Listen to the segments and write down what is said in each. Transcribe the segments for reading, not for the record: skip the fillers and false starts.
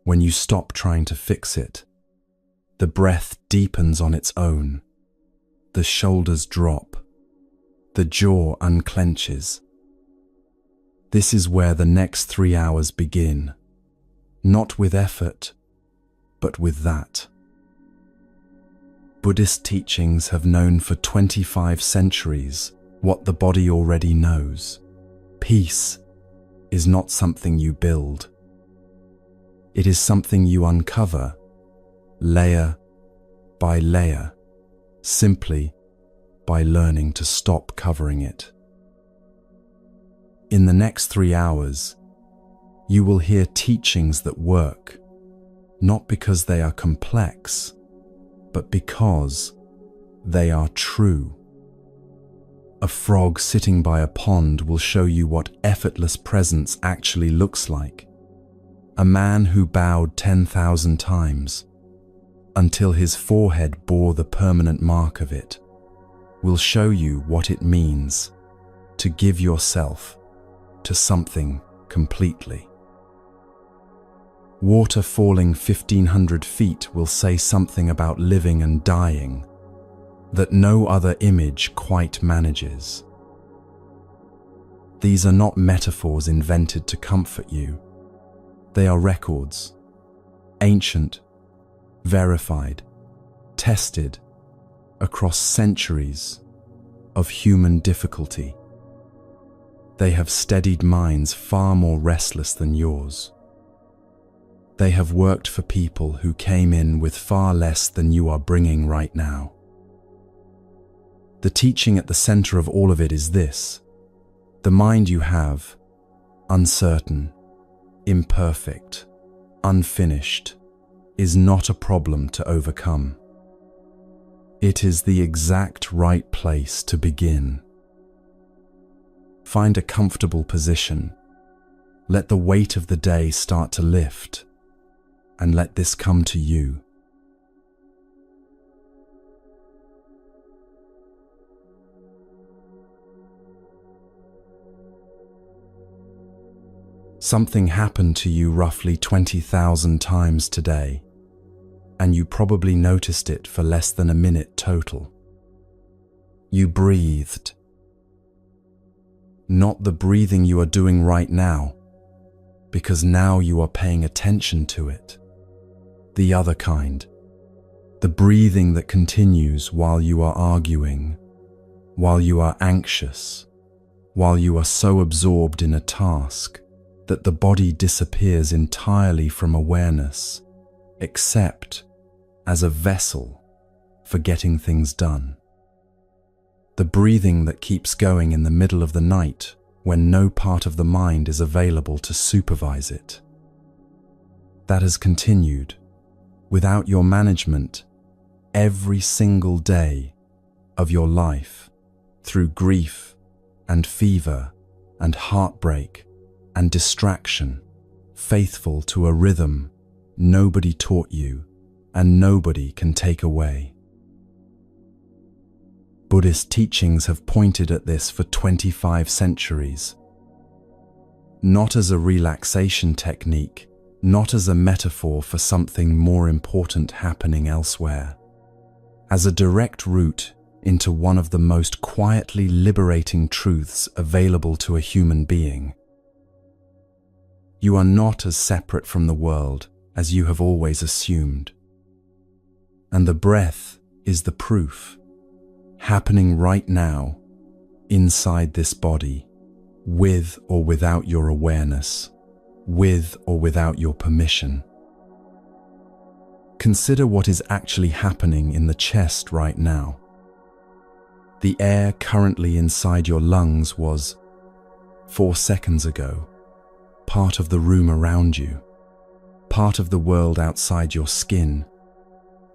When you stop trying to fix it, the breath deepens on its own. The shoulders drop. The jaw unclenches. This is where the next 3 hours begin. Not with effort, but with that. Buddhist teachings have known for 25 centuries what the body already knows. Peace is not something you build. It is something you uncover, layer by layer, simply by learning to stop covering it. In the next 3 hours, you will hear teachings that work, not because they are complex, but because they are true. A frog sitting by a pond will show you what effortless presence actually looks like. A man who bowed 10,000 times until his forehead bore the permanent mark of it will show you what it means to give yourself to something completely. Water falling 1,500 feet will say something about living and dying that no other image quite manages. These are not metaphors invented to comfort you. They are records, ancient, verified, tested across centuries of human difficulty. They have steadied minds far more restless than yours. They have worked for people who came in with far less than you are bringing right now. The teaching at the center of all of it is this: the mind you have, uncertain, imperfect, unfinished, is not a problem to overcome. It is the exact right place to begin. Find a comfortable position. Let the weight of the day start to lift, and let this come to you. Something happened to you roughly 20,000 times today, and you probably noticed it for less than a minute total. You breathed. Not the breathing you are doing right now, because now you are paying attention to it. The other kind. The breathing that continues while you are arguing, while you are anxious, while you are so absorbed in a task that the body disappears entirely from awareness, except as a vessel for getting things done. The breathing that keeps going in the middle of the night when no part of the mind is available to supervise it. That has continued, without your management, every single day of your life, through grief and fever and heartbreak and distraction, faithful to a rhythm nobody taught you and nobody can take away. Buddhist teachings have pointed at this for 25 centuries. Not as a relaxation technique, not as a metaphor for something more important happening elsewhere, as a direct route into one of the most quietly liberating truths available to a human being. You are not as separate from the world as you have always assumed. And the breath is the proof, happening right now, inside this body, with or without your awareness, with or without your permission. Consider what is actually happening in the chest right now. The air currently inside your lungs was, 4 seconds ago, part of the room around you, part of the world outside your skin.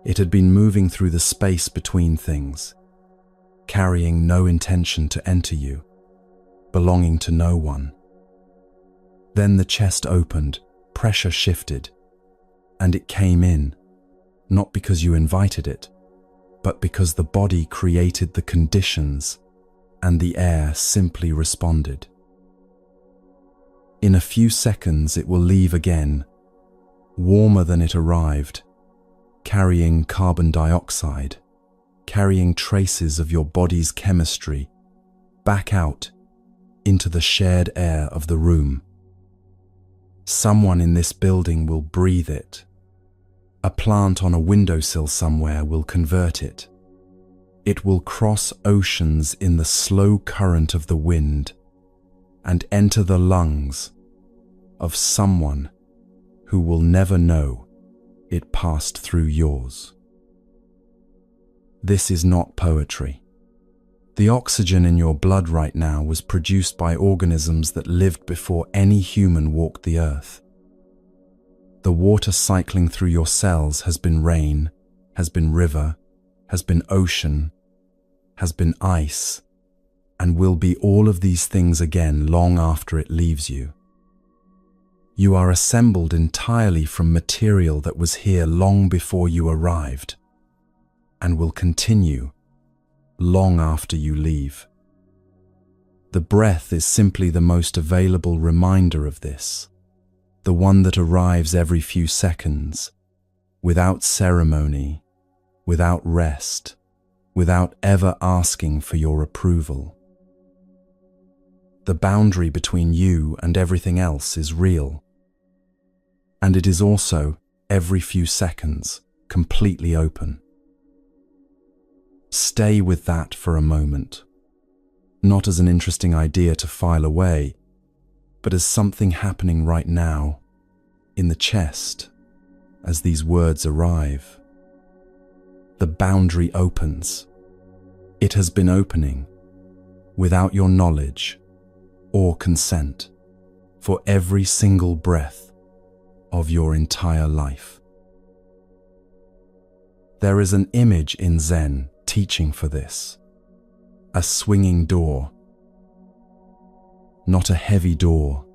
It had been moving through the space between things, carrying no intention to enter you, belonging to no one. Then the chest opened, pressure shifted, and it came in, not because you invited it, but because the body created the conditions and the air simply responded. In a few seconds it will leave again, warmer than it arrived, carrying carbon dioxide, carrying traces of your body's chemistry back out into the shared air of the room. Someone in this building will breathe it. A plant on a windowsill somewhere will convert it. It will cross oceans in the slow current of the wind and enter the lungs of someone who will never know it passed through yours. This is not poetry. The oxygen in your blood right now was produced by organisms that lived before any human walked the earth. The water cycling through your cells has been rain, has been river, has been ocean, has been ice, and will be all of these things again long after it leaves you. You are assembled entirely from material that was here long before you arrived, and will continue long after you leave. The breath is simply the most available reminder of this, the one that arrives every few seconds, without ceremony, without rest, without ever asking for your approval. The boundary between you and everything else is real, and it is also, every few seconds, completely open. Stay with that for a moment, not as an interesting idea to file away, but as something happening right now, in the chest, as these words arrive. The boundary opens. It has been opening, without your knowledge or consent, for every single breath of your entire life. There is an image in Zen teaching for this. A swinging door. Not a heavy door,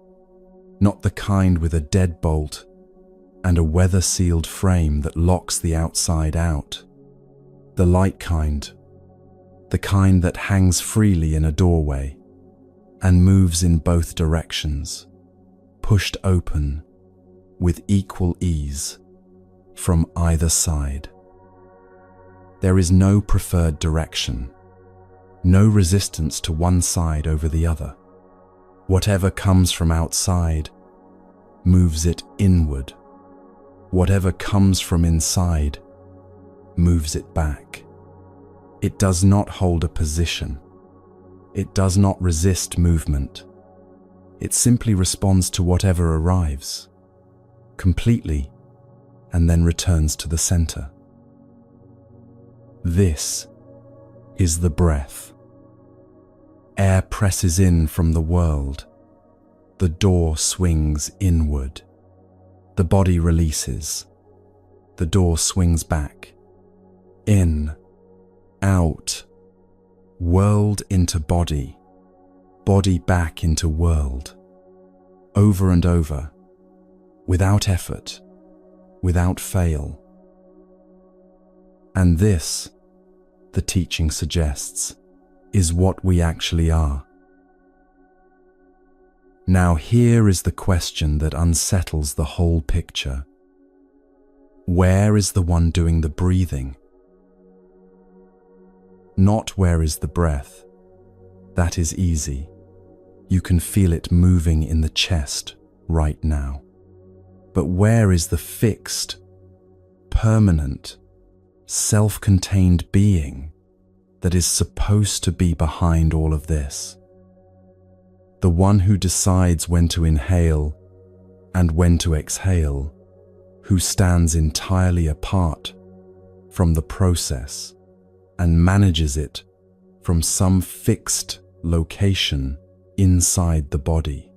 not the kind with a deadbolt and a weather-sealed frame that locks the outside out. The light kind, the kind that hangs freely in a doorway and moves in both directions, pushed open with equal ease from either side. There is no preferred direction, no resistance to one side over the other. Whatever comes from outside moves it inward. Whatever comes from inside moves it back. It does not hold a position. It does not resist movement. It simply responds to whatever arrives, completely, and then returns to the center. This is the breath. Air presses in from the world. The door swings inward. The body releases. The door swings back. In, out, world into body, body back into world. Over and over, without effort, without fail. And this, the teaching suggests, is what we actually are. Now here is the question that unsettles the whole picture. Where is the one doing the breathing? Not where is the breath. That is easy. You can feel it moving in the chest right now. But where is the fixed, permanent, self-contained being that is supposed to be behind all of this? The one who decides when to inhale and when to exhale, who stands entirely apart from the process and manages it from some fixed location inside the body.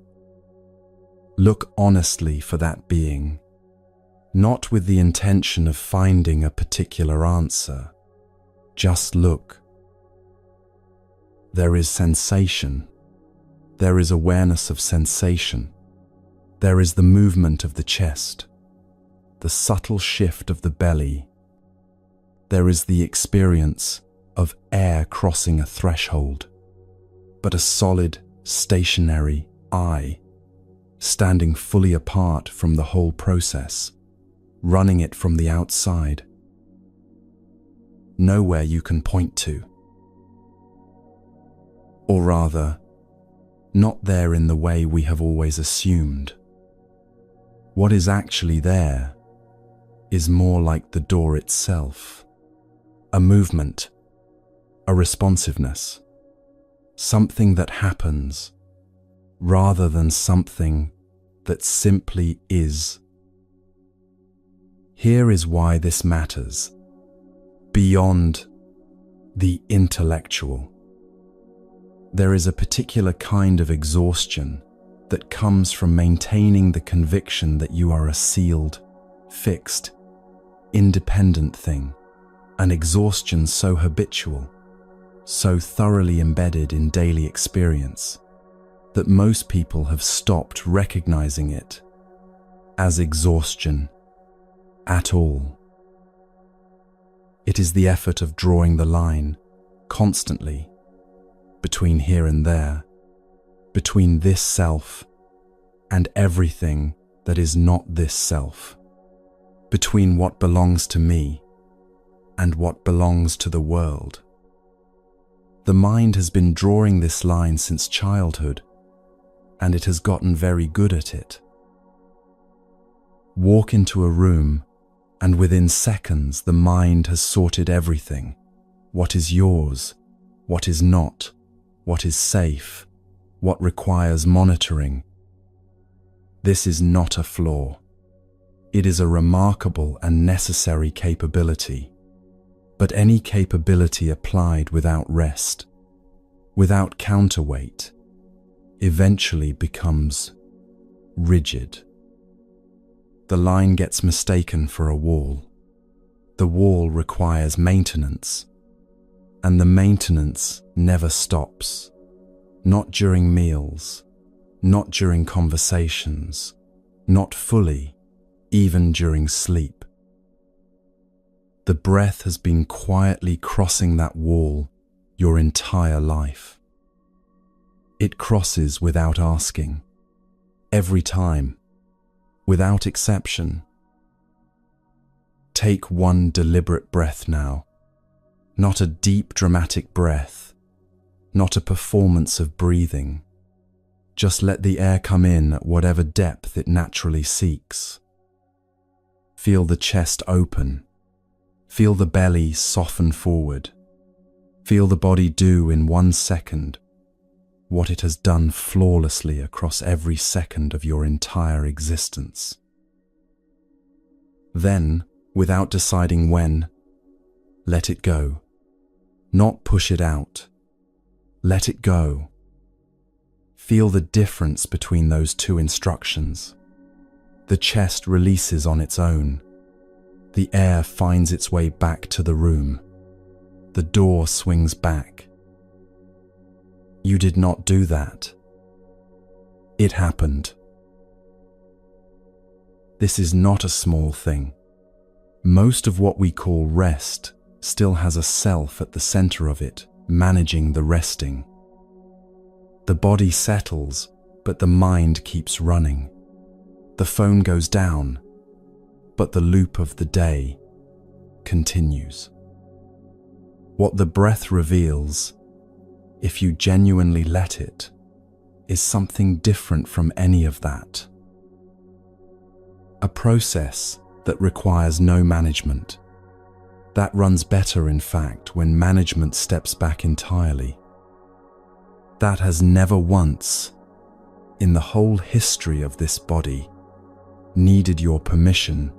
Look honestly for that being, not with the intention of finding a particular answer. Just look. There is sensation. There is awareness of sensation. There is the movement of the chest, the subtle shift of the belly. There is the experience of air crossing a threshold, but a solid, stationary I, standing fully apart from the whole process, running it from the outside. Nowhere you can point to. Or rather, not there in the way we have always assumed. What is actually there is more like the door itself. A movement, a responsiveness, something that happens rather than something that simply is. Here is why this matters. Beyond the intellectual, there is a particular kind of exhaustion that comes from maintaining the conviction that you are a sealed, fixed, independent thing, an exhaustion so habitual, so thoroughly embedded in daily experience, that most people have stopped recognizing it as exhaustion at all. It is the effort of drawing the line constantly between here and there, between this self and everything that is not this self, between what belongs to me and what belongs to the world. The mind has been drawing this line since childhood, and it has gotten very good at it. Walk into a room, and within seconds the mind has sorted everything. What is yours, what is not, what is safe, what requires monitoring. This is not a flaw. It is a remarkable and necessary capability. But any capability applied without rest, without counterweight, eventually becomes rigid. The line gets mistaken for a wall. The wall requires maintenance, and the maintenance never stops. Not during meals, not during conversations, not fully, even during sleep. The breath has been quietly crossing that wall your entire life. It crosses without asking, every time, without exception. Take one deliberate breath now, not a deep dramatic breath, not a performance of breathing. Just let the air come in at whatever depth it naturally seeks. Feel the chest open. Feel the belly soften forward. Feel the body do in 1 second what it has done flawlessly across every second of your entire existence. Then, without deciding when, let it go. Not push it out. Let it go. Feel the difference between those two instructions. The chest releases on its own. The air finds its way back to the room. The door swings back. You did not do that. It happened. This is not a small thing. Most of what we call rest still has a self at the center of it, managing the resting. The body settles, but the mind keeps running. The phone goes down, but the loop of the day continues. What the breath reveals, if you genuinely let it, is something different from any of that. A process that requires no management. That runs better, in fact, when management steps back entirely. That has never once, in the whole history of this body, needed your permission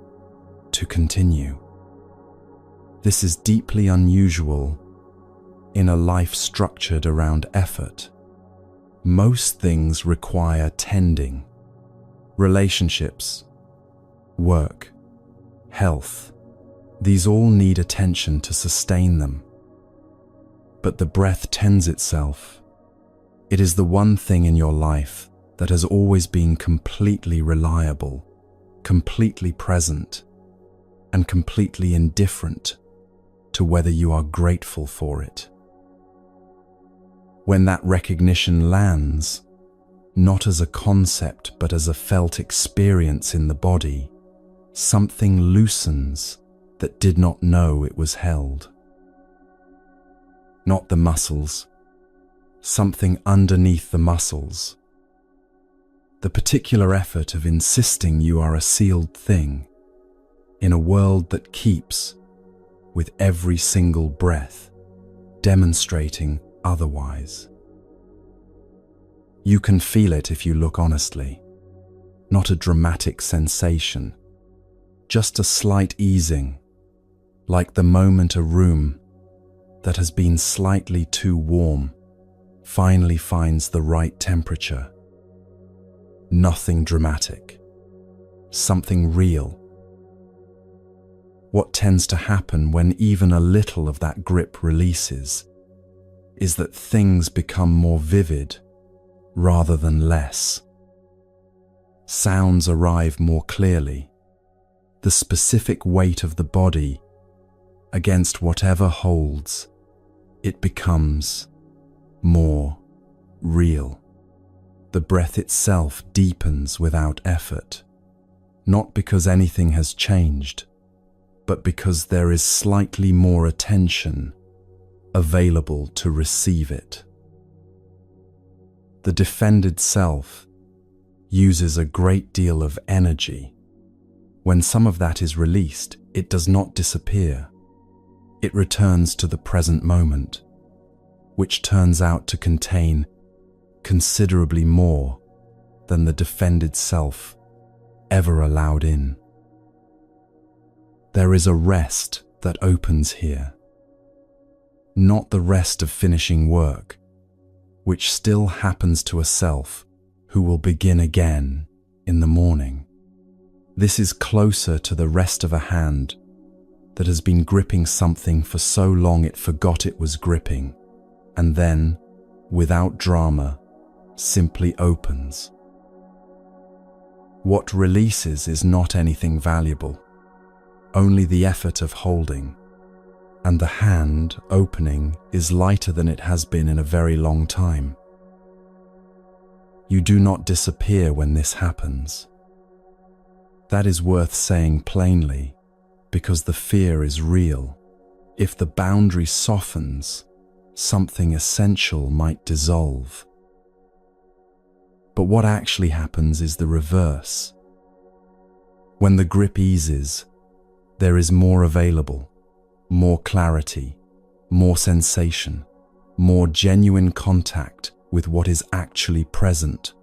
to continue. This is deeply unusual in a life structured around effort. Most things require tending. Relationships, work, health, these all need attention to sustain them. But the breath tends itself. It is the one thing in your life that has always been completely reliable, completely present, and completely indifferent to whether you are grateful for it. When that recognition lands, not as a concept but as a felt experience in the body, something loosens that did not know it was held. Not the muscles, something underneath the muscles. The particular effort of insisting you are a sealed thing in a world that keeps, with every single breath, demonstrating otherwise. You can feel it if you look honestly, not a dramatic sensation, just a slight easing, like the moment a room that has been slightly too warm finally finds the right temperature. Nothing dramatic, something real. What tends to happen when even a little of that grip releases is that things become more vivid rather than less. Sounds arrive more clearly. The specific weight of the body against whatever holds, it becomes more real. The breath itself deepens without effort, not because anything has changed, but because there is slightly more attention available to receive it. The defended self uses a great deal of energy. When some of that is released, it does not disappear. It returns to the present moment, which turns out to contain considerably more than the defended self ever allowed in. There is a rest that opens here, not the rest of finishing work, which still happens to a self who will begin again in the morning. This is closer to the rest of a hand that has been gripping something for so long it forgot it was gripping, and then, without drama, simply opens. What releases is not anything valuable, only the effort of holding, and the hand opening is lighter than it has been in a very long time. You do not disappear when this happens. That is worth saying plainly, because the fear is real. If the boundary softens, something essential might dissolve. But what actually happens is the reverse. When the grip eases, there is more available, more clarity, more sensation, more genuine contact with what is actually present,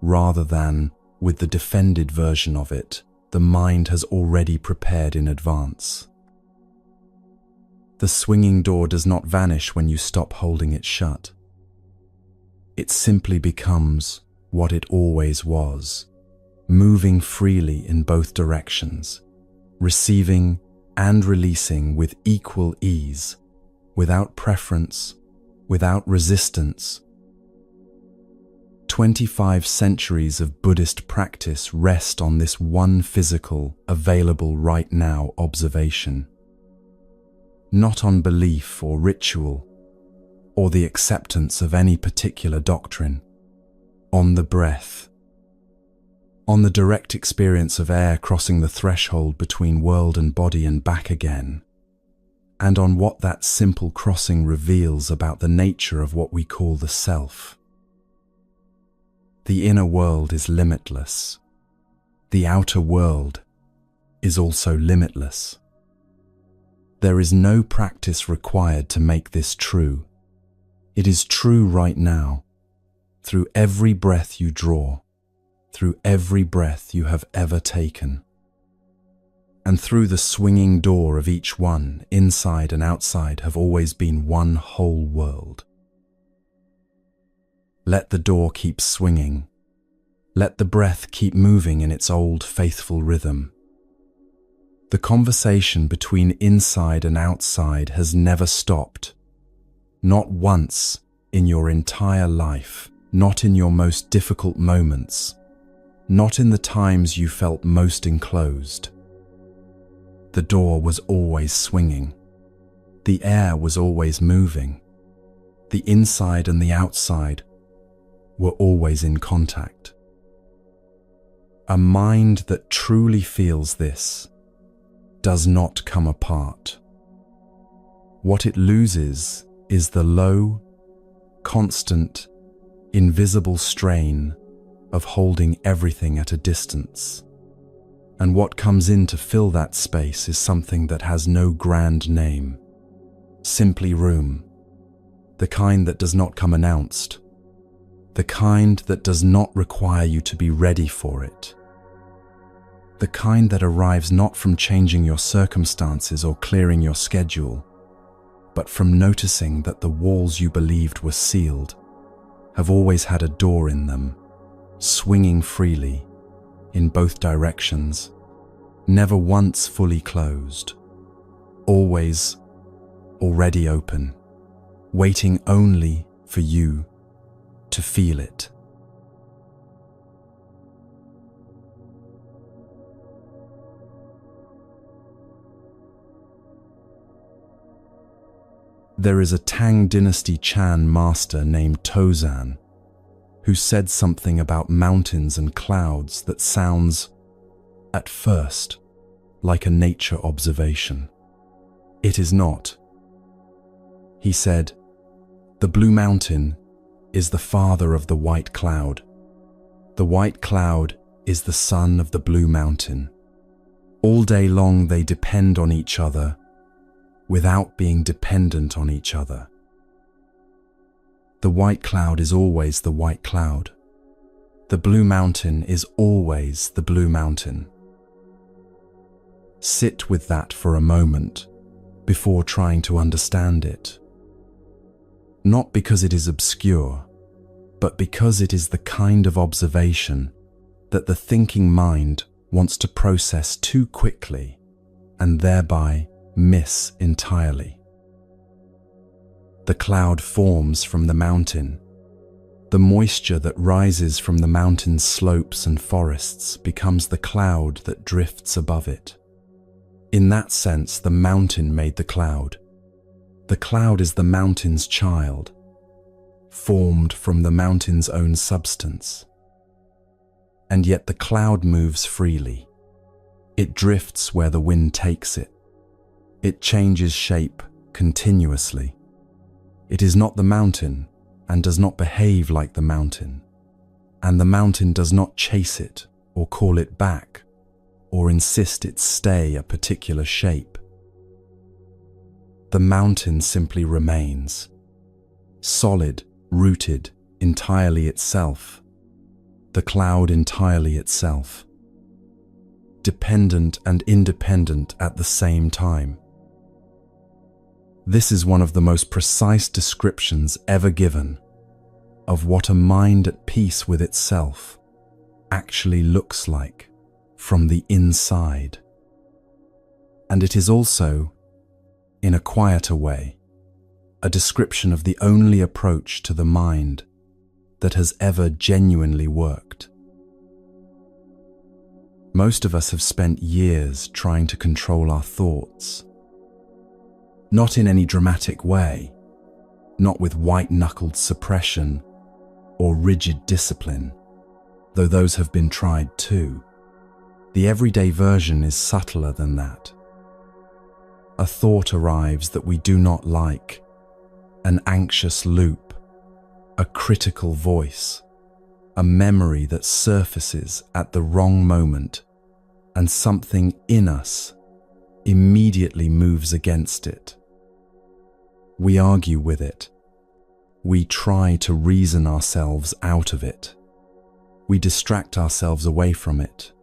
rather than with the defended version of it the mind has already prepared in advance. The swinging door does not vanish when you stop holding it shut. It simply becomes what it always was, moving freely in both directions, receiving and releasing with equal ease, without preference, without resistance. 25 centuries of Buddhist practice rest on this one physical, available right now observation. Not on belief or ritual, or the acceptance of any particular doctrine. On the breath. On the direct experience of air crossing the threshold between world and body and back again. And on what that simple crossing reveals about the nature of what we call the self. The inner world is limitless. The outer world is also limitless. There is no practice required to make this true. It is true right now, through every breath you draw, through every breath you have ever taken. And through the swinging door of each one, inside and outside have always been one whole world. Let the door keep swinging. Let the breath keep moving in its old faithful rhythm. The conversation between inside and outside has never stopped. Not once in your entire life, not in your most difficult moments, not in the times you felt most enclosed. The door was always swinging. The air was always moving. The inside and the outside were always in contact. A mind that truly feels this does not come apart. What it loses is the low, constant, invisible strain of holding everything at a distance. And what comes in to fill that space is something that has no grand name, simply room, the kind that does not come announced, the kind that does not require you to be ready for it, the kind that arrives not from changing your circumstances or clearing your schedule, but from noticing that the walls you believed were sealed have always had a door in them, swinging freely in both directions, never once fully closed, always already open, waiting only for you to feel it. There is a Tang Dynasty Chan master named Tozan who said something about mountains and clouds that sounds, at first, like a nature observation. It is not. He said, "The blue mountain is the father of the white cloud. The white cloud is the son of the blue mountain. All day long they depend on each other without being dependent on each other. The white cloud is always the white cloud. The blue mountain is always the blue mountain." Sit with that for a moment before trying to understand it. Not because it is obscure, but because it is the kind of observation that the thinking mind wants to process too quickly and thereby miss entirely. The cloud forms from the mountain. The moisture that rises from the mountain's slopes and forests becomes the cloud that drifts above it. In that sense, the mountain made the cloud. The cloud is the mountain's child, formed from the mountain's own substance. And yet the cloud moves freely. It drifts where the wind takes it. It changes shape continuously. It is not the mountain and does not behave like the mountain. And the mountain does not chase it or call it back or insist it stay a particular shape. The mountain simply remains, solid, rooted, entirely itself. The cloud entirely itself, dependent and independent at the same time. This is one of the most precise descriptions ever given of what a mind at peace with itself actually looks like from the inside. And it is also, in a quieter way, a description of the only approach to the mind that has ever genuinely worked. Most of us have spent years trying to control our thoughts. Not in any dramatic way, not with white-knuckled suppression or rigid discipline, though those have been tried too. The everyday version is subtler than that. A thought arrives that we do not like, an anxious loop, a critical voice, a memory that surfaces at the wrong moment, and something in us immediately moves against it. We argue with it. We try to reason ourselves out of it. We distract ourselves away from it.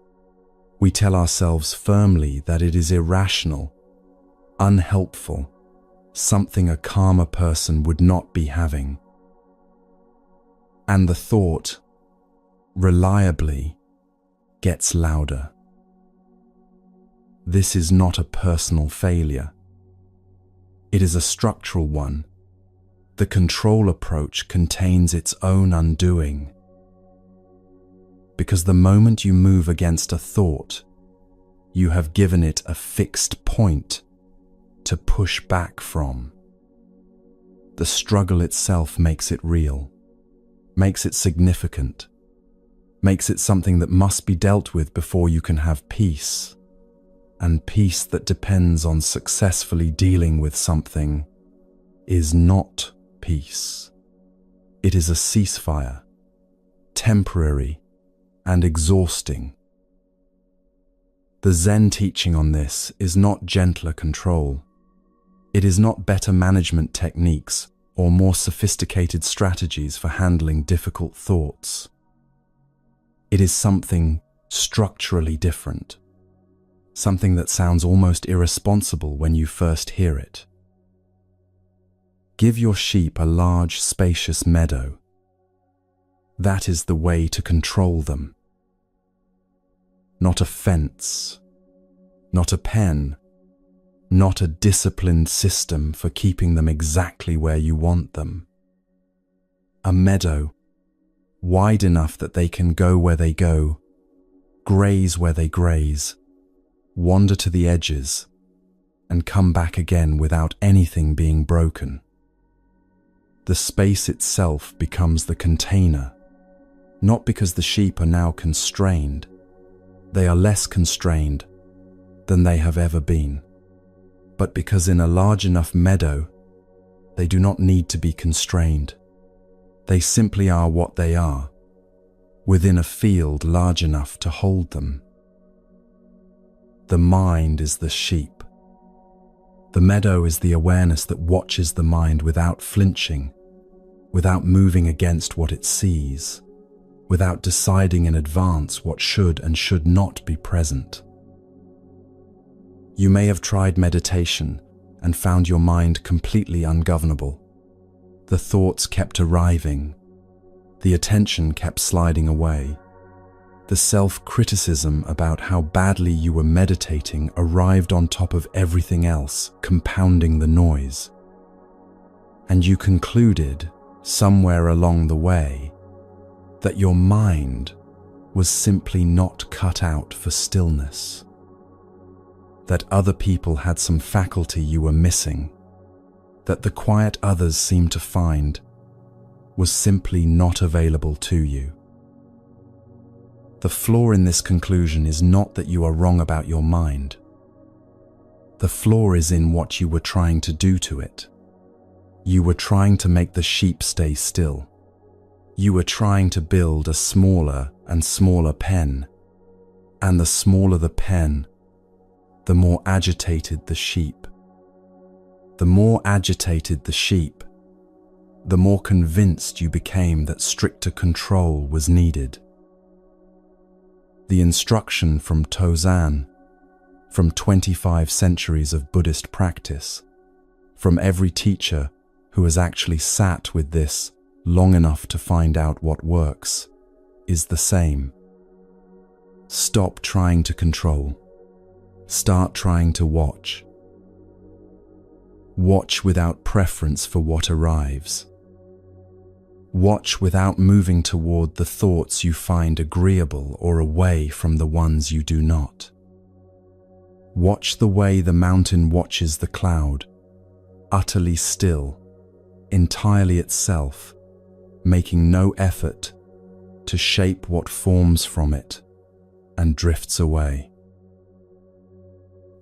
We tell ourselves firmly that it is irrational, unhelpful, something a calmer person would not be having. And the thought, reliably, gets louder. This is not a personal failure. It is a structural one. The control approach contains its own undoing. Because the moment you move against a thought, you have given it a fixed point to push back from. The struggle itself makes it real, makes it significant, makes it something that must be dealt with before you can have peace. And peace that depends on successfully dealing with something is not peace. It is a ceasefire, temporary and exhausting. The Zen teaching on this is not gentler control. It is not better management techniques or more sophisticated strategies for handling difficult thoughts. It is something structurally different, something that sounds almost irresponsible when you first hear it. Give your sheep a large, spacious meadow. That is the way to control them. Not a fence, not a pen, not a disciplined system for keeping them exactly where you want them. A meadow, wide enough that they can go where they go, graze where they graze, wander to the edges, and come back again without anything being broken. The space itself becomes the container, not because the sheep are now constrained. They are less constrained than they have ever been, but because in a large enough meadow, they do not need to be constrained. They simply are what they are, within a field large enough to hold them. The mind is the sheep. The meadow is the awareness that watches the mind without flinching, without moving against what it sees, without deciding in advance what should and should not be present. You may have tried meditation and found your mind completely ungovernable. The thoughts kept arriving. The attention kept sliding away. The self-criticism about how badly you were meditating arrived on top of everything else, compounding the noise. And you concluded, somewhere along the way, that your mind was simply not cut out for stillness. That other people had some faculty you were missing, that the quiet others seemed to find was simply not available to you. The flaw in this conclusion is not that you are wrong about your mind. The flaw is in what you were trying to do to it. You were trying to make the sheep stay still. You were trying to build a smaller and smaller pen, and the smaller the pen, the more agitated the sheep. The more agitated the sheep, the more convinced you became that stricter control was needed. The instruction from Tozan, from 25 centuries of Buddhist practice, from every teacher who has actually sat with this long enough to find out what works, is the same. Stop trying to control. Start trying to watch. Watch without preference for what arrives. Watch without moving toward the thoughts you find agreeable or away from the ones you do not. Watch the way the mountain watches the cloud, utterly still, entirely itself, making no effort to shape what forms from it and drifts away.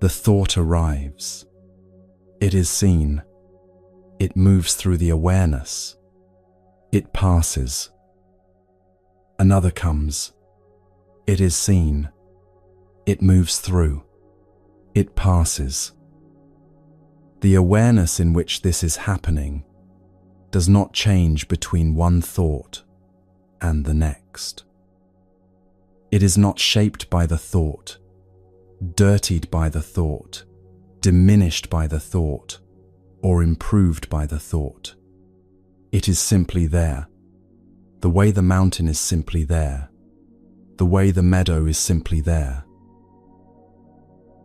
The thought arrives. It is seen. It moves through the awareness. It passes. Another comes. It is seen. It moves through. It passes. The awareness in which this is happening does not change between one thought and the next. It is not shaped by the thought, dirtied by the thought, diminished by the thought, or improved by the thought. It is simply there. The way the mountain is simply there. The way the meadow is simply there.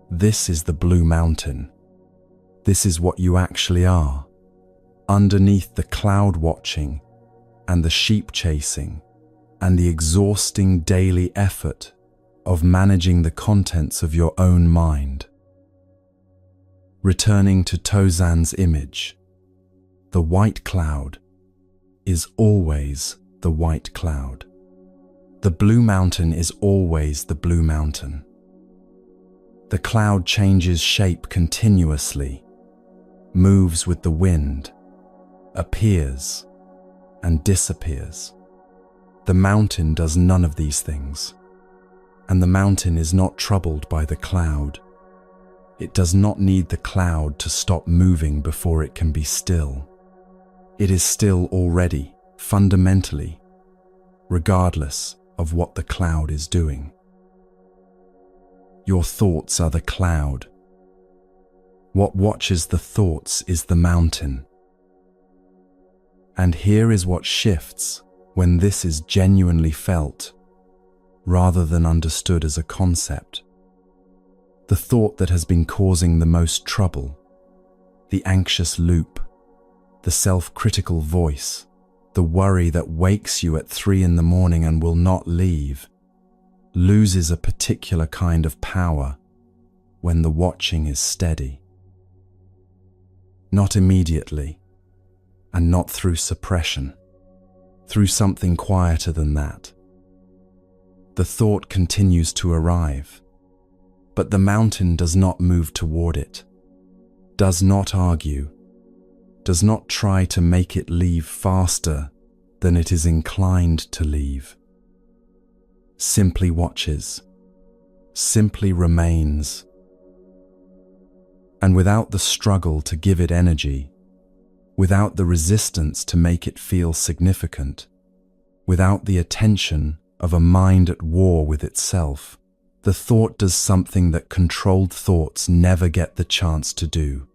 This is the blue mountain. This is what you actually are, underneath the cloud watching and the sheep chasing and the exhausting daily effort of managing the contents of your own mind. Returning to Tozan's image, the white cloud is always the white cloud. The blue mountain is always the blue mountain. The cloud changes shape continuously, moves with the wind, appears and disappears. The mountain does none of these things, and the mountain is not troubled by the cloud. It does not need the cloud to stop moving before it can be still. It is still already, fundamentally, regardless of what the cloud is doing. Your thoughts are the cloud. What watches the thoughts is the mountain. And here is what shifts when this is genuinely felt, rather than understood as a concept. The thought that has been causing the most trouble, the anxious loop, the self-critical voice, the worry that wakes you at 3 in the morning and will not leave, loses a particular kind of power when the watching is steady. Not immediately, and not through suppression, through something quieter than that. The thought continues to arrive, but the mountain does not move toward it, does not argue, does not try to make it leave faster than it is inclined to leave. Simply watches, simply remains, and without the struggle to give it energy, without the resistance to make it feel significant, without the attention of a mind at war with itself, the thought does something that controlled thoughts never get the chance to do.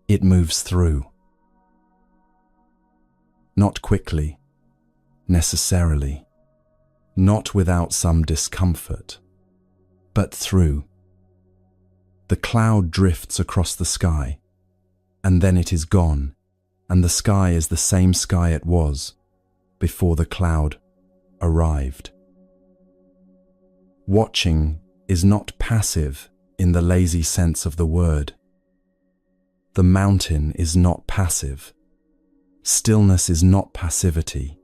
It moves through. Not quickly, necessarily, not without some discomfort, but through. The cloud drifts across the sky, and then it is gone, and the sky is the same sky it was before the cloud arrived. Watching is not passive in the lazy sense of the word. The mountain is not passive. Stillness is not passivity.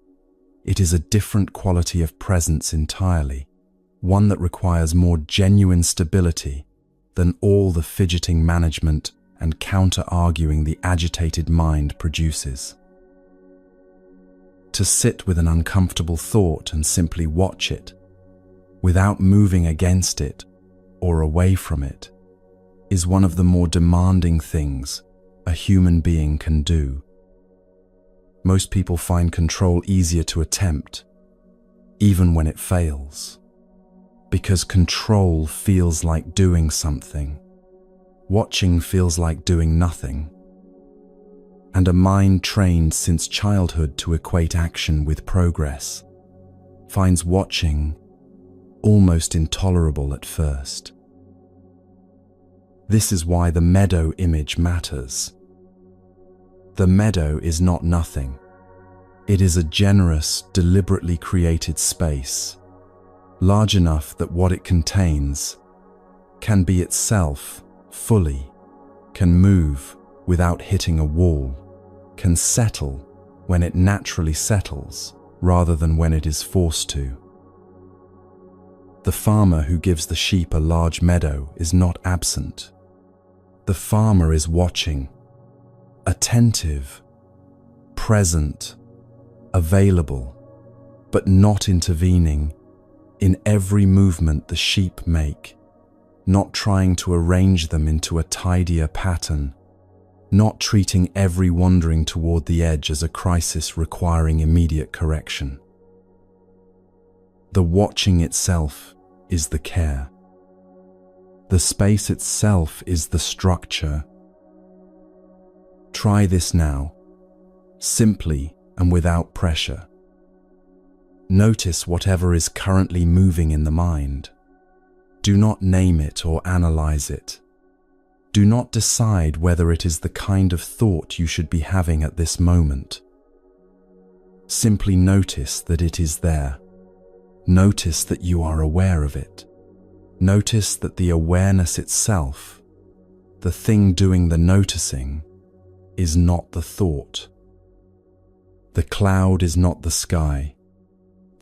It is a different quality of presence entirely, one that requires more genuine stability than all the fidgeting management and counter-arguing the agitated mind produces. To sit with an uncomfortable thought and simply watch it, without moving against it or away from it, is one of the more demanding things a human being can do. Most people find control easier to attempt, even when it fails, because control feels like doing something. Watching feels like doing nothing. And a mind trained since childhood to equate action with progress finds watching almost intolerable at first. This is why the meadow image matters. The meadow is not nothing. It is a generous, deliberately created space, large enough that what it contains can be itself fully, can move without hitting a wall, can settle when it naturally settles rather than when it is forced to. The farmer who gives the sheep a large meadow is not absent. The farmer is watching, attentive, present, available, but not intervening in every movement the sheep make, not trying to arrange them into a tidier pattern, not treating every wandering toward the edge as a crisis requiring immediate correction. The watching itself is the care. The space itself is the structure. Try this now, simply and without pressure. Notice whatever is currently moving in the mind. Do not name it or analyze it. Do not decide whether it is the kind of thought you should be having at this moment. Simply notice that it is there. Notice that you are aware of it. Notice that the awareness itself, the thing doing the noticing, is not the thought. The cloud is not the sky.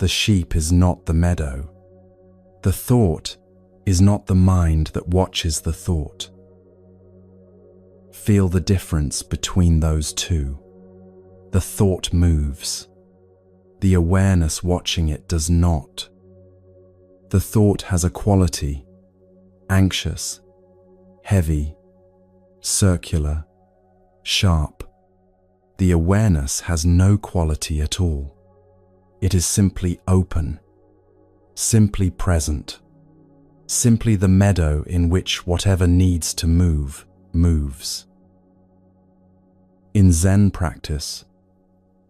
the sheep is not the meadow. The thought is not the mind that watches the thought. Feel the difference between those two. The thought moves. The awareness watching it does not. The thought has a quality: anxious, heavy, circular, sharp. The awareness has no quality at all. It is simply open, simply present, simply the meadow in which whatever needs to move, moves. In Zen practice,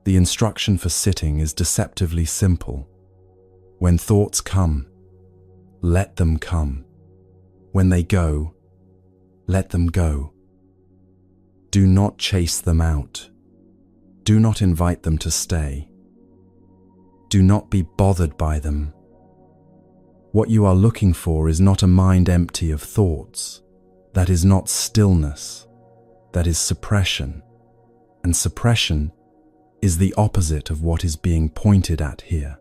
the instruction for sitting is deceptively simple. When thoughts come, let them come. When they go, let them go. Do not chase them out. Do not invite them to stay. Do not be bothered by them. What you are looking for is not a mind empty of thoughts. That is not stillness. That is suppression. And suppression is the opposite of what is being pointed at here.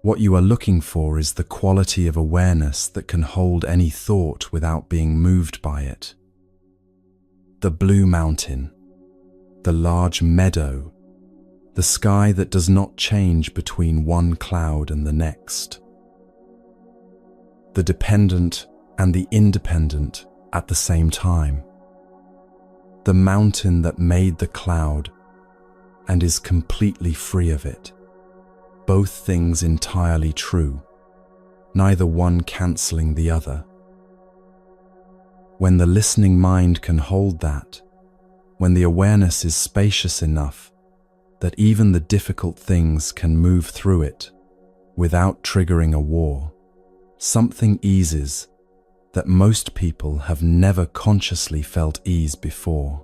What you are looking for is the quality of awareness that can hold any thought without being moved by it. The blue mountain, the large meadow, the sky that does not change between one cloud and the next. The dependent and the independent at the same time. The mountain that made the cloud and is completely free of it. Both things entirely true, neither one cancelling the other. When the listening mind can hold that, when the awareness is spacious enough that even the difficult things can move through it without triggering a war, something eases that most people have never consciously felt ease before.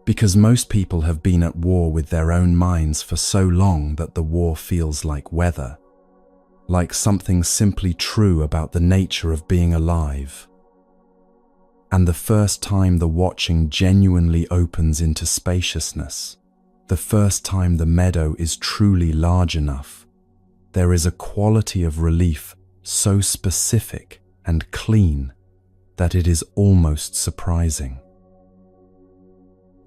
Because most people have been at war with their own minds for so long that the war feels like weather, like something simply true about the nature of being alive. And the first time the watching genuinely opens into spaciousness, the first time the meadow is truly large enough, there is a quality of relief so specific and clean that it is almost surprising.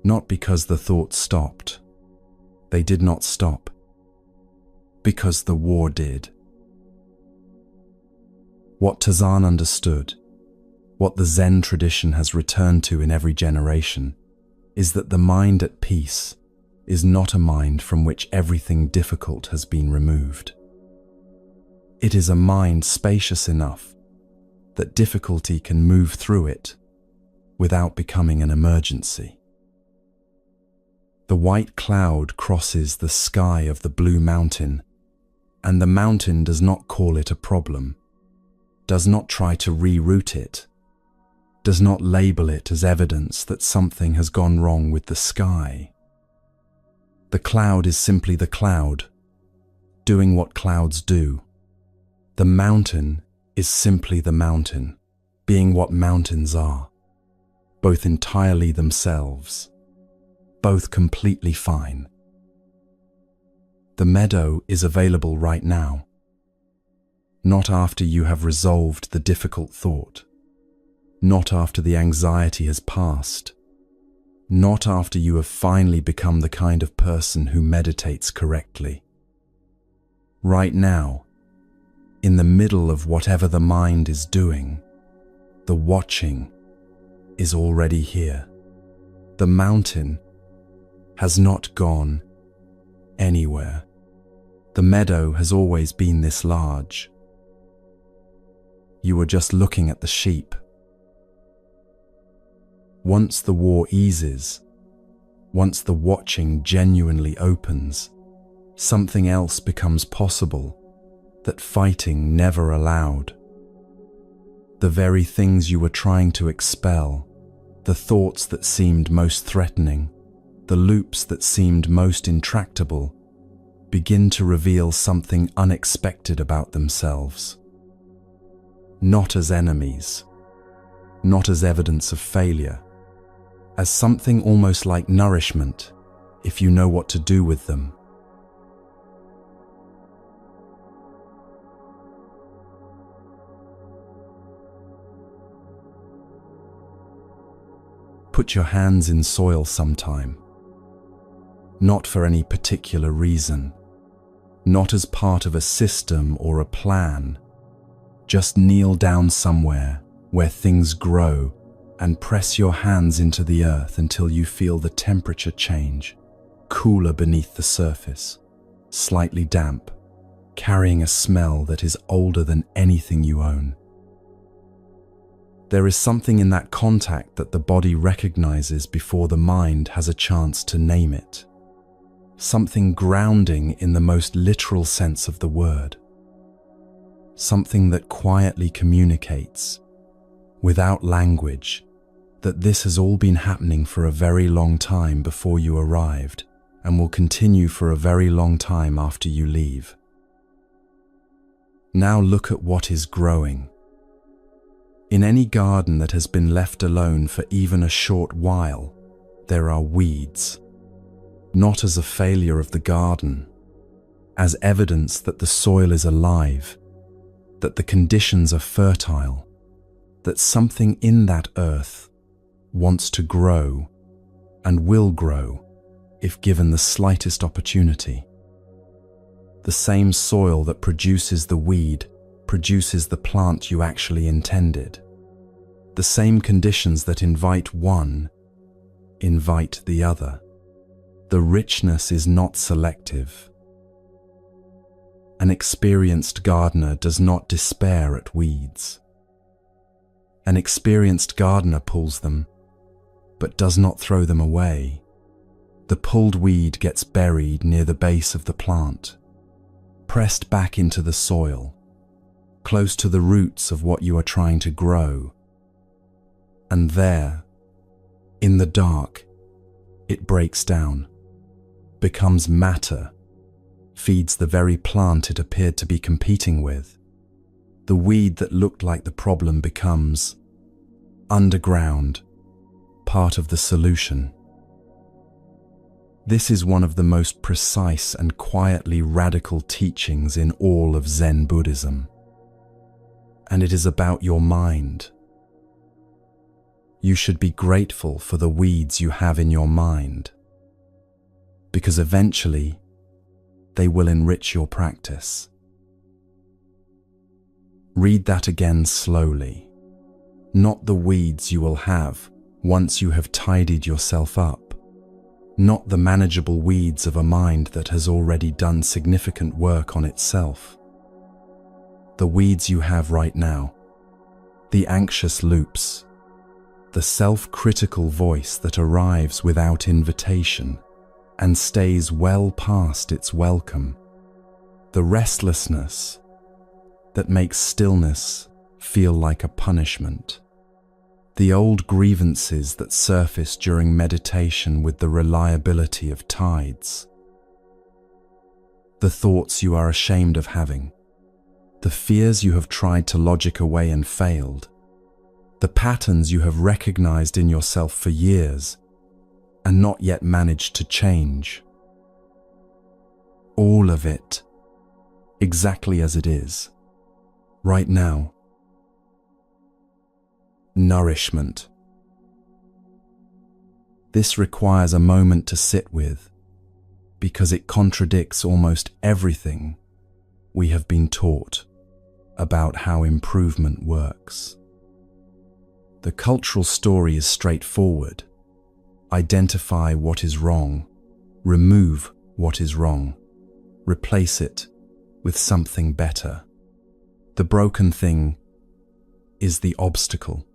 Not because the thoughts stopped. They did not stop. Because the war did. What Tazan understood, what the Zen tradition has returned to in every generation, is that the mind at peace is not a mind from which everything difficult has been removed. It is a mind spacious enough that difficulty can move through it without becoming an emergency. The white cloud crosses the sky of the blue mountain, and the mountain does not call it a problem, does not try to reroute it, does not label it as evidence that something has gone wrong with the sky. The cloud is simply the cloud, doing what clouds do. The mountain is simply the mountain, being what mountains are, both entirely themselves, both completely fine. The meadow is available right now, not after you have resolved the difficult thought, not after the anxiety has passed, not after you have finally become the kind of person who meditates correctly. Right now, in the middle of whatever the mind is doing, the watching is already here. The mountain has not gone anywhere. The meadow has always been this large. You were just looking at the sheep. Once the war eases, once the watching genuinely opens, something else becomes possible that fighting never allowed. The very things you were trying to expel, the thoughts that seemed most threatening, the loops that seemed most intractable, begin to reveal something unexpected about themselves. Not as enemies, not as evidence of failure, as something almost like nourishment if you know what to do with them. put your hands in soil sometime. Not for any particular reason, not as part of a system or a plan. Just kneel down somewhere where things grow and press your hands into the earth until you feel the temperature change, cooler beneath the surface, slightly damp, carrying a smell that is older than anything you own. There is something in that contact that the body recognizes before the mind has a chance to name it. Something grounding in the most literal sense of the word. Something that quietly communicates, without language, that this has all been happening for a very long time before you arrived and will continue for a very long time after you leave. Now look at what is growing. In any garden that has been left alone for even a short while, there are weeds. Not as a failure of the garden, as evidence that the soil is alive, that the conditions are fertile, that something in that earth wants to grow and will grow if given the slightest opportunity. The same soil that produces the weed produces the plant you actually intended. The same conditions that invite one invite the other. The richness is not selective. An experienced gardener does not despair at weeds. An experienced gardener pulls them, but does not throw them away. The pulled weed gets buried near the base of the plant, pressed back into the soil, close to the roots of what you are trying to grow. And there, in the dark, it breaks down, becomes matter, feeds the very plant it appeared to be competing with. The weed that looked like the problem becomes, underground, part of the solution. This is one of the most precise and quietly radical teachings in all of Zen Buddhism. And it is about your mind. You should be grateful for the weeds you have in your mind, because eventually they will enrich your practice. Read that again slowly. Not the weeds you will have once you have tidied yourself up. Not the manageable weeds of a mind that has already done significant work on itself. The weeds you have right now. The anxious loops. The self-critical voice that arrives without invitation and stays well past its welcome. The restlessness that makes stillness feel like a punishment. The old grievances that surface during meditation with the reliability of tides. The thoughts you are ashamed of having. The fears you have tried to logic away and failed. The patterns you have recognized in yourself for years and not yet managed to change. All of it, exactly as it is, right now. Nourishment. This requires a moment to sit with, because it contradicts almost everything we have been taught about how improvement works. The cultural story is straightforward. Identify what is wrong, remove what is wrong, replace it with something better. The broken thing is the obstacle.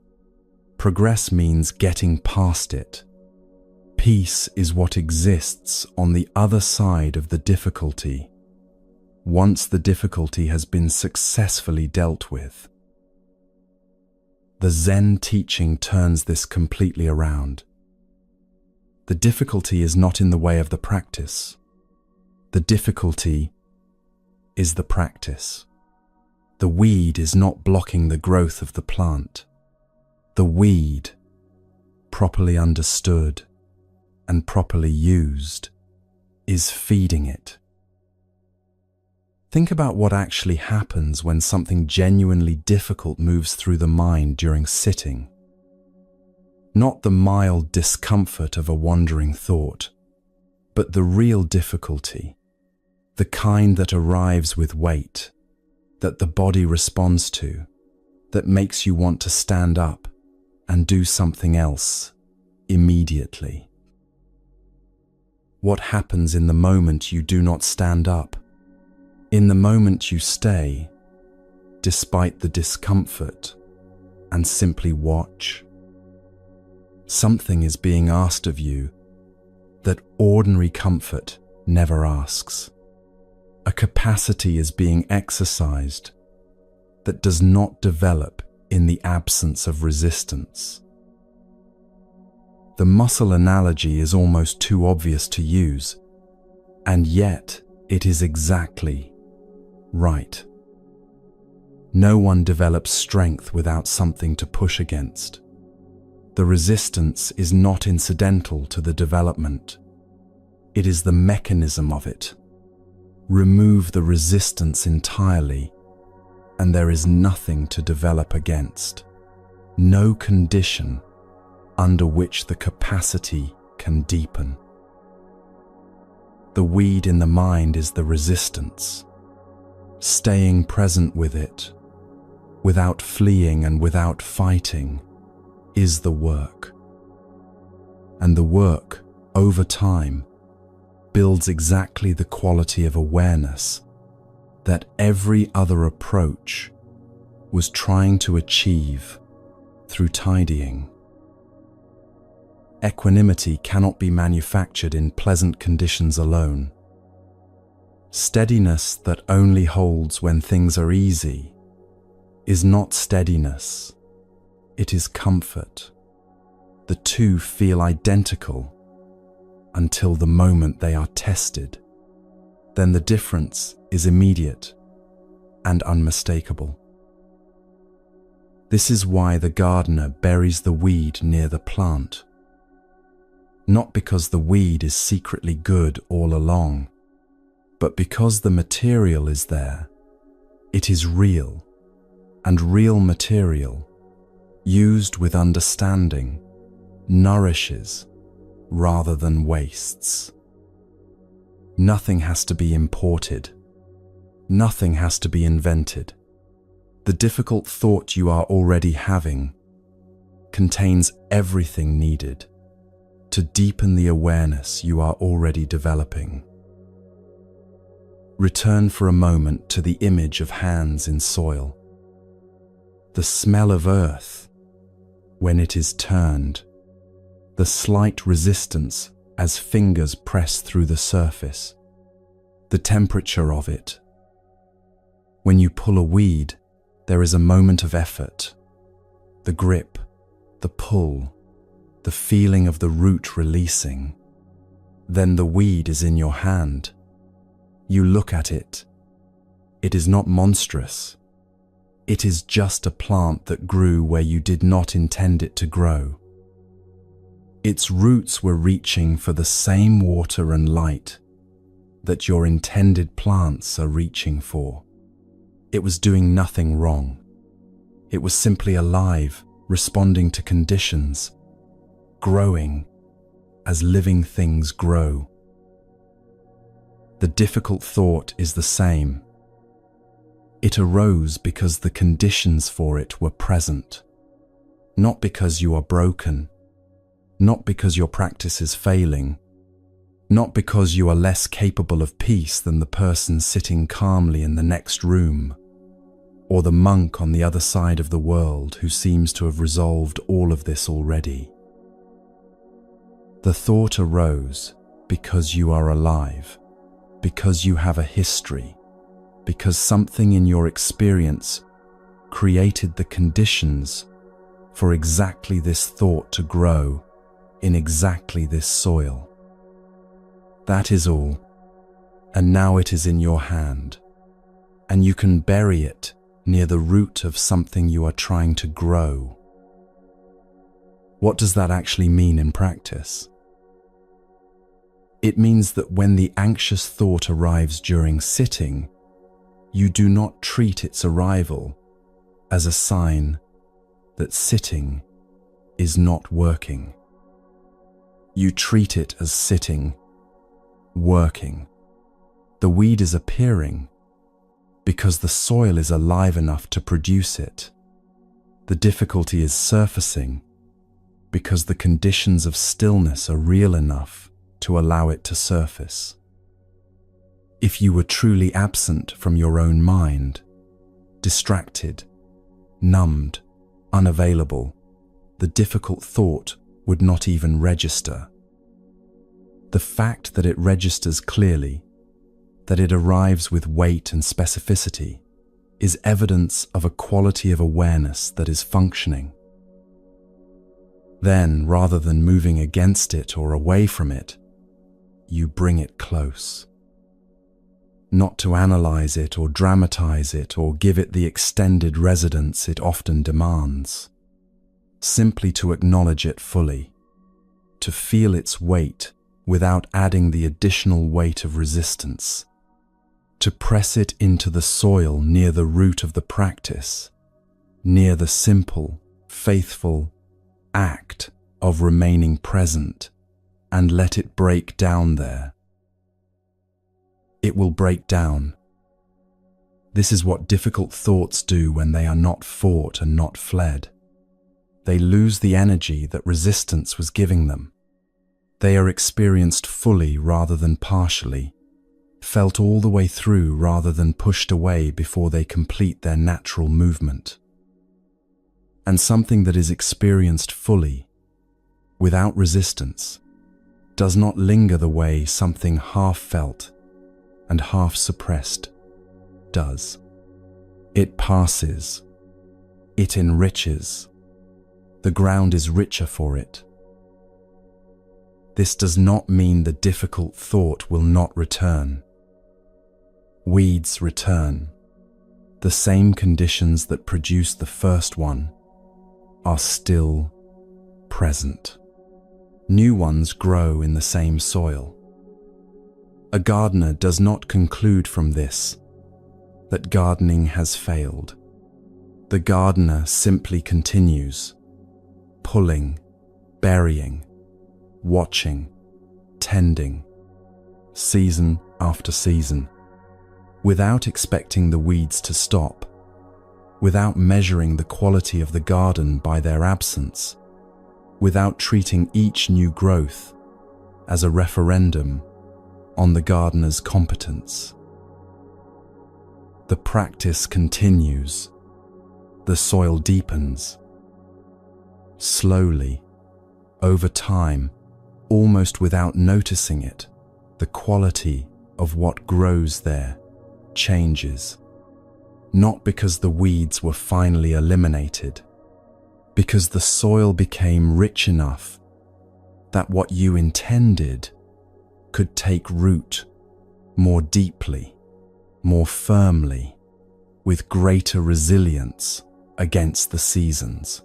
Progress means getting past it. Peace is what exists on the other side of the difficulty, once the difficulty has been successfully dealt with. The Zen teaching turns this completely around. The difficulty is not in the way of the practice. The difficulty is the practice. The weed is not blocking the growth of the plant. The weed, properly understood and properly used, is feeding it. Think about what actually happens when something genuinely difficult moves through the mind during sitting. Not the mild discomfort of a wandering thought, but the real difficulty, the kind that arrives with weight, that the body responds to, that makes you want to stand up and do something else immediately. What happens in the moment you do not stand up? In the moment you stay, despite the discomfort, and simply watch? Something is being asked of you that ordinary comfort never asks. A capacity is being exercised that does not develop in the absence of resistance. The muscle analogy is almost too obvious to use, and yet it is exactly right. No one develops strength without something to push against. The resistance is not incidental to the development. It is the mechanism of it. Remove the resistance entirely, and there is nothing to develop against. No condition under which the capacity can deepen. The weed in the mind is the resistance. Staying present with it, without fleeing and without fighting, is the work. And the work, over time, builds exactly the quality of awareness that every other approach was trying to achieve through tidying. Equanimity cannot be manufactured in pleasant conditions alone. Steadiness that only holds when things are easy is not steadiness, it is comfort. The two feel identical until the moment they are tested. Then the difference is immediate and unmistakable. This is why the gardener buries the weed near the plant. Not because the weed is secretly good all along, but because the material is there. It is real, and real material, used with understanding, nourishes rather than wastes. Nothing has to be imported. Nothing has to be invented. The difficult thought you are already having contains everything needed to deepen the awareness you are already developing. Return for a moment to the image of hands in soil. The smell of earth when it is turned, the slight resistance as fingers press through the surface, the temperature of it. When you pull a weed, there is a moment of effort, the grip, the pull, the feeling of the root releasing. Then the weed is in your hand. You look at it. It is not monstrous. It is just a plant that grew where you did not intend it to grow. Its roots were reaching for the same water and light that your intended plants are reaching for. It was doing nothing wrong. It was simply alive, responding to conditions, growing as living things grow. The difficult thought is the same. It arose because the conditions for it were present, not because you are broken, not because your practice is failing, not because you are less capable of peace than the person sitting calmly in the next room, or the monk on the other side of the world who seems to have resolved all of this already. The thought arose because you are alive, because you have a history, because something in your experience created the conditions for exactly this thought to grow in exactly this soil. That is all, and now it is in your hand, and you can bury it near the root of something you are trying to grow. What does that actually mean in practice? It means that when the anxious thought arrives during sitting, you do not treat its arrival as a sign that sitting is not working. You treat it as sitting, working. The weed is appearing because the soil is alive enough to produce it. The difficulty is surfacing because the conditions of stillness are real enough to allow it to surface. If you were truly absent from your own mind, distracted, numbed, unavailable, the difficult thought would not even register. The fact that it registers clearly, that it arrives with weight and specificity, is evidence of a quality of awareness that is functioning. Then, rather than moving against it or away from it, you bring it close. Not to analyze it or dramatize it or give it the extended residence it often demands. Simply to acknowledge it fully, to feel its weight without adding the additional weight of resistance, to press it into the soil near the root of the practice, near the simple, faithful act of remaining present, and let it break down there. It will break down. This is what difficult thoughts do when they are not fought and not fled. They lose the energy that resistance was giving them. They are experienced fully rather than partially, felt all the way through rather than pushed away before they complete their natural movement. And something that is experienced fully, without resistance, does not linger the way something half felt and half suppressed does. It passes. It enriches. The ground is richer for it. This does not mean the difficult thought will not return. Weeds return. The same conditions that produce the first one are still present. New ones grow in the same soil. A gardener does not conclude from this that gardening has failed. The gardener simply continues, pulling, burying, watching, tending, season after season, without expecting the weeds to stop, without measuring the quality of the garden by their absence, without treating each new growth as a referendum on the gardener's competence. The practice continues. The soil deepens. Slowly, over time, almost without noticing it, the quality of what grows there changes. Not because the weeds were finally eliminated, because the soil became rich enough that what you intended could take root more deeply, more firmly, with greater resilience against the seasons.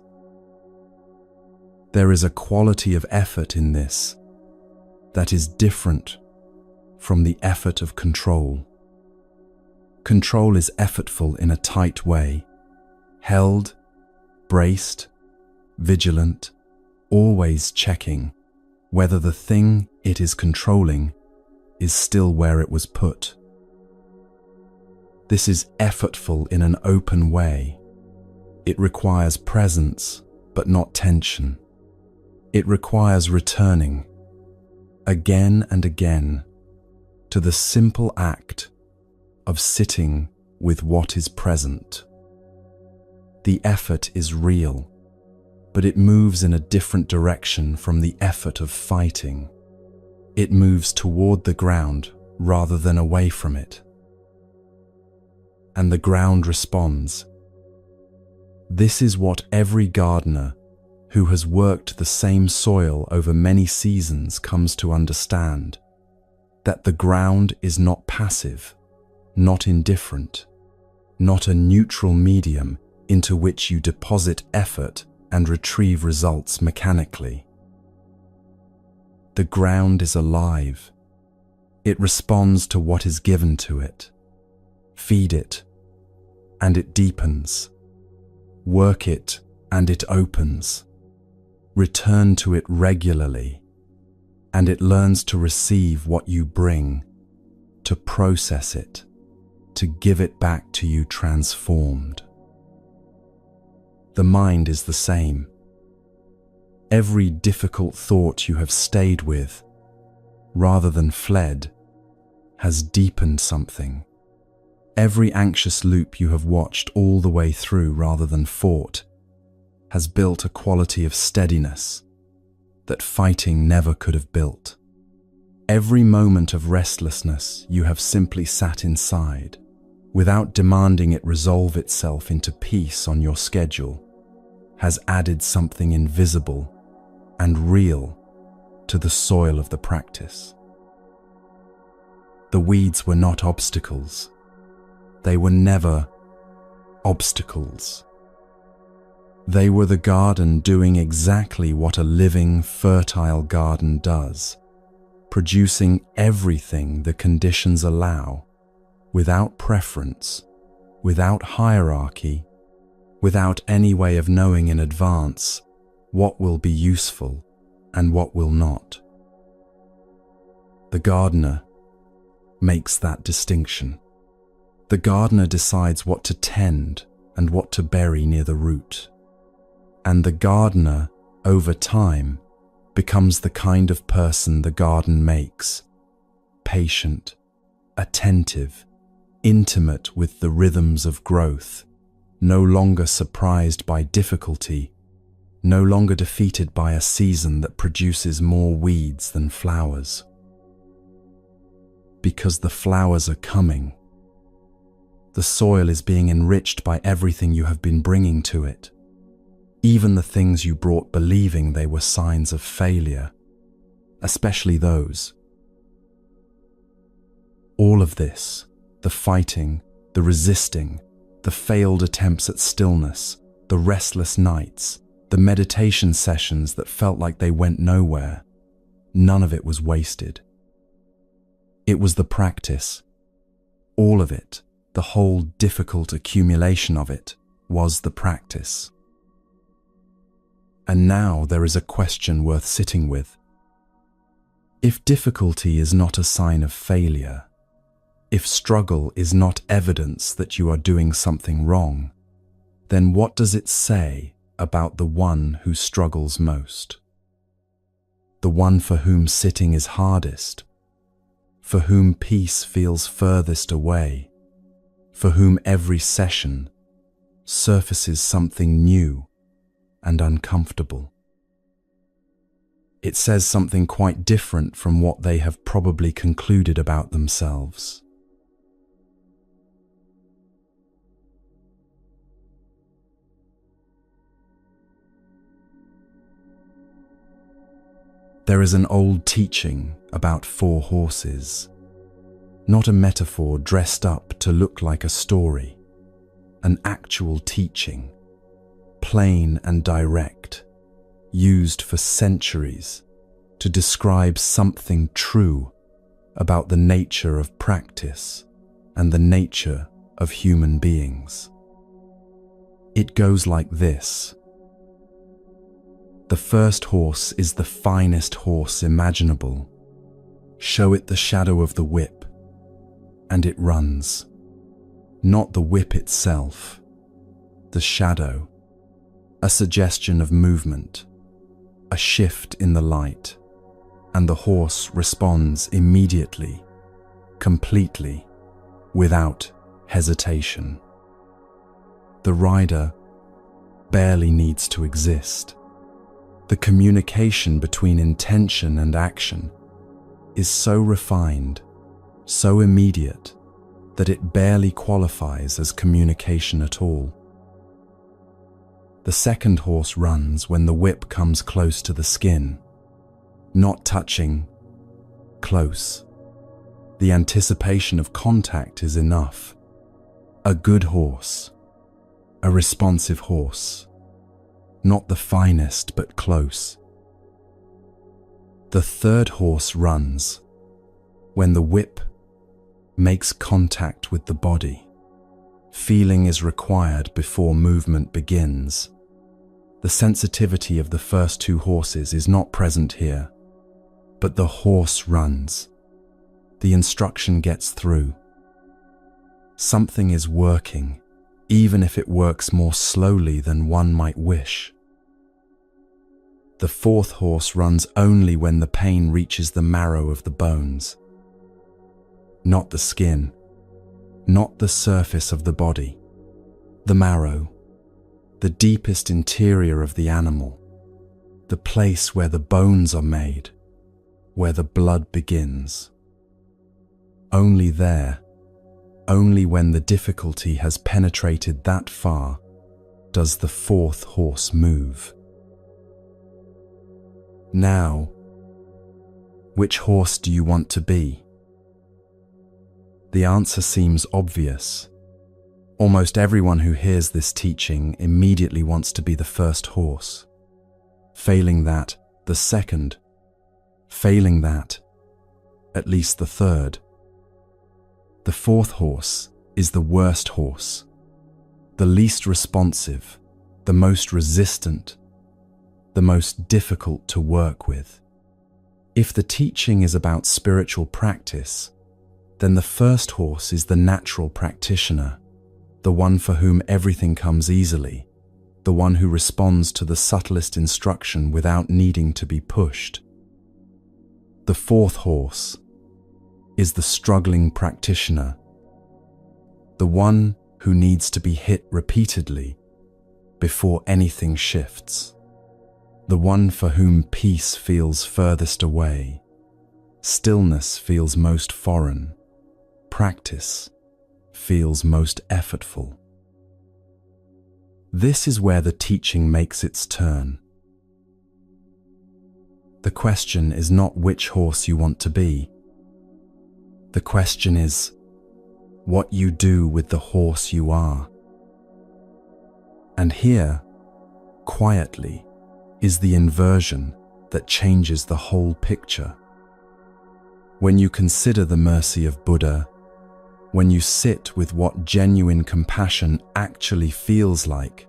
There is a quality of effort in this that is different from the effort of control. Control is effortful in a tight way, held, braced, vigilant, always checking whether the thing it is controlling is still where it was put. This is effortful in an open way. It requires presence, but not tension. It requires returning, again and again, to the simple act of sitting with what is present. The effort is real, but it moves in a different direction from the effort of fighting. It moves toward the ground rather than away from it. And the ground responds. This is what every gardener who has worked the same soil over many seasons comes to understand, that the ground is not passive, not indifferent, not a neutral medium into which you deposit effort and retrieve results mechanically. The ground is alive. It responds to what is given to it. Feed it, and it deepens. Work it, and it opens. Return to it regularly, and it learns to receive what you bring, to process it, to give it back to you transformed. The mind is the same. Every difficult thought you have stayed with, rather than fled, has deepened something. Every anxious loop you have watched all the way through rather than fought, has built a quality of steadiness that fighting never could have built. Every moment of restlessness you have simply sat inside, without demanding it resolve itself into peace on your schedule, has added something invisible and real to the soil of the practice. The weeds were not obstacles. They were never obstacles. They were the garden doing exactly what a living, fertile garden does, producing everything the conditions allow, without preference, without hierarchy, without any way of knowing in advance what will be useful and what will not. The gardener makes that distinction. The gardener decides what to tend and what to bury near the root. And the gardener, over time, becomes the kind of person the garden makes: patient, attentive, intimate with the rhythms of growth, no longer surprised by difficulty, no longer defeated by a season that produces more weeds than flowers. Because the flowers are coming. The soil is being enriched by everything you have been bringing to it. Even the things you brought believing they were signs of failure, especially those. All of this, the fighting, the resisting, the failed attempts at stillness, the restless nights, the meditation sessions that felt like they went nowhere, none of it was wasted. It was the practice. All of it, the whole difficult accumulation of it, was the practice. And now there is a question worth sitting with. If difficulty is not a sign of failure, if struggle is not evidence that you are doing something wrong, then what does it say about the one who struggles most? The one for whom sitting is hardest, for whom peace feels furthest away, for whom every session surfaces something new and uncomfortable. It says something quite different from what they have probably concluded about themselves. There is an old teaching about 4 horses, not a metaphor dressed up to look like a story, an actual teaching, plain and direct, used for centuries to describe something true about the nature of practice and the nature of human beings. It goes like this. The first horse is the finest horse imaginable. Show it the shadow of the whip, and it runs. Not the whip itself, the shadow, a suggestion of movement, a shift in the light, and the horse responds immediately, completely, without hesitation. The rider barely needs to exist. The communication between intention and action is so refined, so immediate, that it barely qualifies as communication at all. The second horse runs when the whip comes close to the skin, not touching, close. The anticipation of contact is enough. A good horse, a responsive horse, not the finest but close. The third horse runs when the whip makes contact with the body. Feeling is required before movement begins. The sensitivity of the first two horses is not present here, but the horse runs. The instruction gets through. Something is working, even if it works more slowly than one might wish. The fourth horse runs only when the pain reaches the marrow of the bones, not the skin, not the surface of the body. The marrow, the deepest interior of the animal, the place where the bones are made, where the blood begins. Only there, only when the difficulty has penetrated that far, does the fourth horse move. Now, which horse do you want to be? The answer seems obvious. Almost everyone who hears this teaching immediately wants to be the first horse. Failing that, the second. Failing that, at least the third. The fourth horse is the worst horse, the least responsive, the most resistant, the most difficult to work with. If the teaching is about spiritual practice, then the first horse is the natural practitioner, the one for whom everything comes easily, the one who responds to the subtlest instruction without needing to be pushed. The fourth horse is the struggling practitioner, the one who needs to be hit repeatedly before anything shifts, the one for whom peace feels furthest away, stillness feels most foreign, practice feels most effortful. This is where the teaching makes its turn. The question is not which horse you want to be. The question is what you do with the horse you are. And here, quietly, is the inversion that changes the whole picture. When you consider the mercy of Buddha, when you sit with what genuine compassion actually feels like,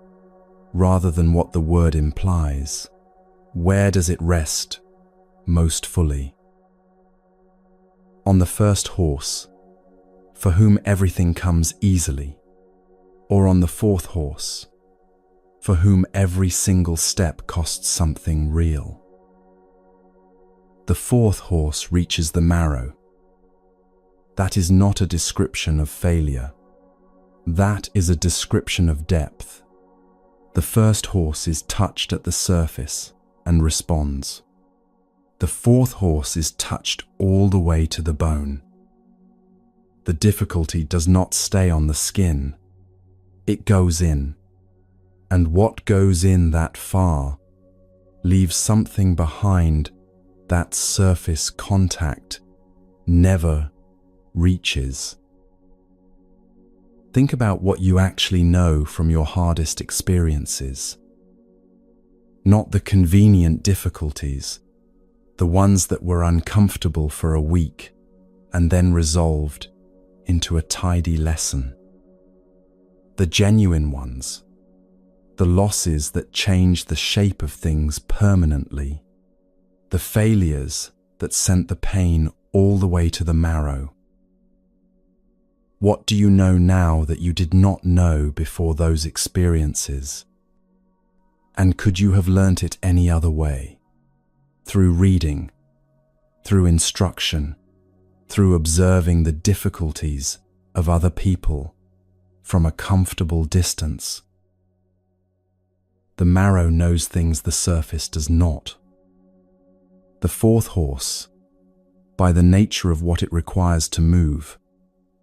rather than what the word implies, where does it rest most fully? On the first horse, for whom everything comes easily, or on the fourth horse, for whom every single step costs something real? The fourth horse reaches the marrow. That is not a description of failure. That is a description of depth. The first horse is touched at the surface and responds. The fourth horse is touched all the way to the bone. The difficulty does not stay on the skin. It goes in. And what goes in that far leaves something behind that surface contact never reaches. Think about what you actually know from your hardest experiences. Not the convenient difficulties, the ones that were uncomfortable for a week and then resolved into a tidy lesson. The genuine ones, the losses that change the shape of things permanently, the failures that sent the pain all the way to the marrow. What do you know now that you did not know before those experiences? And could you have learnt it any other way? Through reading, through instruction, through observing the difficulties of other people from a comfortable distance? The marrow knows things the surface does not. The fourth horse, by the nature of what it requires to move,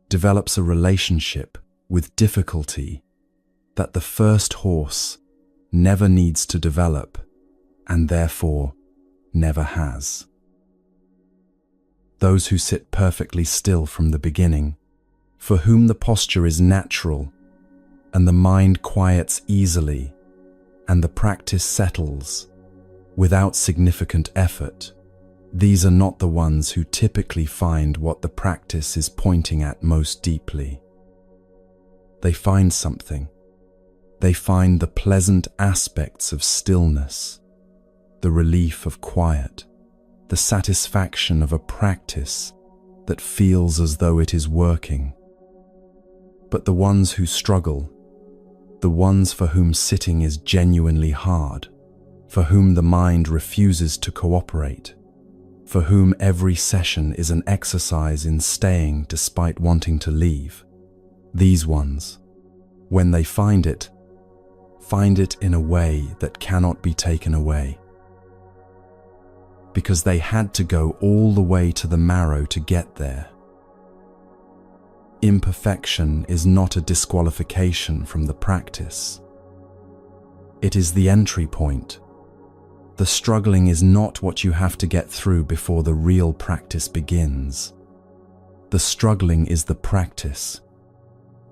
develops a relationship with difficulty that the first horse never needs to develop and therefore never has. Those who sit perfectly still from the beginning, for whom the posture is natural and the mind quiets easily and the practice settles without significant effort, these are not the ones who typically find what the practice is pointing at most deeply. They find something, They find the pleasant aspects of stillness, the relief of quiet, the satisfaction of a practice that feels as though it is working. But the ones who struggle, the ones for whom sitting is genuinely hard, for whom the mind refuses to cooperate, for whom every session is an exercise in staying despite wanting to leave, these ones, when they find it in a way that cannot be taken away. Because they had to go all the way to the marrow to get there. Imperfection is not a disqualification from the practice. It is the entry point. The struggling is not what you have to get through before the real practice begins. The struggling is the practice.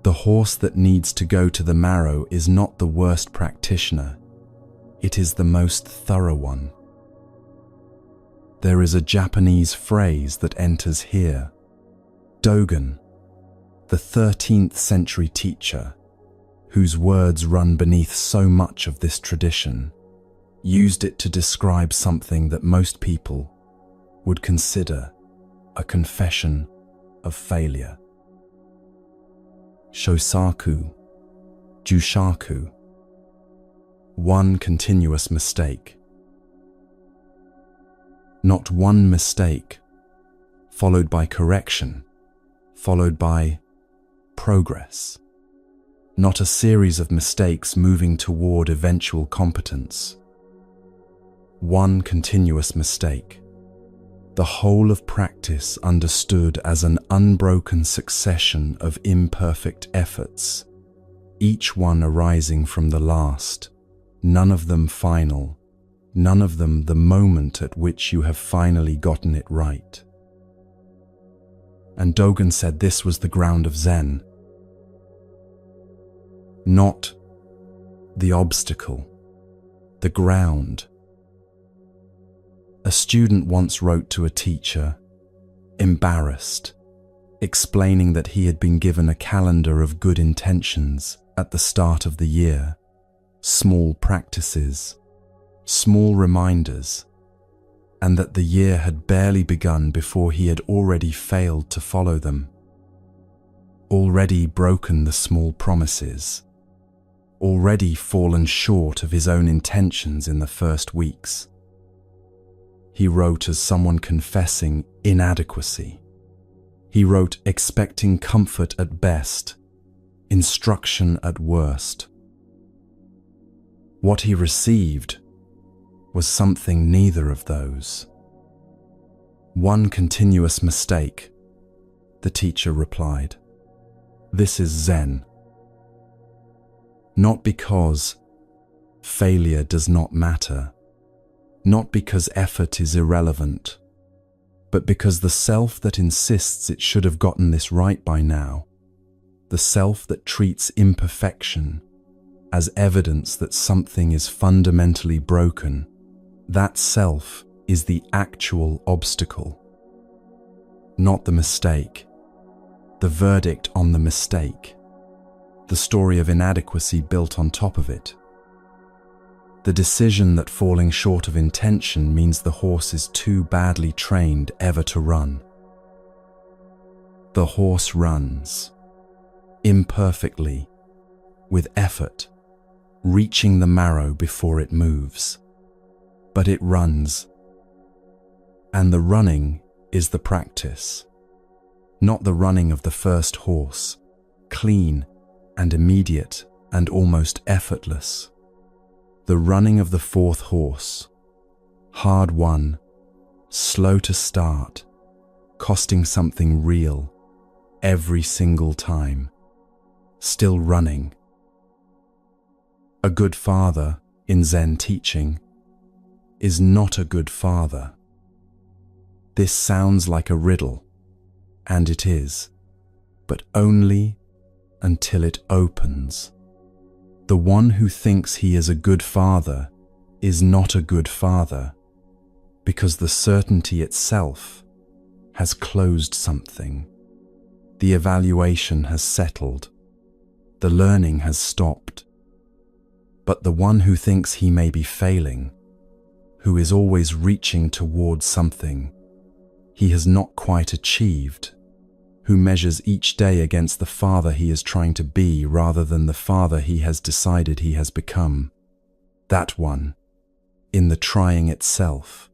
The horse that needs to go to the marrow is not the worst practitioner. It is the most thorough one. There is a Japanese phrase that enters here. Dogen, the 13th century teacher, whose words run beneath so much of this tradition, used it to describe something that most people would consider a confession of failure. Shosaku, Jushaku, one continuous mistake. Not one mistake, followed by correction, followed by progress. Not a series of mistakes moving toward eventual competence. One continuous mistake. The whole of practice understood as an unbroken succession of imperfect efforts, each one arising from the last, none of them final, none of them the moment at which you have finally gotten it right. And Dogen said this was the ground of Zen. Not the obstacle, the ground. A student once wrote to a teacher, embarrassed, explaining that he had been given a calendar of good intentions at the start of the year, small practices, small reminders, and that the year had barely begun before he had already failed to follow them, already broken the small promises, already fallen short of his own intentions in the first weeks. He wrote as someone confessing inadequacy. He wrote expecting comfort at best, instruction at worst. What he received was something neither of those. One continuous mistake, the teacher replied. This is Zen. Not because failure does not matter, not because effort is irrelevant, but because the self that insists it should have gotten this right by now, the self that treats imperfection as evidence that something is fundamentally broken, that self is the actual obstacle, not the mistake, the verdict on the mistake, the story of inadequacy built on top of it. The decision that falling short of intention means the horse is too badly trained ever to run. The horse runs, imperfectly, with effort, reaching the marrow before it moves. But it runs, and the running is the practice, not the running of the first horse, clean and immediate and almost effortless. The running of the fourth horse, hard won, slow to start, costing something real every single time, still running. A good father, in Zen teaching, is not a good father. This sounds like a riddle, and it is, but only until it opens. The one who thinks he is a good father is not a good father, because the certainty itself has closed something. The evaluation has settled. The learning has stopped. but the one who thinks he may be failing, who is always reaching towards something he has not quite achieved, who measures each day against the father he is trying to be rather than the father he has decided he has become. That one, in the trying itself,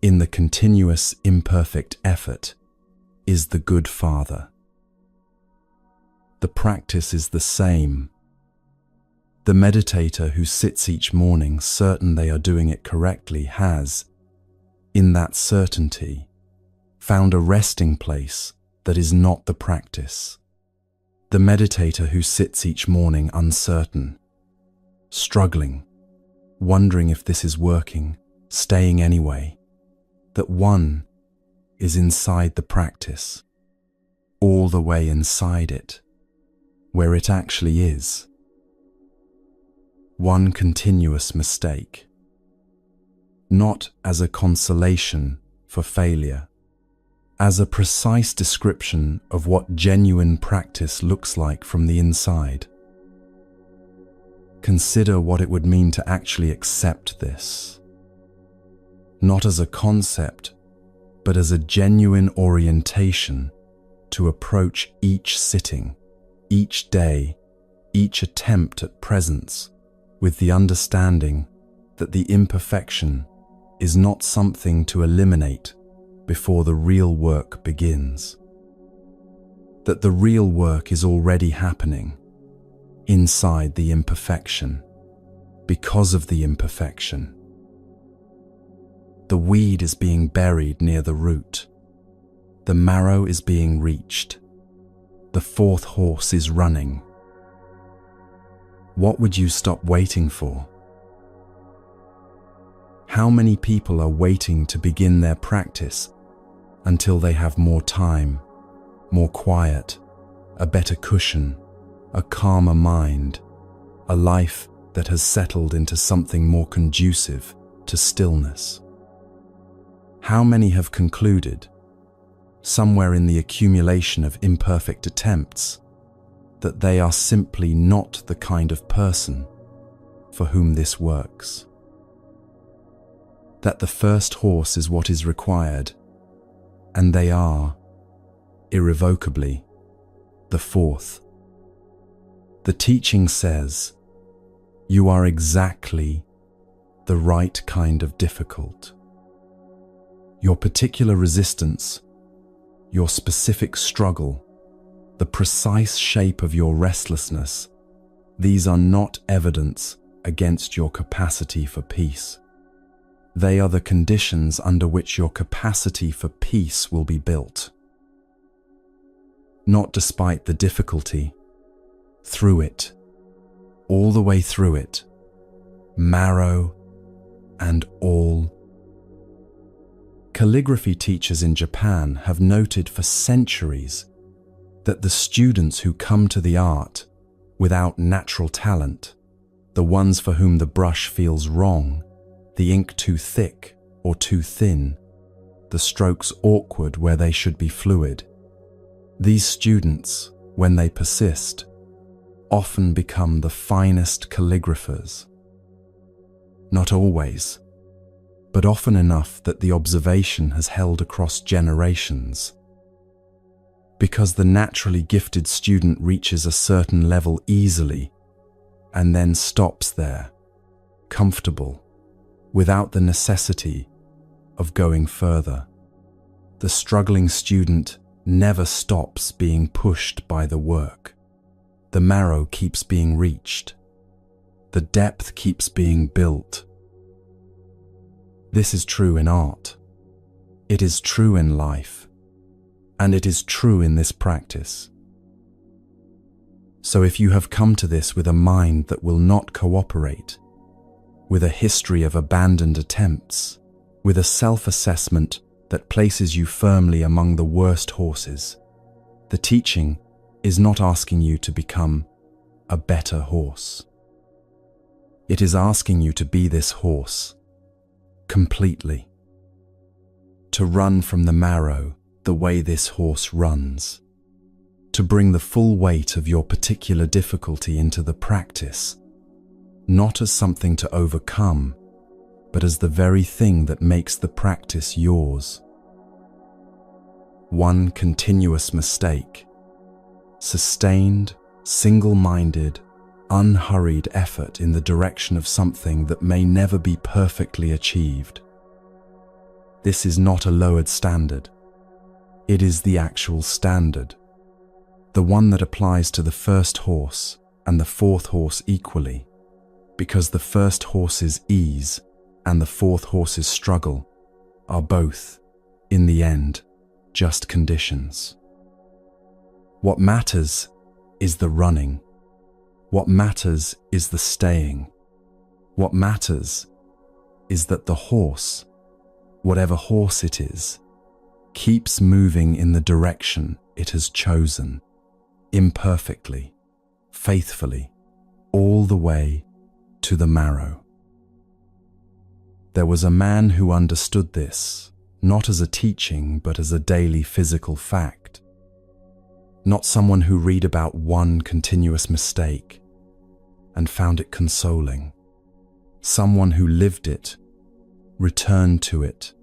in the continuous imperfect effort, is the good father. The practice is the same. The meditator who sits each morning certain they are doing it correctly has, in that certainty, found a resting place that is not the practice. The meditator who sits each morning uncertain, struggling, wondering if this is working, staying anyway, that one is inside the practice, all the way inside it, where it actually is. One continuous mistake, not as a consolation for failure, as a precise description of what genuine practice looks like from the inside. Consider what it would mean to actually accept this, not as a concept, but as a genuine orientation to approach each sitting, each day, each attempt at presence, with the understanding that the imperfection is not something to eliminate before the real work begins. That the real work is already happening inside the imperfection, because of the imperfection. The weed is being buried near the root. The marrow is being reached. The fourth horse is running. What would you stop waiting for? How many people are waiting to begin their practice until they have more time, more quiet, a better cushion, a calmer mind, a life that has settled into something more conducive to stillness? How many have concluded, somewhere in the accumulation of imperfect attempts, that they are simply not the kind of person for whom this works? That the first horse is what is required, and they are, irrevocably, the fourth. The teaching says, you are exactly the right kind of difficult. Your particular resistance, your specific struggle, the precise shape of your restlessness, these are not evidence against your capacity for peace. They are the conditions under which your capacity for peace will be built. Not despite the difficulty, through it, all the way through it, marrow and all. Calligraphy teachers in Japan have noted for centuries that the students who come to the art without natural talent, the ones for whom the brush feels wrong, the ink too thick or too thin, the strokes awkward where they should be fluid, these students, when they persist, often become the finest calligraphers. Not always, but often enough that the observation has held across generations. Because the naturally gifted student reaches a certain level easily and then stops there, comfortable, without the necessity of going further. The struggling student never stops being pushed by the work. The marrow keeps being reached. The depth keeps being built. This is true in art. It is true in life. And it is true in this practice. So if you have come to this with a mind that will not cooperate, with a history of abandoned attempts, with a self-assessment that places you firmly among the worst horses, the teaching is not asking you to become a better horse. It is asking you to be this horse, completely. To run from the marrow the way this horse runs. To bring the full weight of your particular difficulty into the practice, not as something to overcome, but as the very thing that makes the practice yours. One continuous mistake, sustained, single-minded, unhurried effort in the direction of something that may never be perfectly achieved. This is not a lowered standard. It is the actual standard, the one that applies to the first horse and the fourth horse equally, because the first horse's ease and the fourth horse's struggle are both, in the end, just conditions. What matters is the running. What matters is the staying. What matters is that the horse, whatever horse it is, keeps moving in the direction it has chosen, imperfectly, faithfully, all the way to the marrow. There was a man who understood this, not as a teaching, but as a daily physical fact. Not someone who read about one continuous mistake and found it consoling. Someone who lived it, returned to it,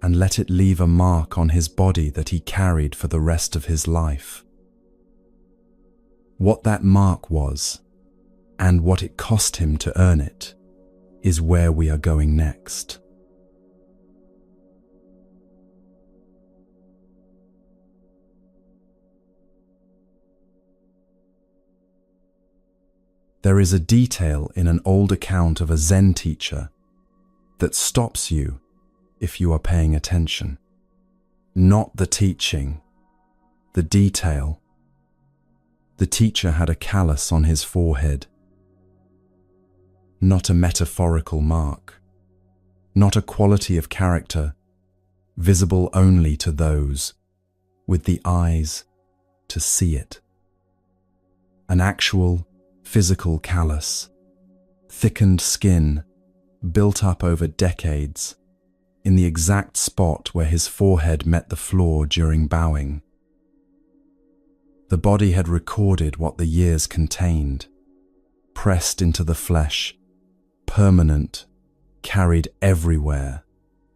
and let it leave a mark on his body that he carried for the rest of his life. What that mark was, and what it cost him to earn it, is where we are going next. There is a detail in an old account of a Zen teacher that stops you if you are paying attention. Not the teaching, the detail. The teacher had a callus on his forehead. Not a metaphorical mark. Not a quality of character visible only to those with the eyes to see it. An actual physical callus, thickened skin built up over decades in the exact spot where his forehead met the floor during bowing. The body had recorded what the years contained, pressed into the flesh, permanent, carried everywhere,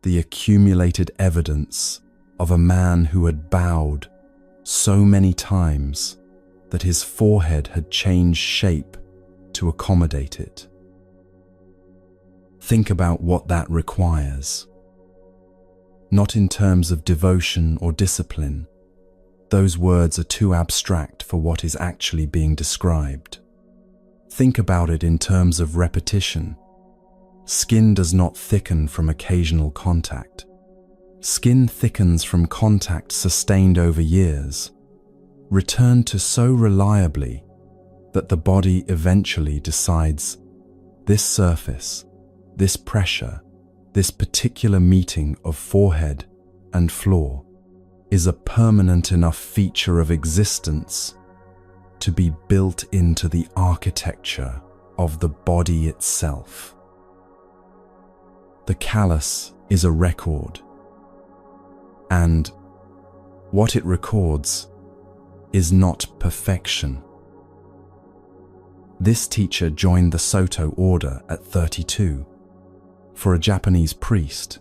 the accumulated evidence of a man who had bowed so many times that his forehead had changed shape to accommodate it. Think about what that requires. Not in terms of devotion or discipline. Those words are too abstract for what is actually being described. Think about it in terms of repetition. Skin does not thicken from occasional contact. Skin thickens from contact sustained over years, returned to so reliably that the body eventually decides this surface, this pressure, this particular meeting of forehead and floor is a permanent enough feature of existence to be built into the architecture of the body itself. The callus is a record, and what it records is not perfection. This teacher joined the Soto order at 32. For a Japanese priest,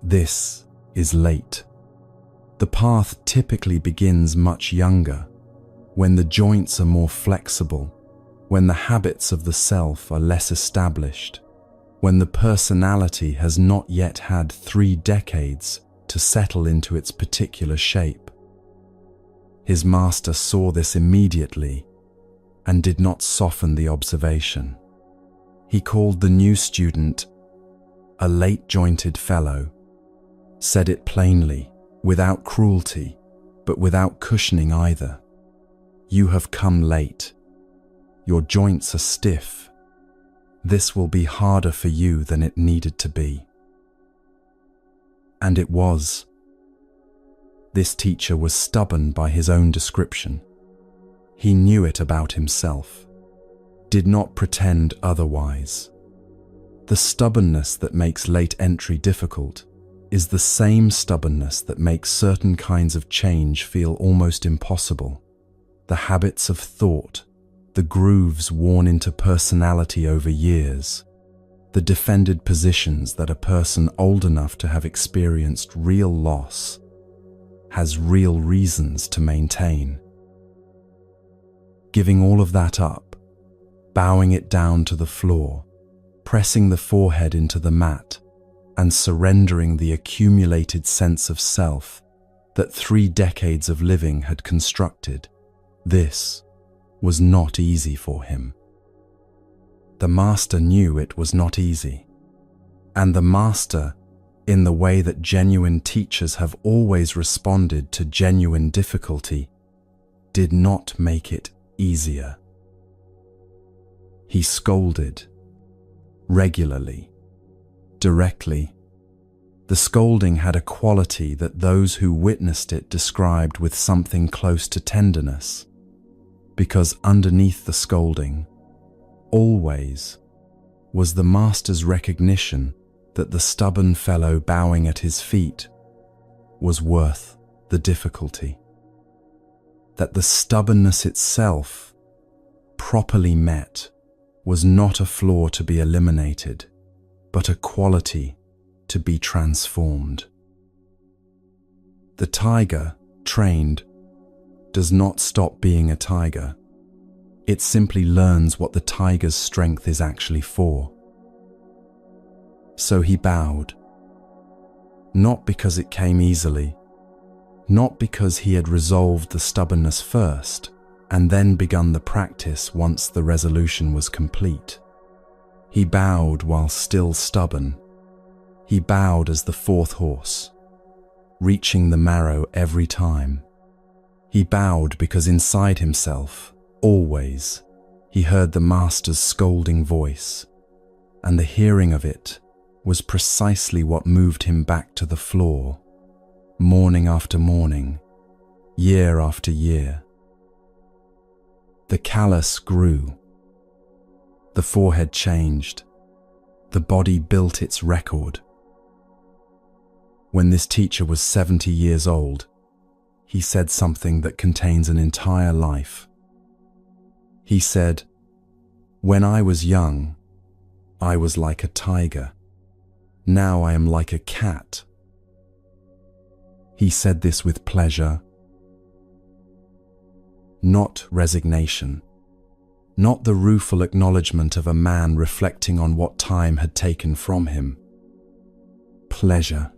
this is late. The path typically begins much younger, when the joints are more flexible, when the habits of the self are less established, when the personality has not yet had 3 decades to settle into its particular shape. His master saw this immediately and did not soften the observation. He called the new student a late-jointed fellow, said it plainly, without cruelty, but without cushioning either. You have come late. Your joints are stiff. This will be harder for you than it needed to be. And it was. This teacher was stubborn by his own description. He knew it about himself, did not pretend otherwise. The stubbornness that makes late entry difficult is the same stubbornness that makes certain kinds of change feel almost impossible. The habits of thought, the grooves worn into personality over years, the defended positions that a person old enough to have experienced real loss has real reasons to maintain. Giving all of that up, bowing it down to the floor, pressing the forehead into the mat, and surrendering the accumulated sense of self that 3 decades of living had constructed, this was not easy for him. The master knew it was not easy, and the master, in the way that genuine teachers have always responded to genuine difficulty, did not make it easier. He scolded, regularly, directly. The scolding had a quality that those who witnessed it described with something close to tenderness, because underneath the scolding, always, was the master's recognition that the stubborn fellow bowing at his feet was worth the difficulty. That the stubbornness itself, properly met, was not a flaw to be eliminated, but a quality to be transformed. The tiger, trained, does not stop being a tiger. It simply learns what the tiger's strength is actually for. So he bowed, not because it came easily, not because he had resolved the stubbornness first and then begun the practice once the resolution was complete. He bowed while still stubborn. He bowed as the 4th horse, reaching the marrow every time. He bowed because inside himself, always, he heard the master's scolding voice, and the hearing of it was precisely what moved him back to the floor, morning after morning, year after year. The callus grew. The forehead changed. The body built its record. When this teacher was 70 years old, he said something that contains an entire life. He said, "When I was young, I was like a tiger. Now I am like a cat." He said this with pleasure, not resignation, not the rueful acknowledgement of a man reflecting on what time had taken from him. Pleasure,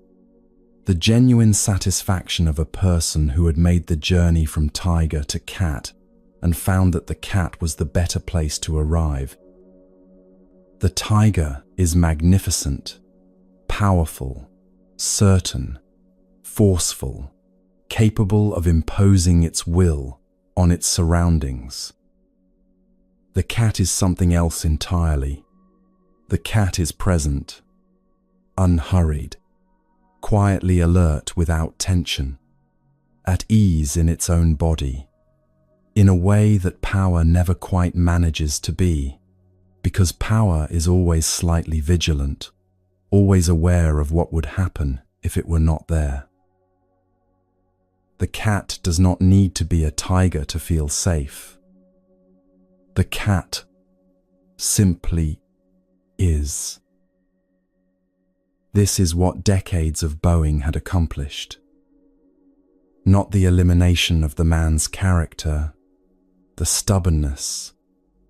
the genuine satisfaction of a person who had made the journey from tiger to cat and found that the cat was the better place to arrive. The tiger is magnificent, powerful, certain, forceful, capable of imposing its will on its surroundings. The cat is something else entirely. The cat is present, unhurried, quietly alert without tension, at ease in its own body, in a way that power never quite manages to be, because power is always slightly vigilant, always aware of what would happen if it were not there. The cat does not need to be a tiger to feel safe. The cat simply is. This is what decades of bowing had accomplished. Not the elimination of the man's character, the stubbornness,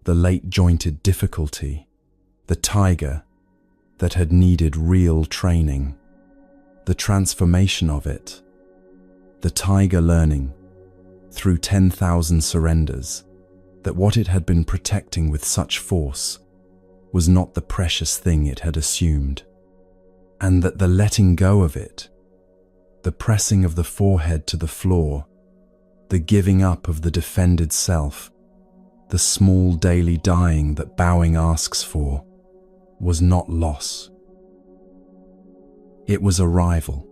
the late-jointed difficulty, the tiger that had needed real training, the transformation of it, the tiger learning, through 10,000 surrenders, that what it had been protecting with such force was not the precious thing it had assumed, and that the letting go of it, the pressing of the forehead to the floor, the giving up of the defended self, the small daily dying that bowing asks for, was not loss. It was arrival.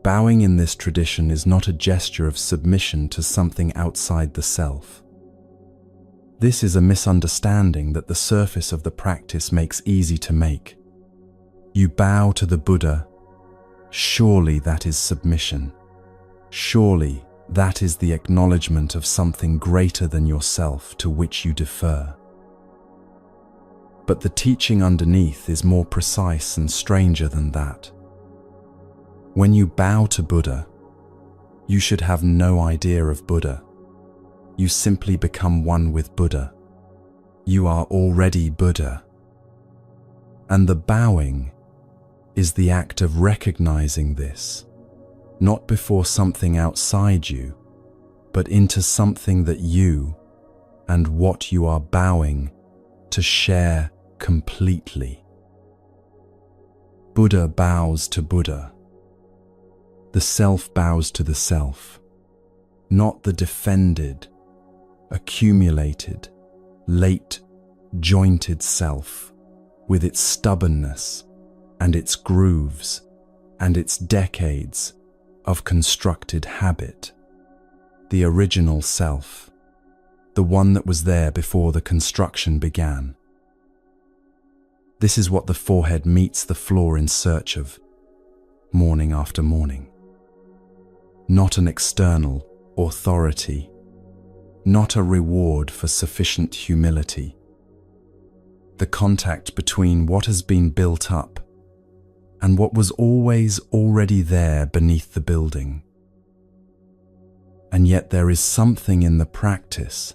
Bowing in this tradition is not a gesture of submission to something outside the self. This is a misunderstanding that the surface of the practice makes easy to make. You bow to the Buddha. Surely that is submission. Surely That is the acknowledgement of something greater than yourself to which you defer. But the teaching underneath is more precise and stranger than that. When you bow to Buddha, you should have no idea of Buddha. You simply become one with Buddha. You are already Buddha. And the bowing is the act of recognizing this, not before something outside you, but into something that you and what you are bowing to share completely. Buddha bows to Buddha. The self bows to the self, not the defended, accumulated, late, jointed self, with its stubbornness and its grooves and its decades of constructed habit. The original self, the one that was there before the construction began. This is what the forehead meets the floor in search of, morning after morning. Not an external authority, not a reward for sufficient humility. The contact between what has been built up and what was always already there beneath the building. And yet there is something in the practice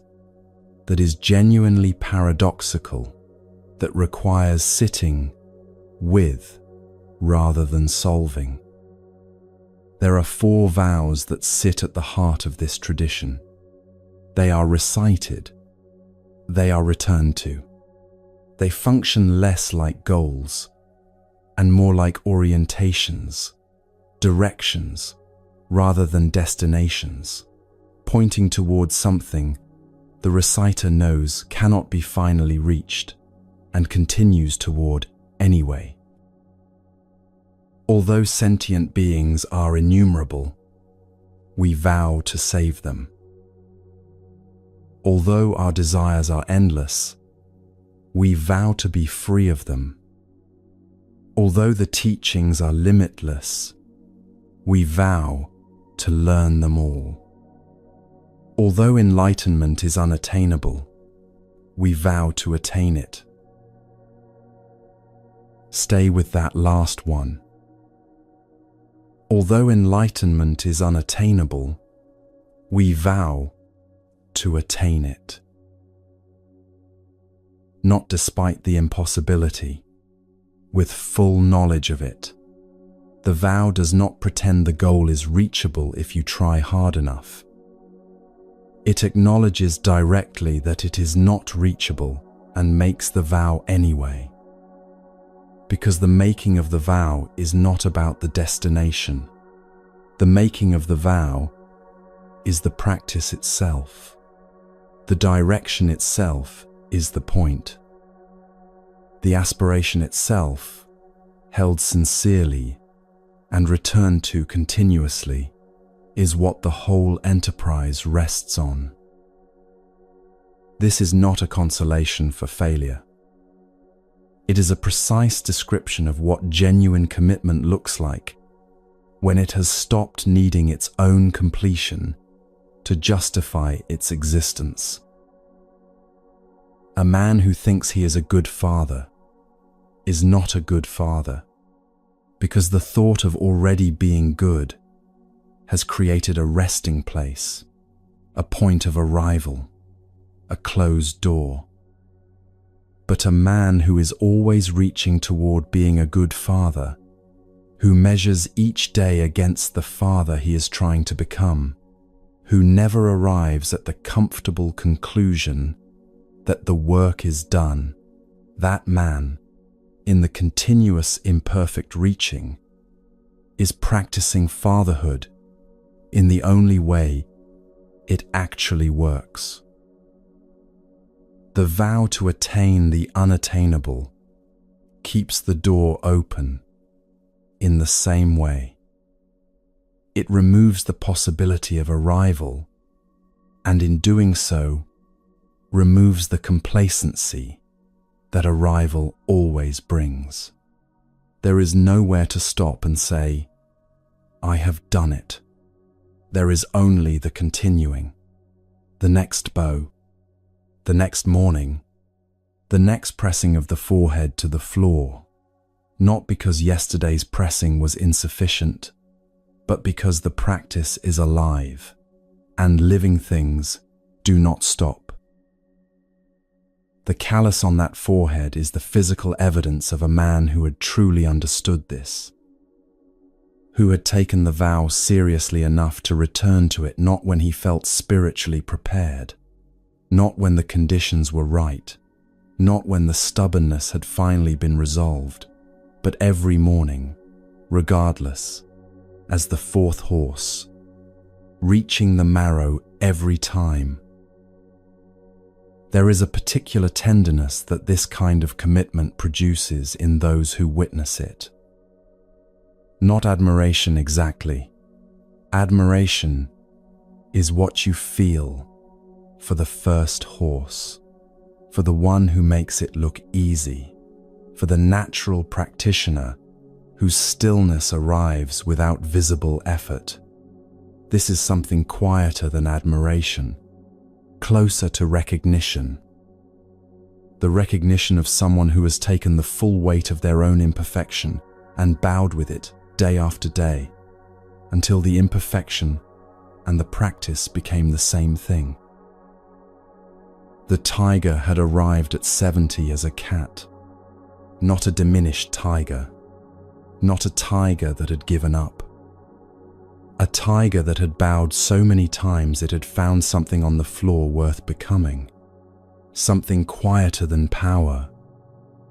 that is genuinely paradoxical, that requires sitting with rather than solving. There are 4 vows that sit at the heart of this tradition. They are recited. They are returned to. They function less like goals and more like orientations, directions, rather than destinations, pointing towards something the reciter knows cannot be finally reached and continues toward anyway. Although sentient beings are innumerable, we vow to save them. Although our desires are endless, we vow to be free of them. Although the teachings are limitless, we vow to learn them all. Although enlightenment is unattainable, we vow to attain it. Stay with that last one. Although enlightenment is unattainable, we vow to attain it. Not despite the impossibility, with full knowledge of it. The vow does not pretend the goal is reachable if you try hard enough. It acknowledges directly that it is not reachable and makes the vow anyway. Because the making of the vow is not about the destination. The making of the vow is the practice itself. The direction itself is the point. The aspiration itself, held sincerely and returned to continuously, is what the whole enterprise rests on. This is not a consolation for failure. It is a precise description of what genuine commitment looks like when it has stopped needing its own completion to justify its existence. A man who thinks he is a good father is not a good father, because the thought of already being good has created a resting place, a point of arrival, a closed door. But a man who is always reaching toward being a good father, who measures each day against the father he is trying to become, who never arrives at the comfortable conclusion that the work is done, that man, in the continuous imperfect reaching, is practicing fatherhood in the only way it actually works. The vow to attain the unattainable keeps the door open in the same way. It removes the possibility of arrival, and in doing so, removes the complacency that arrival always brings. There is nowhere to stop and say, I have done it. There is only the continuing, the next bow, the next morning, the next pressing of the forehead to the floor, not because yesterday's pressing was insufficient, but because the practice is alive, and living things do not stop. The callus on that forehead is the physical evidence of a man who had truly understood this, who had taken the vow seriously enough to return to it not when he felt spiritually prepared, not when the conditions were right, not when the stubbornness had finally been resolved, but every morning, regardless, as the fourth horse, reaching the marrow every time. There is a particular tenderness that this kind of commitment produces in those who witness it. Not admiration exactly. Admiration is what you feel for the first horse, for the one who makes it look easy, for the natural practitioner whose stillness arrives without visible effort. This is something quieter than admiration, closer to recognition. The recognition of someone who has taken the full weight of their own imperfection and bowed with it day after day, until the imperfection and the practice became the same thing. The tiger had arrived at 70 as a cat, not a diminished tiger, not a tiger that had given up. A tiger that had bowed so many times it had found something on the floor worth becoming, something quieter than power,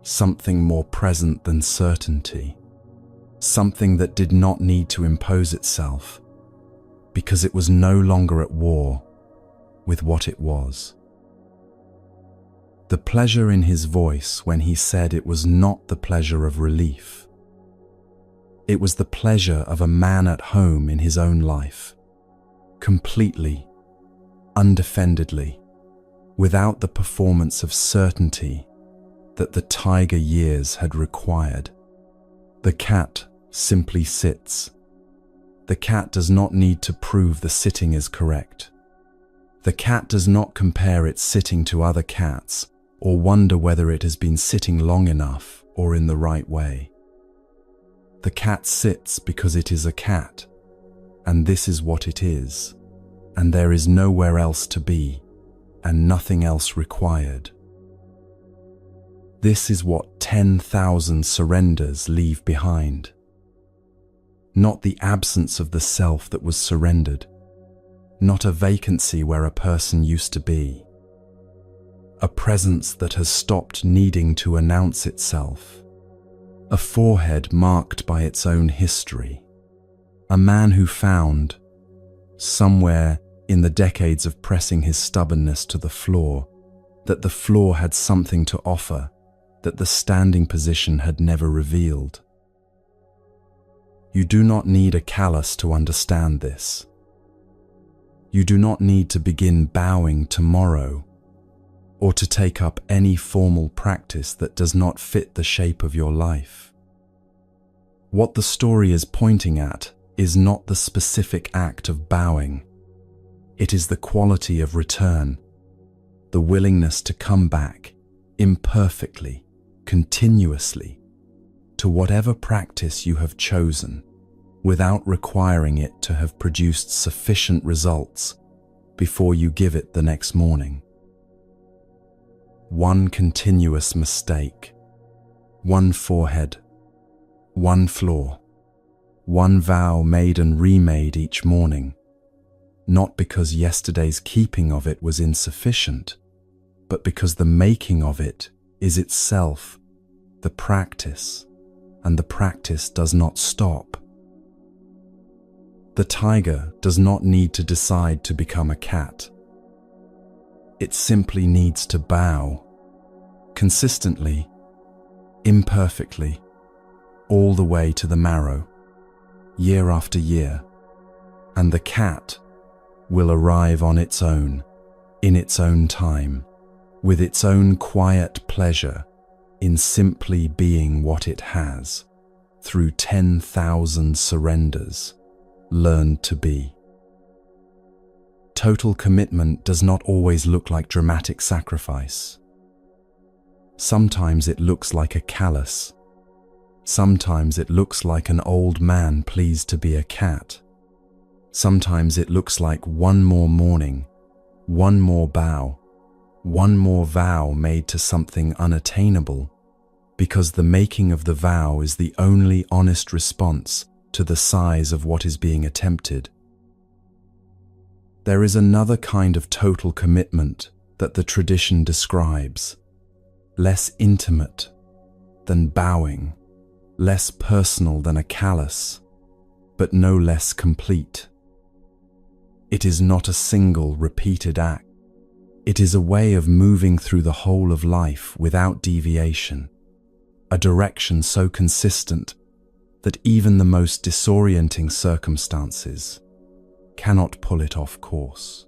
something more present than certainty, something that did not need to impose itself, because it was no longer at war with what it was. The pleasure in his voice when he said it was not the pleasure of relief. It was the pleasure of a man at home in his own life, completely, undefendedly, without the performance of certainty that the tiger years had required. The cat simply sits. The cat does not need to prove the sitting is correct. The cat does not compare its sitting to other cats or wonder whether it has been sitting long enough or in the right way. The cat sits because it is a cat, and this is what it is, and there is nowhere else to be, and nothing else required. This is what 10,000 surrenders leave behind. Not the absence of the self that was surrendered, not a vacancy where a person used to be, a presence that has stopped needing to announce itself, a forehead marked by its own history, a man who found, somewhere in the decades of pressing his stubbornness to the floor, that the floor had something to offer that the standing position had never revealed. You do not need a callus to understand this. You do not need to begin bowing tomorrow, or to take up any formal practice that does not fit the shape of your life. What the story is pointing at is not the specific act of bowing. It is the quality of return, the willingness to come back, imperfectly, continuously, to whatever practice you have chosen, without requiring it to have produced sufficient results before you give it the next morning. One continuous mistake, one forehead, one floor, one vow made and remade each morning, not because yesterday's keeping of it was insufficient, but because the making of it is itself the practice, and the practice does not stop. The tiger does not need to decide to become a cat. It simply needs to bow, consistently, imperfectly, all the way to the marrow, year after year, and the cat will arrive on its own, in its own time, with its own quiet pleasure in simply being what it has, through 10,000 surrenders, learned to be. Total commitment does not always look like dramatic sacrifice. Sometimes it looks like a callus. Sometimes it looks like an old man pleased to be a cat. Sometimes it looks like one more morning, one more bow, one more vow made to something unattainable, because the making of the vow is the only honest response to the size of what is being attempted. There is another kind of total commitment that the tradition describes, less intimate than bowing, less personal than a callus, but no less complete. It is not a single repeated act. It is a way of moving through the whole of life without deviation, a direction so consistent that even the most disorienting circumstances cannot pull it off course.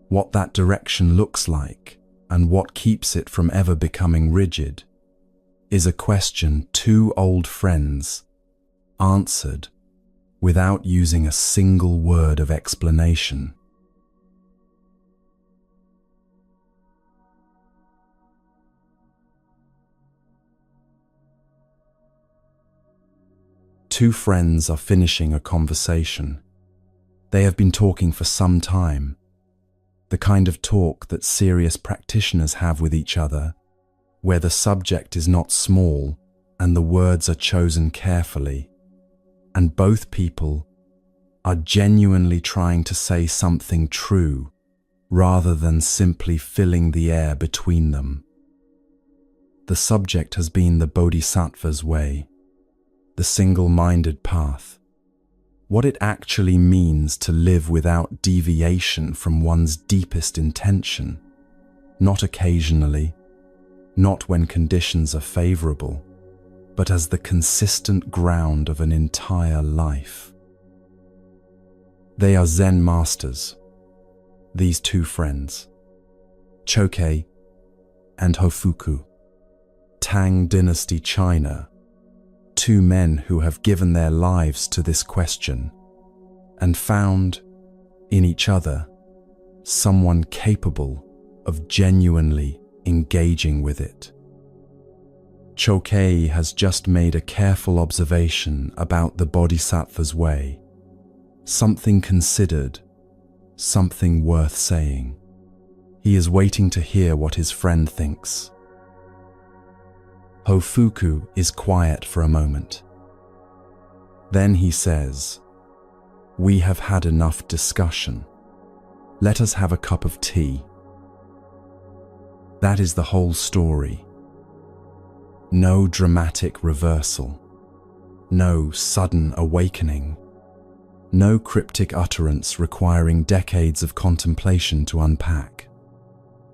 What that direction looks like and what keeps it from ever becoming rigid is a question two old friends answered without using a single word of explanation. Two friends are finishing a conversation. They have been talking for some time, the kind of talk that serious practitioners have with each other, where the subject is not small and the words are chosen carefully, and both people are genuinely trying to say something true rather than simply filling the air between them. The subject has been the Bodhisattva's way, the single-minded path, what it actually means to live without deviation from one's deepest intention, not occasionally, not when conditions are favorable, but as the consistent ground of an entire life. They are Zen masters, these two friends, Chokei and Hofuku, Tang Dynasty China, two men who have given their lives to this question and found in each other someone capable of genuinely engaging with it. Chokei has just made a careful observation about the Bodhisattva's way, something considered, something worth saying. He is waiting to hear what his friend thinks. Hofuku is quiet for a moment. Then he says, "We have had enough discussion. Let us have a cup of tea." That is the whole story. No dramatic reversal, no sudden awakening, no cryptic utterance requiring decades of contemplation to unpack.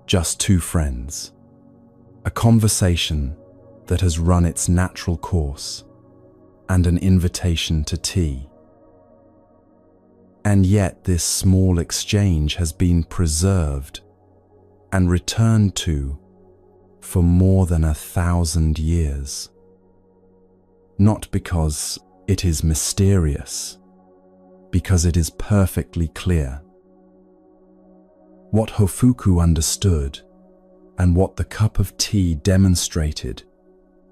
Just two friends, a conversation that has run its natural course, and an invitation to tea. And yet this small exchange has been preserved and returned to for more than 1,000 years. Not because it is mysterious, because it is perfectly clear. What Hofuku understood and what the cup of tea demonstrated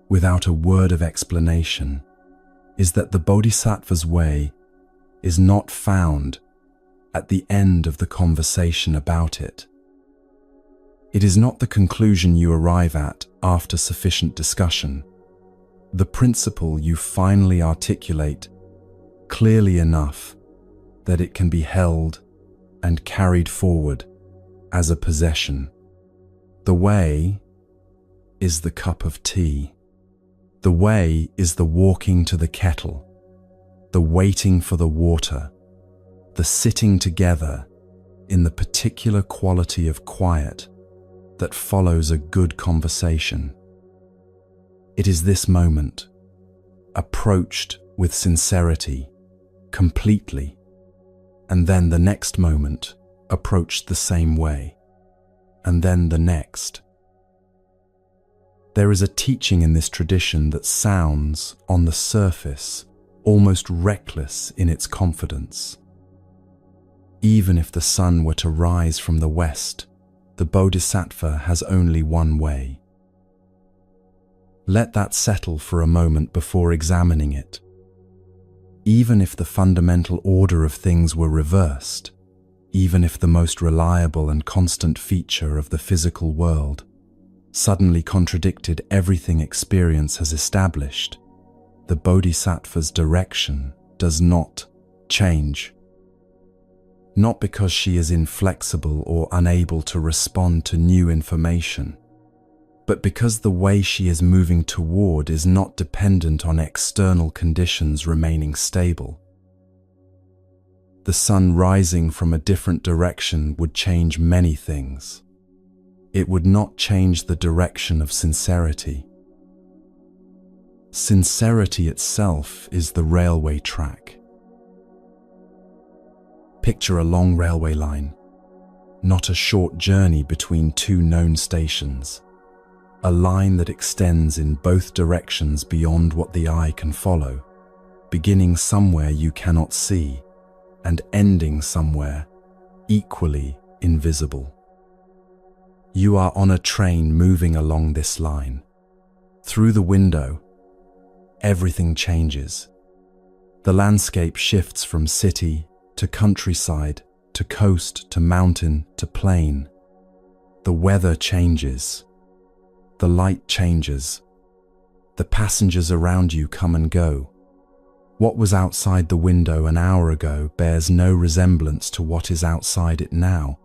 without a word of explanation is that the Bodhisattva's way is not found at the end of the conversation about it. It is not the conclusion you arrive at after sufficient discussion, the principle you finally articulate clearly enough that it can be held and carried forward as a possession. The way is the cup of tea. The way is the walking to the kettle, the waiting for the water, the sitting together in the particular quality of quiet that follows a good conversation. It is this moment, approached with sincerity, completely, and then the next moment approached the same way, and then the next. There is a teaching in this tradition that sounds, on the surface, almost reckless in its confidence. Even if the sun were to rise from the west, the Bodhisattva has only one way. Let that settle for a moment before examining it. Even if the fundamental order of things were reversed, even if the most reliable and constant feature of the physical world suddenly contradicted everything experience has established, the Bodhisattva's direction does not change. Not because she is inflexible or unable to respond to new information, but because the way she is moving toward is not dependent on external conditions remaining stable. The sun rising from a different direction would change many things. It would not change the direction of sincerity. Sincerity itself is the railway track. Picture a long railway line, not a short journey between two known stations. A line that extends in both directions beyond what the eye can follow, beginning somewhere you cannot see and ending somewhere equally invisible. You are on a train moving along this line. Through the window, everything changes. The landscape shifts from city to countryside to coast to mountain to plain. The weather changes. The light changes. The passengers around you come and go. What was outside the window an hour ago bears no resemblance to what is outside it now,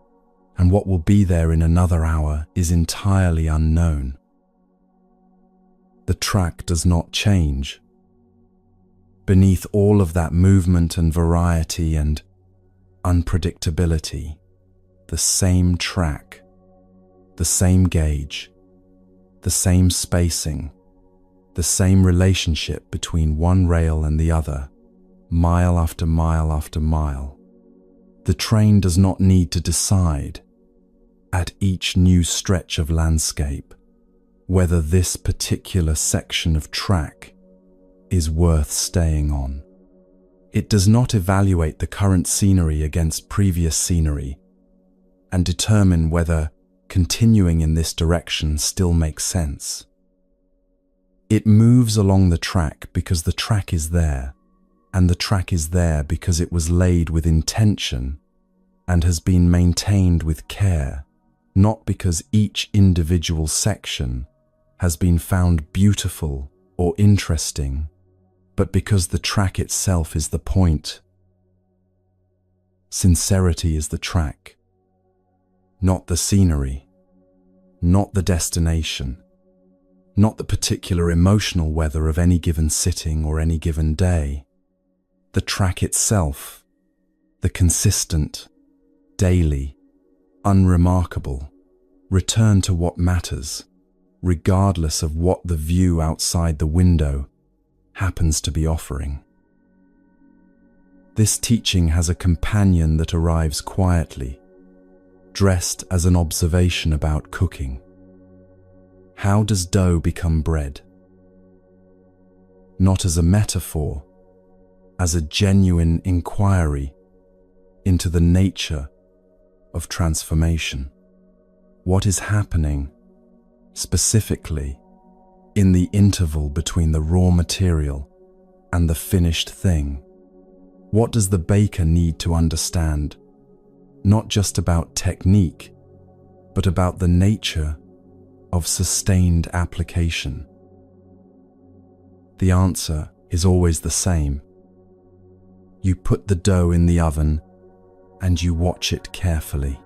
and what will be there in another hour is entirely unknown. The track does not change. Beneath all of that movement and variety and unpredictability, the same track, the same gauge, the same spacing, the same relationship between one rail and the other, mile after mile after mile. The train does not need to decide, at each new stretch of landscape, whether this particular section of track is worth staying on. It does not evaluate the current scenery against previous scenery and determine whether continuing in this direction still makes sense. It moves along the track because the track is there, and the track is there because it was laid with intention and has been maintained with care, not because each individual section has been found beautiful or interesting, but because the track itself is the point. Sincerity is the track, not the scenery, not the destination, not the particular emotional weather of any given sitting or any given day. The track itself, the consistent, daily, unremarkable, return to what matters, regardless of what the view outside the window happens to be offering. This teaching has a companion that arrives quietly, dressed as an observation about cooking. How does dough become bread? Not as a metaphor, as a genuine inquiry into the nature of transformation. What is happening, specifically, in the interval between the raw material and the finished thing? What does the baker need to understand, not just about technique, but about the nature of sustained application? The answer is always the same. You put the dough in the oven and you watch it carefully.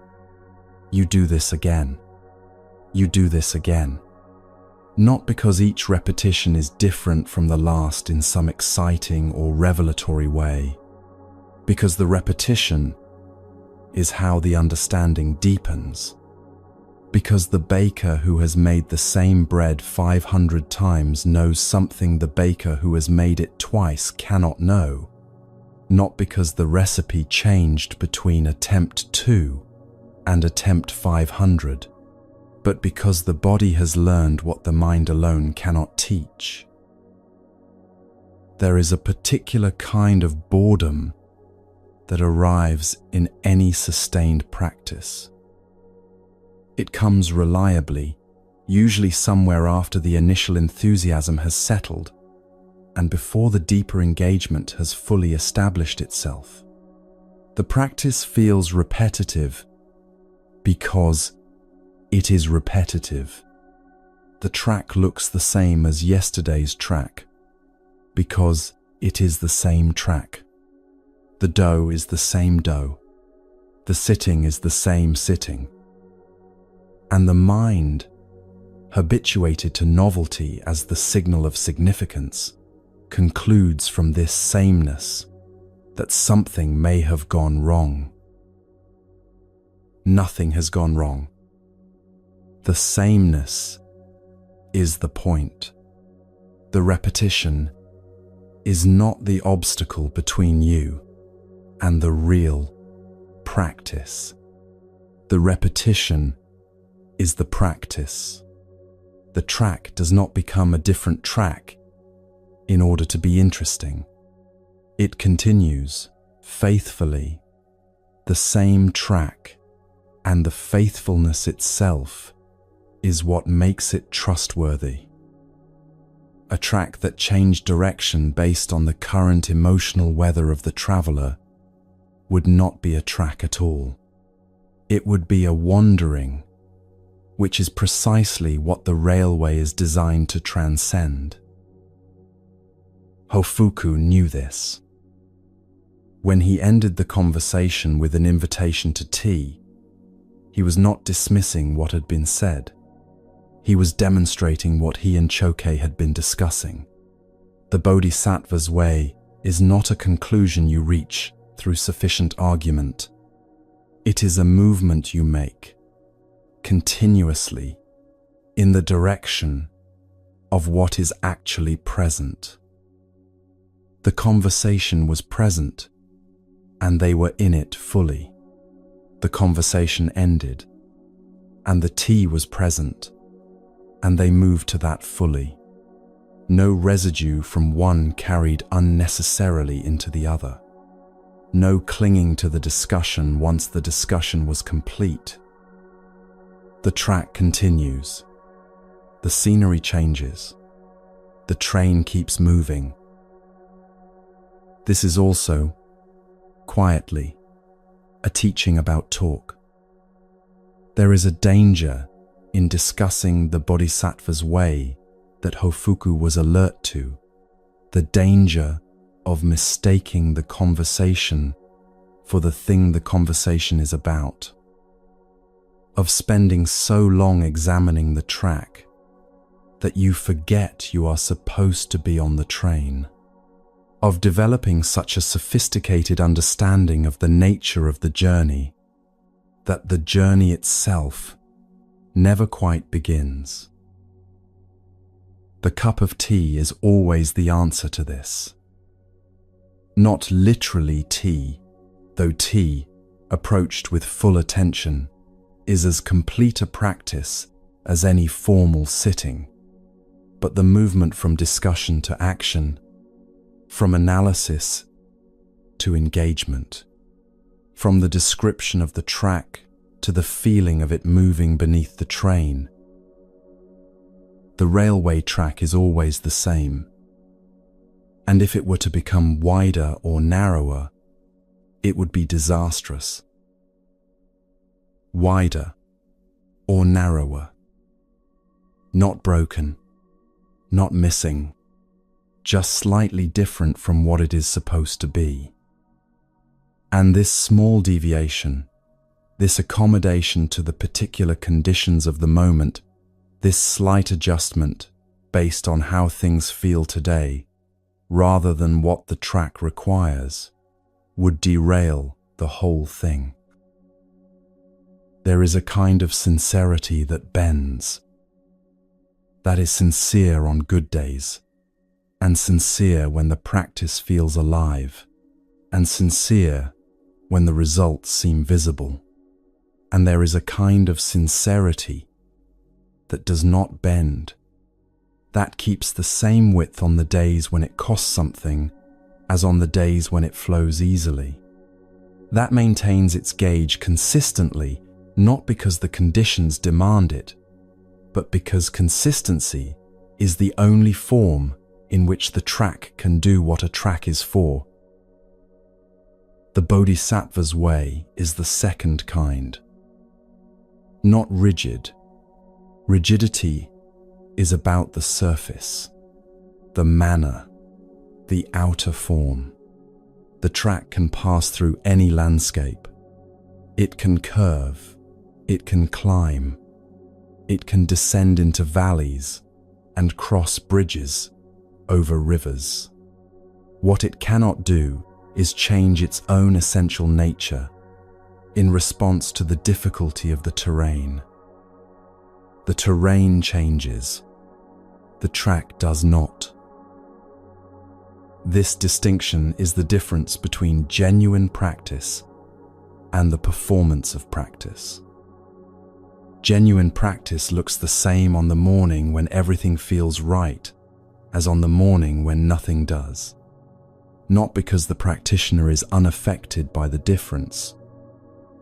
You do this again. You do this again. Not because each repetition is different from the last in some exciting or revelatory way, because the repetition is how the understanding deepens. Because the baker who has made the same bread 500 times knows something the baker who has made it twice cannot know. Not because the recipe changed between attempt 2 and attempt 500, but because the body has learned what the mind alone cannot teach. There is a particular kind of boredom that arrives in any sustained practice. It comes reliably, usually somewhere after the initial enthusiasm has settled and before the deeper engagement has fully established itself. The practice feels repetitive because it is repetitive. The track looks the same as yesterday's track because it is the same track. The dough is the same dough. The sitting is the same sitting. And the mind, habituated to novelty as the signal of significance, concludes from this sameness that something may have gone wrong. Nothing has gone wrong. The sameness is the point. The repetition is not the obstacle between you and the real practice. The repetition is the practice. The track does not become a different track in order to be interesting. It continues faithfully, the same track, and the faithfulness itself is what makes it trustworthy. A track that changed direction based on the current emotional weather of the traveler would not be a track at all. It would be a wandering, which is precisely what the railway is designed to transcend. Hofuku knew this. When he ended the conversation with an invitation to tea, he was not dismissing what had been said. He was demonstrating what he and Choke had been discussing. The Bodhisattva's way is not a conclusion you reach through sufficient argument. It is a movement you make, continuously, in the direction of what is actually present. The conversation was present, and they were in it fully. The conversation ended, and the tea was present, and they moved to that fully. No residue from one carried unnecessarily into the other. No clinging to the discussion once the discussion was complete. The track continues. The scenery changes. The train keeps moving. This is also, quietly, a teaching about talk. There is a danger in discussing the Bodhisattva's way that Hofuku was alert to, the danger of mistaking the conversation for the thing the conversation is about, of spending so long examining the track that you forget you are supposed to be on the train, of developing such a sophisticated understanding of the nature of the journey that the journey itself never quite begins. The cup of tea is always the answer to this. Not literally tea, though tea, approached with full attention, is as complete a practice as any formal sitting, but the movement from discussion to action, from analysis to engagement, from the description of the track to the feeling of it moving beneath the train. The railway track is always the same, and if it were to become wider or narrower, it would be disastrous. Wider or narrower, not broken, not missing, just slightly different from what it is supposed to be. And this small deviation, this accommodation to the particular conditions of the moment, this slight adjustment based on how things feel today, rather than what the track requires, would derail the whole thing. There is a kind of sincerity that bends, that is sincere on good days, and sincere when the practice feels alive, and sincere when the results seem visible. And there is a kind of sincerity that does not bend, that keeps the same width on the days when it costs something as on the days when it flows easily. That maintains its gauge consistently, not because the conditions demand it, but because consistency is the only form in which the track can do what a track is for. The Bodhisattva's way is the second kind. Not rigid. Rigidity is about the surface, the manner, the outer form. The track can pass through any landscape. It can curve, it can climb, it can descend into valleys and cross bridges over rivers. What it cannot do is change its own essential nature in response to the difficulty of the terrain. The terrain changes, the track does not. This distinction is the difference between genuine practice and the performance of practice. Genuine practice looks the same on the morning when everything feels right as on the morning when nothing does. Not because the practitioner is unaffected by the difference,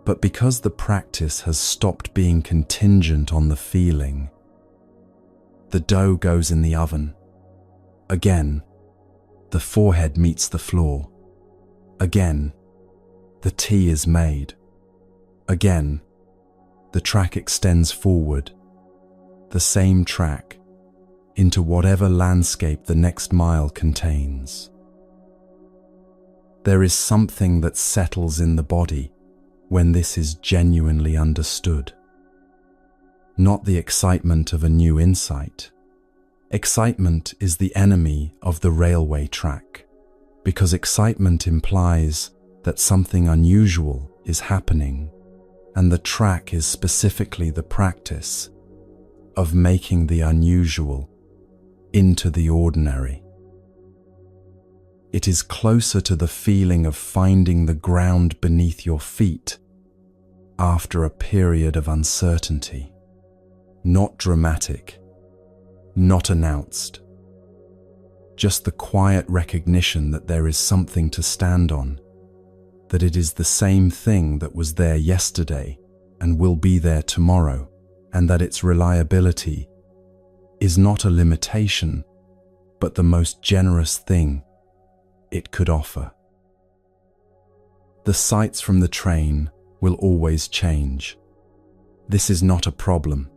but because the practice has stopped being contingent on the feeling. The dough goes in the oven. Again, the forehead meets the floor. Again, the tea is made. Again, the track extends forward, the same track, into whatever landscape the next mile contains. There is something that settles in the body when this is genuinely understood. Not the excitement of a new insight. Excitement is the enemy of the railway track, because excitement implies that something unusual is happening, and the track is specifically the practice of making the unusual into the ordinary. It is closer to the feeling of finding the ground beneath your feet after a period of uncertainty. Not dramatic, not announced. Just the quiet recognition that there is something to stand on, that it is the same thing that was there yesterday and will be there tomorrow, and that its reliability is not a limitation, but the most generous thing it could offer. The sights from the train will always change. This is not a problem.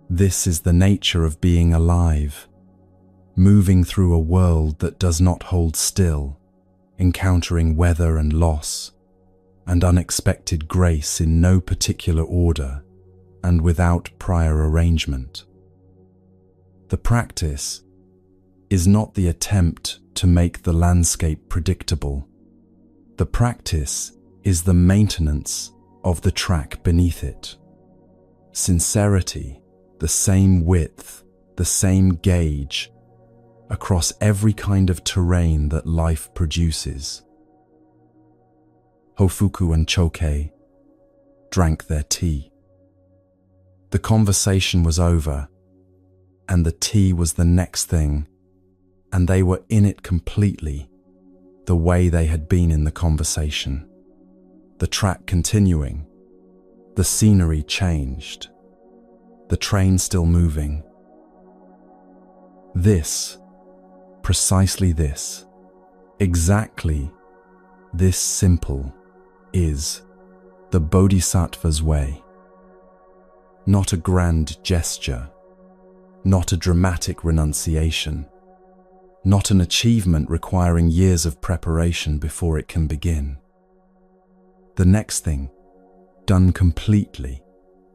This is the nature of being alive, moving through a world that does not hold still, encountering weather and loss, and unexpected grace in no particular order and without prior arrangement. The practice is not the attempt to make the landscape predictable. The practice is the maintenance of the track beneath it. Sincerity, the same width, the same gauge, across every kind of terrain that life produces. Hofuku and Chokei drank their tea. The conversation was over, and the tea was the next thing, and they were in it completely, the way they had been in the conversation. The track continuing, the scenery changed, the train still moving. This, precisely this, exactly this simple, is the Bodhisattva's way. Not a grand gesture, not a dramatic renunciation, not an achievement requiring years of preparation before it can begin. The next thing, done completely,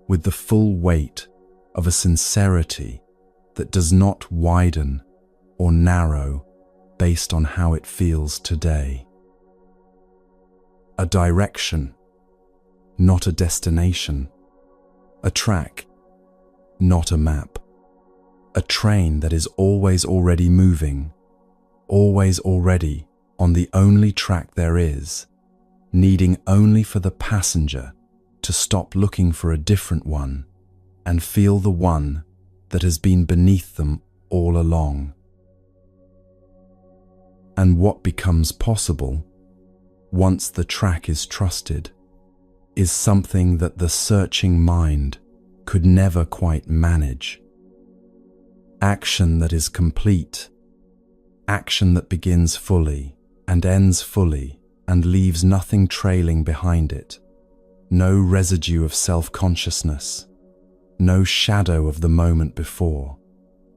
with the full weight of a sincerity that does not widen or narrow based on how it feels today. A direction, not a destination. A track, not a map. A train that is always already moving, always already on the only track there is, needing only for the passenger to stop looking for a different one and feel the one that has been beneath them all along. And what becomes possible once the track is trusted, is something that the searching mind could never quite manage. Action that is complete, action that begins fully and ends fully and leaves nothing trailing behind it, no residue of self-consciousness, no shadow of the moment before,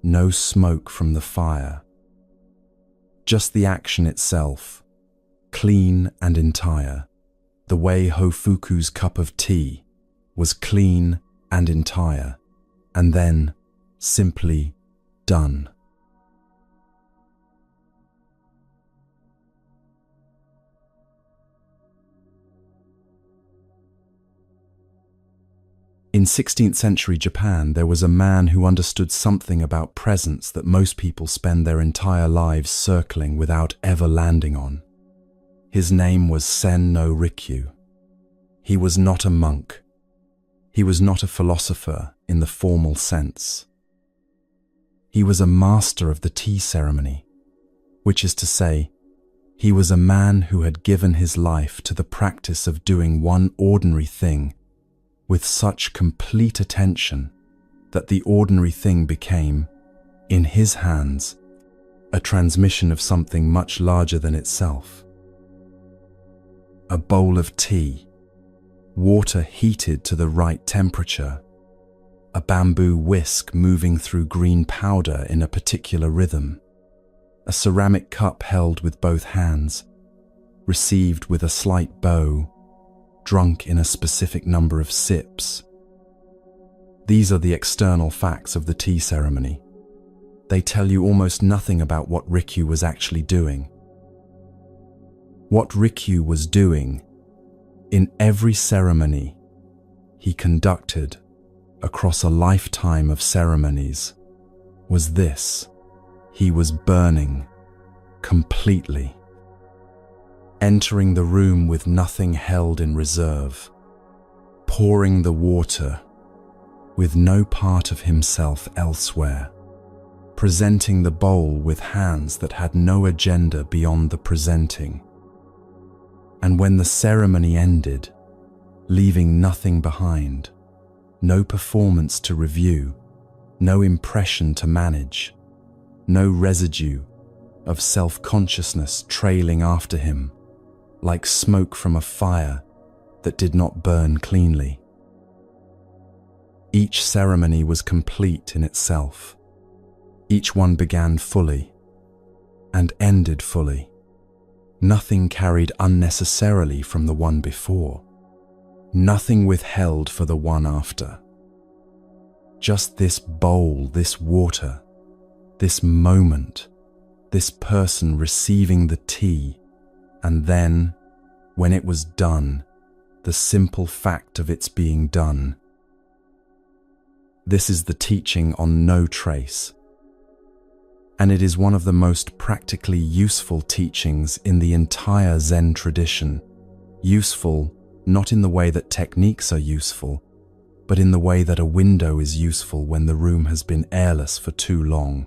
no smoke from the fire. Just the action itself, clean and entire, the way Hofuku's cup of tea was clean and entire, and then simply done. In 16th century Japan, there was a man who understood something about presence that most people spend their entire lives circling without ever landing on. His name was Sen no Rikyu. He was not a monk. He was not a philosopher in the formal sense. He was a master of the tea ceremony, which is to say, he was a man who had given his life to the practice of doing one ordinary thing with such complete attention that the ordinary thing became, in his hands, a transmission of something much larger than itself. A bowl of tea, water heated to the right temperature, a bamboo whisk moving through green powder in a particular rhythm, a ceramic cup held with both hands, received with a slight bow, drunk in a specific number of sips. These are the external facts of the tea ceremony. They tell you almost nothing about what Rikyu was actually doing. What Rikyu was doing in every ceremony he conducted across a lifetime of ceremonies was this: he was burning completely, entering the room with nothing held in reserve, pouring the water with no part of himself elsewhere, presenting the bowl with hands that had no agenda beyond the presenting. And when the ceremony ended, leaving nothing behind, no performance to review, no impression to manage, no residue of self-consciousness trailing after him, like smoke from a fire that did not burn cleanly. Each ceremony was complete in itself. Each one began fully and ended fully. Nothing carried unnecessarily from the one before. Nothing withheld for the one after. Just this bowl, this water, this moment, this person receiving the tea, and then, when it was done, the simple fact of its being done. This is the teaching on no trace, and it is one of the most practically useful teachings in the entire Zen tradition. Useful not in the way that techniques are useful, but in the way that a window is useful when the room has been airless for too long.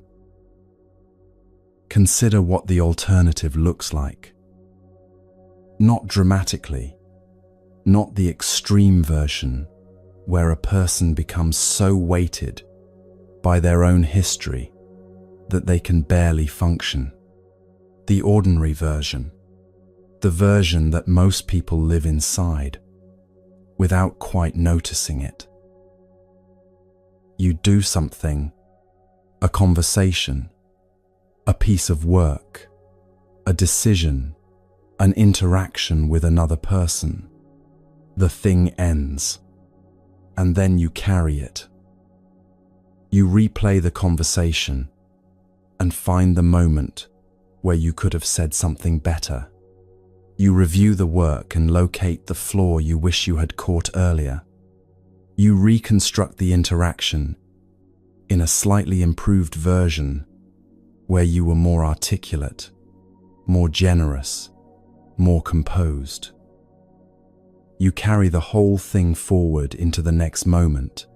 Consider what the alternative looks like. Not dramatically, not the extreme version where a person becomes so weighted by their own history that they can barely function. The ordinary version, the version that most people live inside without quite noticing it. You do something, a conversation, a piece of work, a decision, an interaction with another person. The thing ends, and then you carry it. You replay the conversation and find the moment where you could have said something better. You review the work and locate the flaw you wish you had caught earlier. You reconstruct the interaction in a slightly improved version where you were more articulate, more generous, more composed. You carry the whole thing forward into the next moment,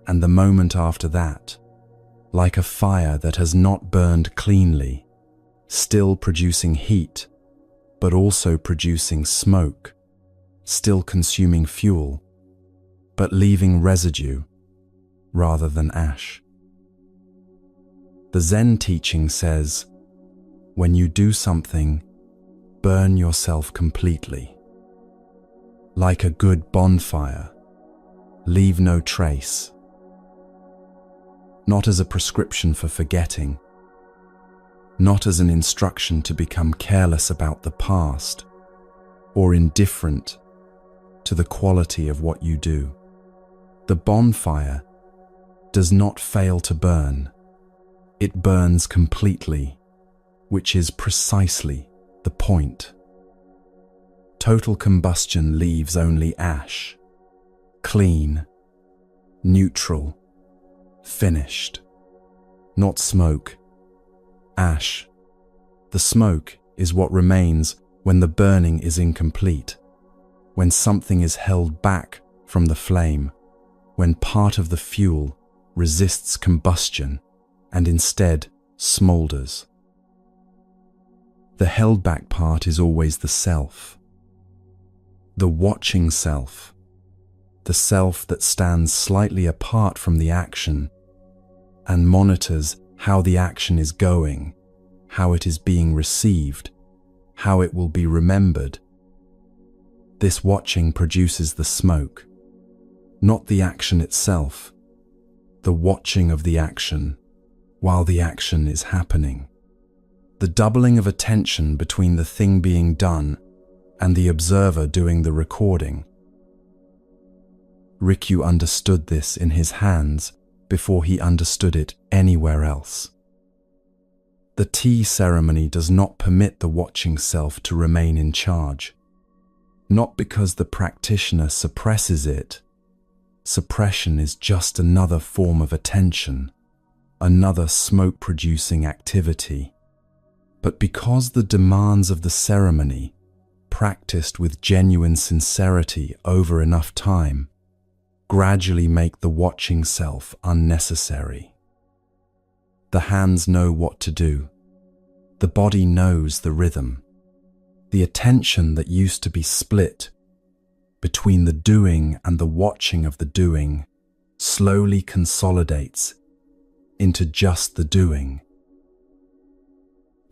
and the moment after that, like a fire that has not burned cleanly, still producing heat, but also producing smoke, still consuming fuel, but leaving residue rather than ash. The Zen teaching says, when you do something, burn yourself completely. Like a good bonfire, leave no trace. Not as a prescription for forgetting, not as an instruction to become careless about the past or indifferent to the quality of what you do. The bonfire does not fail to burn. It burns completely, which is precisely the point. Total combustion leaves only ash, clean, neutral, finished. Not smoke, ash. The smoke is what remains when the burning is incomplete, when something is held back from the flame, when part of the fuel resists combustion and instead smoulders. The held back part is always the self, the watching self, the self that stands slightly apart from the action and monitors how the action is going, how it is being received, how it will be remembered. This watching produces the smoke, not the action itself, the watching of the action while the action is happening. The doubling of attention between the thing being done and the observer doing the recording. Rikyu understood this in his hands before he understood it anywhere else. The tea ceremony does not permit the watching self to remain in charge, not because the practitioner suppresses it. Suppression is just another form of attention, another smoke-producing activity, but because the demands of the ceremony, practiced with genuine sincerity over enough time, gradually make the watching self unnecessary. The hands know what to do. The body knows the rhythm. The attention that used to be split between the doing and the watching of the doing slowly consolidates into just the doing.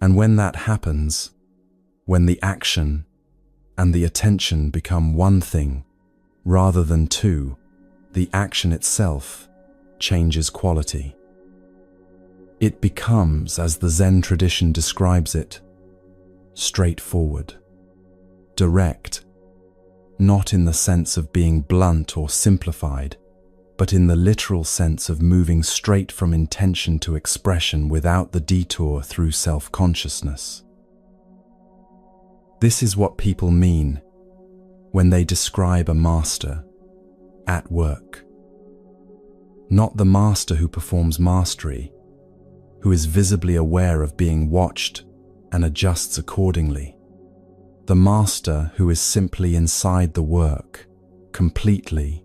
And when that happens, when the action and the attention become one thing rather than two, the action itself changes quality. It becomes, as the Zen tradition describes it, straightforward, direct, not in the sense of being blunt or simplified, but in the literal sense of moving straight from intention to expression without the detour through self-consciousness. This is what people mean when they describe a master at work. Not the master who performs mastery, who is visibly aware of being watched and adjusts accordingly. The master who is simply inside the work, completely,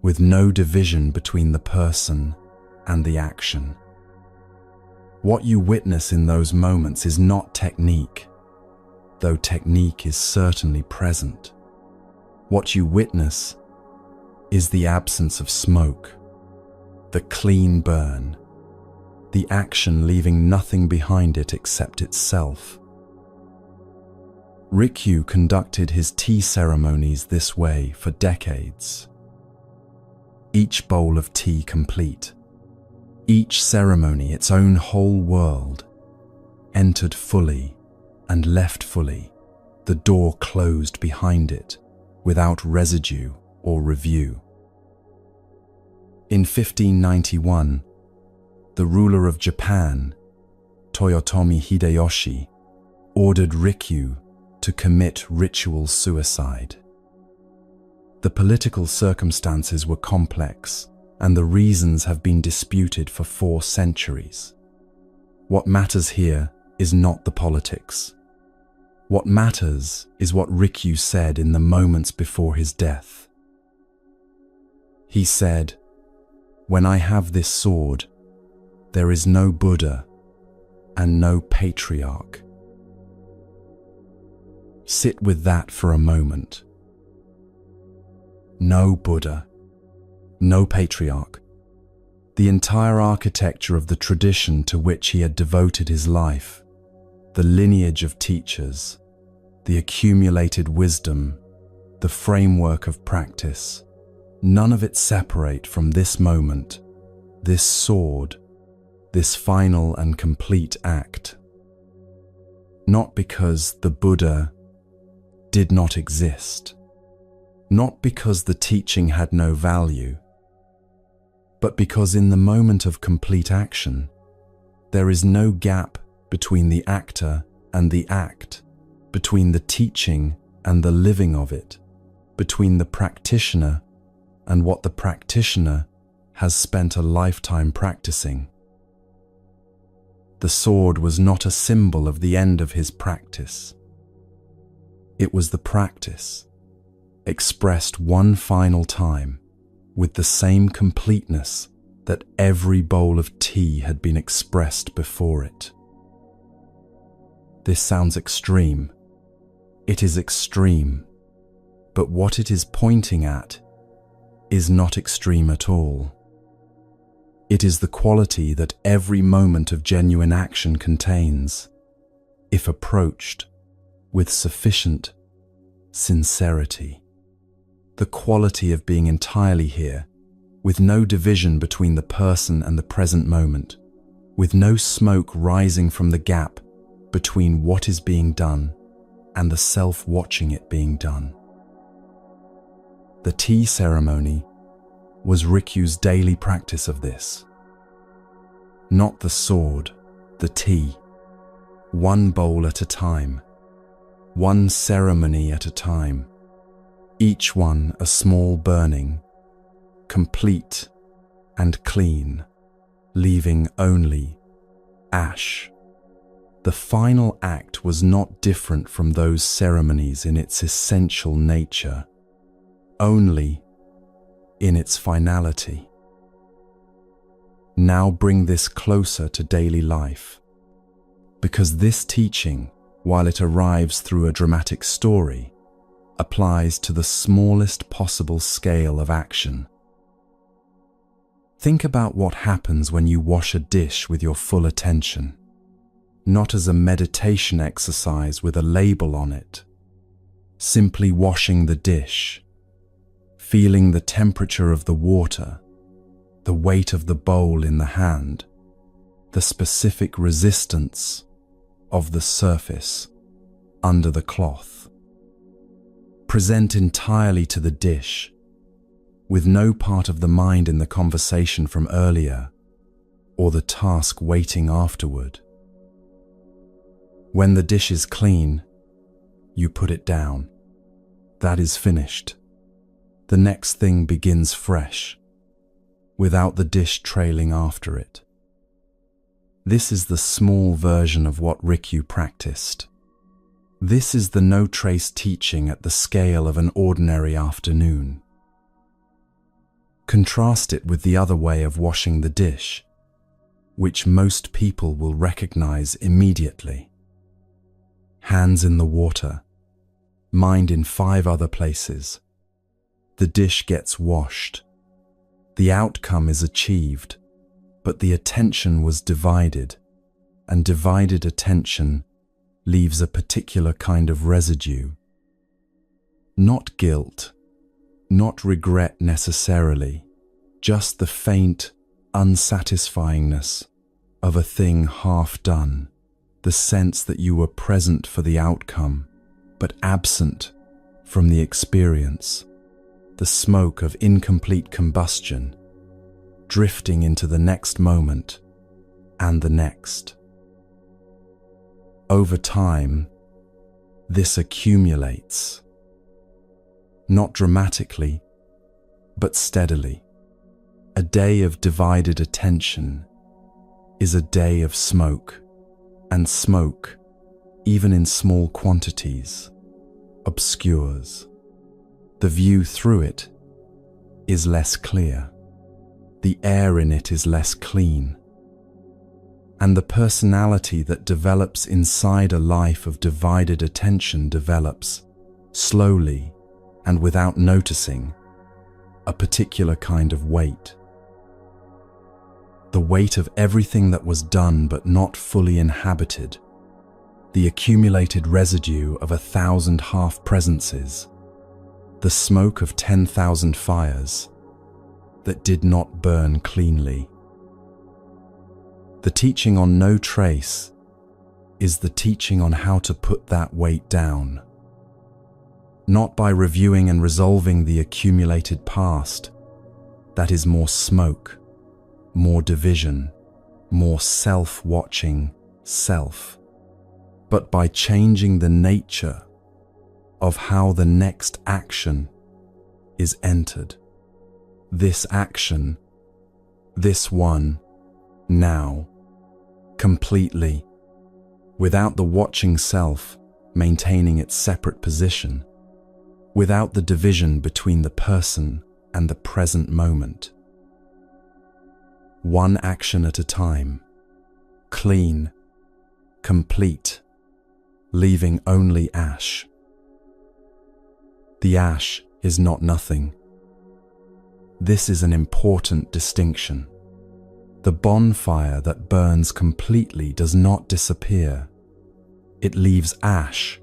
with no division between the person and the action. What you witness in those moments is not technique, though technique is certainly present. What you witness is the absence of smoke, the clean burn, the action leaving nothing behind it except itself. Rikyu conducted his tea ceremonies this way for decades. Each bowl of tea complete, each ceremony its own whole world, entered fully and left fully, the door closed behind it, without residue or review. In 1591, the ruler of Japan, Toyotomi Hideyoshi, ordered Rikyu to commit ritual suicide. The political circumstances were complex, and the reasons have been disputed for 4 centuries. What matters here is not the politics. What matters is what Rikyu said in the moments before his death. He said, "When I have this sword, there is no Buddha and no patriarch." Sit with that for a moment. No Buddha, no patriarch. The entire architecture of the tradition to which he had devoted his life, the lineage of teachers, the accumulated wisdom, the framework of practice, none of it separate from this moment, this sword, this final and complete act. Not because the Buddha did not exist, not because the teaching had no value, but because in the moment of complete action, there is no gap between the actor and the act, between the teaching and the living of it, between the practitioner and what the practitioner has spent a lifetime practicing. The sword was not a symbol of the end of his practice. It was the practice, expressed one final time, with the same completeness that every bowl of tea had been expressed before it. This sounds extreme. It is extreme, but what it is pointing at is not extreme at all. It is the quality that every moment of genuine action contains, if approached with sufficient sincerity. The quality of being entirely here, with no division between the person and the present moment, with no smoke rising from the gap between what is being done and the self watching it being done. The tea ceremony was Rikyu's daily practice of this. Not the sword, the tea, one bowl at a time, one ceremony at a time, each one a small burning, complete and clean, leaving only ash. The final act was not different from those ceremonies in its essential nature, only in its finality. Now bring this closer to daily life, because this teaching, while it arrives through a dramatic story, applies to the smallest possible scale of action. Think about what happens when you wash a dish with your full attention, not as a meditation exercise with a label on it, simply washing the dish, feeling the temperature of the water, the weight of the bowl in the hand, the specific resistance of the surface under the cloth. Present entirely to the dish, with no part of the mind in the conversation from earlier or the task waiting afterward. When the dish is clean, you put it down. That is finished. The next thing begins fresh, without the dish trailing after it. This is the small version of what Rikyu practiced. This is the no-trace teaching at the scale of an ordinary afternoon. Contrast it with the other way of washing the dish, which most people will recognize immediately. Hands in the water, mind in 5 other places. The dish gets washed. The outcome is achieved, but the attention was divided, and divided attention leaves a particular kind of residue. Not guilt, not regret necessarily, just the faint unsatisfyingness of a thing half done, the sense that you were present for the outcome, but absent from the experience, the smoke of incomplete combustion, drifting into the next moment and the next. Over time, this accumulates, not dramatically, but steadily. A day of divided attention is a day of smoke, and smoke, even in small quantities, obscures. The view through it is less clear. The air in it is less clean. And the personality that develops inside a life of divided attention develops, slowly and without noticing, a particular kind of weight. The weight of everything that was done but not fully inhabited, the accumulated residue of 1,000 half-presences, the smoke of 10,000 fires that did not burn cleanly. The teaching on no trace is the teaching on how to put that weight down, not by reviewing and resolving the accumulated past. That is more smoke, more division, more self-watching self, but by changing the nature of how the next action is entered. This action, this one, now, completely, without the watching self maintaining its separate position, without the division between the person and the present moment. One action at a time, clean, complete, leaving only ash. The ash is not nothing. This is an important distinction. The bonfire that burns completely does not disappear. It leaves ash,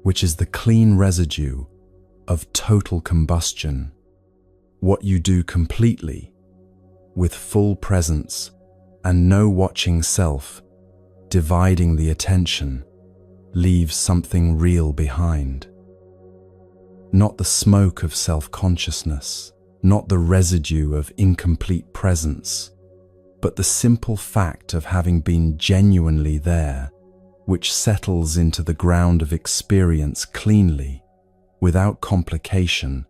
which is the clean residue of total combustion. What you do completely, with full presence and no watching self, dividing the attention, leaves something real behind. Not the smoke of self-consciousness, not the residue of incomplete presence, but the simple fact of having been genuinely there, which settles into the ground of experience cleanly, without complication,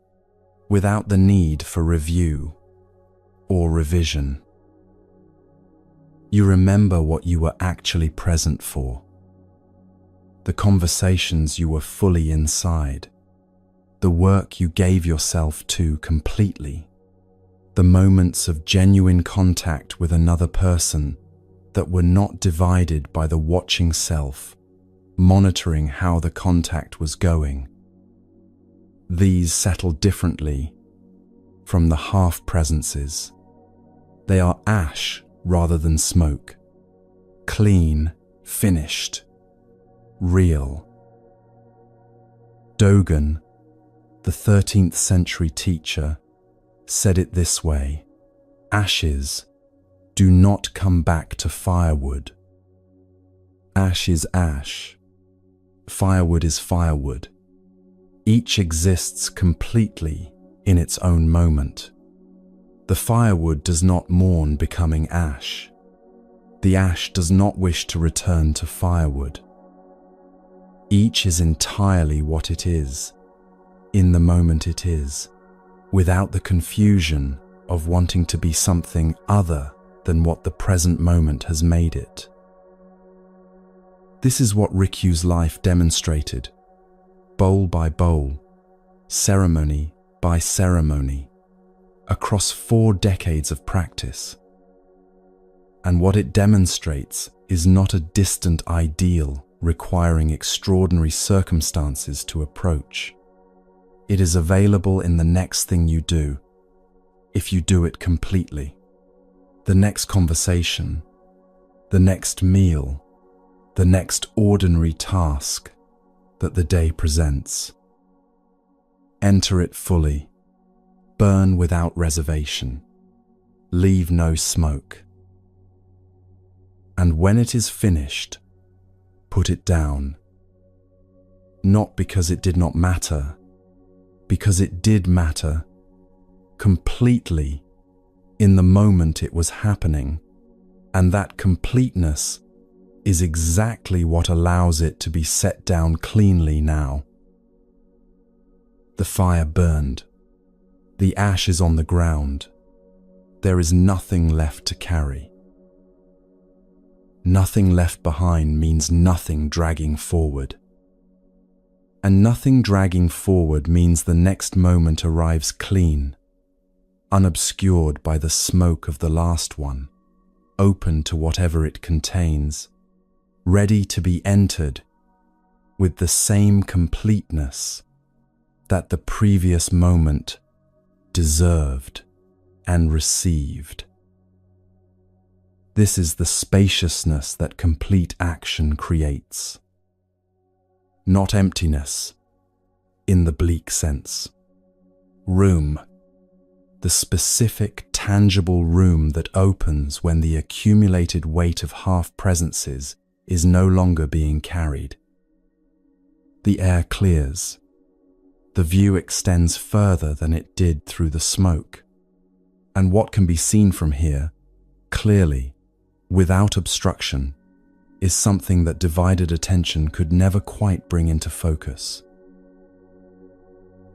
without the need for review or revision. You remember what you were actually present for, the conversations you were fully inside, the work you gave yourself to completely, the moments of genuine contact with another person that were not divided by the watching self, monitoring how the contact was going. These settle differently from the half-presences. They are ash rather than smoke, clean, finished, real. Dogen, the 13th century teacher, said it this way: ashes do not come back to firewood. Ash is ash. Firewood is firewood. Each exists completely in its own moment. The firewood does not mourn becoming ash. The ash does not wish to return to firewood. Each is entirely what it is, in the moment it is, without the confusion of wanting to be something other than what the present moment has made it. This is what Rikyu's life demonstrated, bowl by bowl, ceremony by ceremony, across 4 decades of practice. And what it demonstrates is not a distant ideal requiring extraordinary circumstances to approach. It is available in the next thing you do, if you do it completely. The next conversation, the next meal, the next ordinary task that the day presents. Enter it fully, burn without reservation, leave no smoke. And when it is finished, put it down. Not because it did not matter, because it did matter, completely, in the moment it was happening, and that completeness is exactly what allows it to be set down cleanly now. The fire burned. The ash is on the ground. There is nothing left to carry. Nothing left behind means nothing dragging forward. And nothing dragging forward means the next moment arrives clean, unobscured by the smoke of the last one. open to whatever it contains, ready to be entered with the same completeness that the previous moment deserved and received. This is the spaciousness that complete action creates. Not emptiness, in the bleak sense. Room, the specific, tangible room that opens when the accumulated weight of half-presences is no longer being carried. The air clears. The view extends further than it did through the smoke. And what can be seen from here, clearly, without obstruction, is something that divided attention could never quite bring into focus.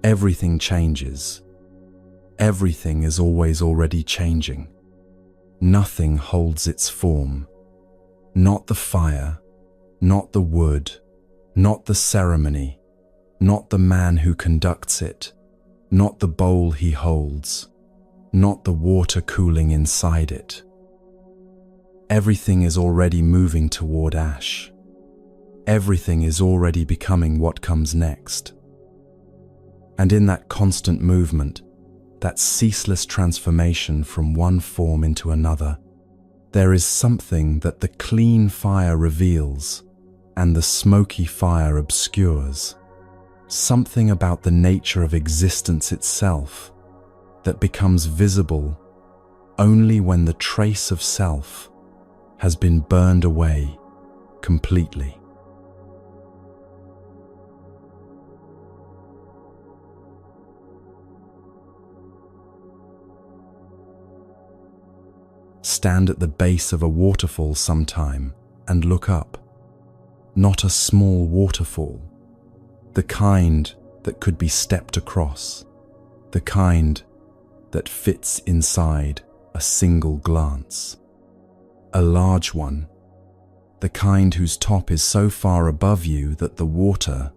Everything changes. Everything is always already changing. Nothing holds its form. Not the fire, not the wood, not the ceremony, not the man who conducts it, not the bowl he holds, not the water cooling inside it. Everything is already moving toward ash. Everything is already becoming what comes next. And in that constant movement, that ceaseless transformation from one form into another, there is something that the clean fire reveals and the smoky fire obscures. Something about the nature of existence itself that becomes visible only when the trace of self has been burned away completely. Stand at the base of a waterfall sometime and look up. Not a small waterfall, the kind that could be stepped across, the kind that fits inside a single glance. A large one, the kind whose top is so far above you that the water,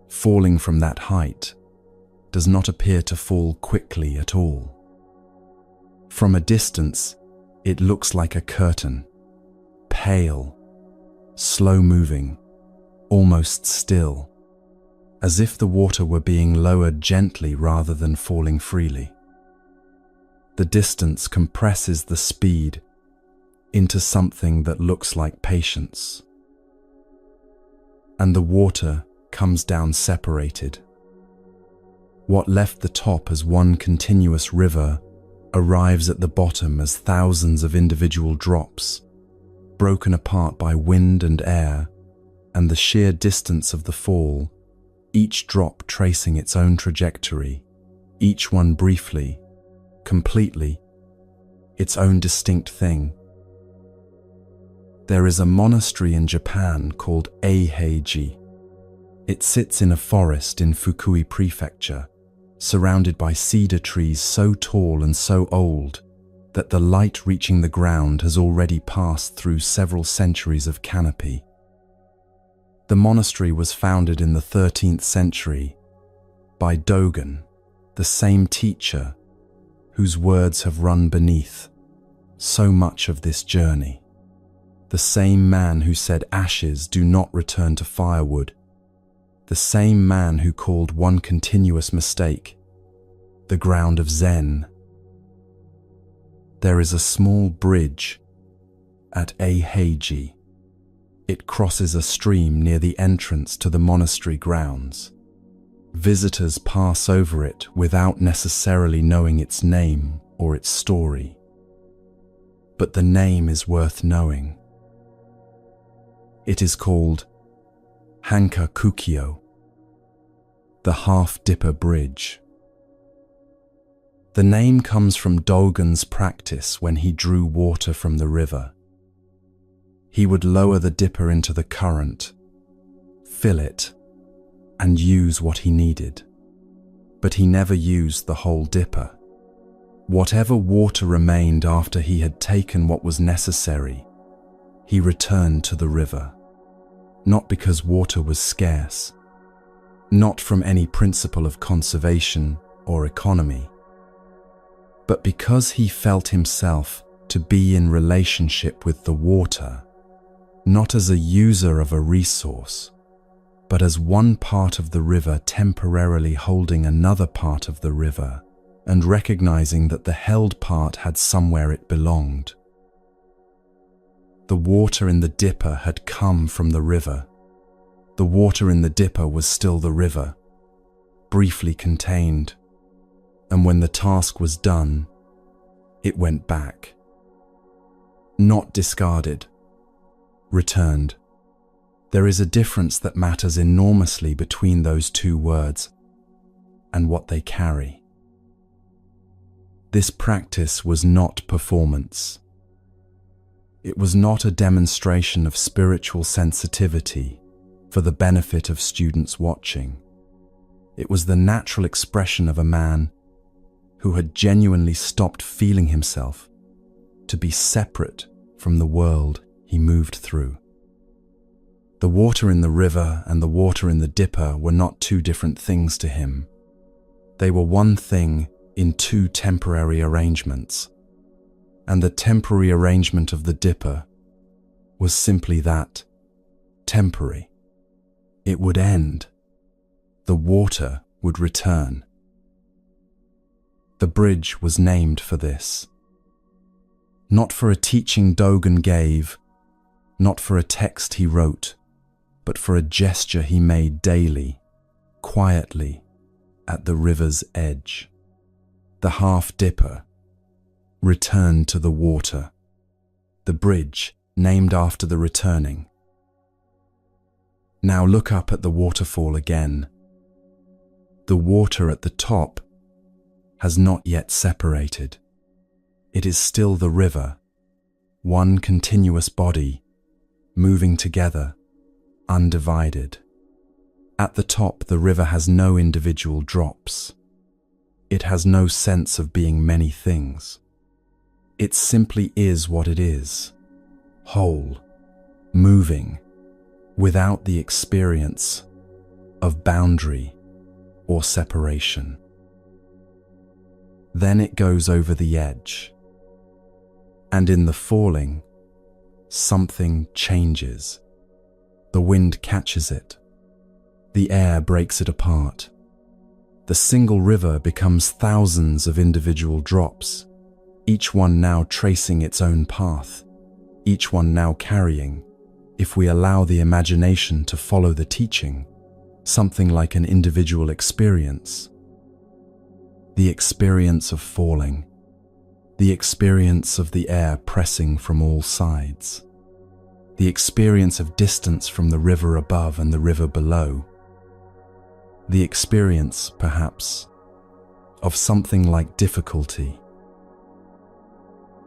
falling from that height, does not appear to fall quickly at all. From a distance, it looks like a curtain, pale, slow-moving, almost still, as if the water were being lowered gently rather than falling freely. The distance compresses the speed into something that looks like patience, and the water comes down separated. What left the top as one continuous river arrives at the bottom as thousands of individual drops, broken apart by wind and air and the sheer distance of the fall, each drop tracing its own trajectory, each one briefly, completely, its own distinct thing. There is a monastery in Japan called Eiheiji. It sits in a forest in Fukui Prefecture, surrounded by cedar trees so tall and so old that the light reaching the ground has already passed through several centuries of canopy. The monastery was founded in the 13th century by Dogen, the same teacher whose words have run beneath so much of this journey. The same man who said ashes do not return to firewood. The same man who called one continuous mistake the ground of Zen. There is a small bridge at Eiheiji. It crosses a stream near the entrance to the monastery grounds. Visitors pass over it without necessarily knowing its name or its story. But the name is worth knowing. It is called Hankakukyo, the Half-Dipper Bridge. The name comes from Dogen's practice when he drew water from the river. He would lower the dipper into the current, fill it, and use what he needed. But he never used the whole dipper. Whatever water remained after he had taken what was necessary, he returned to the river. Not because water was scarce, not from any principle of conservation or economy, but because he felt himself to be in relationship with the water, not as a user of a resource, but as one part of the river temporarily holding another part of the river, and recognizing that the held part had somewhere it belonged. The water in the dipper had come from the river. The water in the dipper was still the river, briefly contained, and when the task was done, it went back. Not discarded, returned. There is a difference that matters enormously between those two words and what they carry. This practice was not performance. It was not a demonstration of spiritual sensitivity for the benefit of students watching. It was the natural expression of a man who had genuinely stopped feeling himself to be separate from the world he moved through. The water in the river and the water in the dipper were not two different things to him. They were one thing in two temporary arrangements, and the temporary arrangement of the dipper was simply that, temporary. It would end. The water would return. The bridge was named for this. Not for a teaching Dogen gave, not for a text he wrote, but for a gesture he made daily, quietly, at the river's edge. The half-dipper returned to the water, the bridge named after the returning. Now look up at the waterfall again. The water at the top has not yet separated. It is still the river, one continuous body, moving together, undivided. At the top, the river has no individual drops. It has no sense of being many things. It simply is what it is, whole, moving, without the experience of boundary or separation. Then it goes over the edge, and in the falling, something changes. The wind catches it. The air breaks it apart. The single river becomes thousands of individual drops, each one now tracing its own path, each one now carrying, if we allow the imagination to follow the teaching, something like an individual experience. The experience of falling, the experience of the air pressing from all sides, the experience of distance from the river above and the river below, the experience, perhaps, of something like difficulty.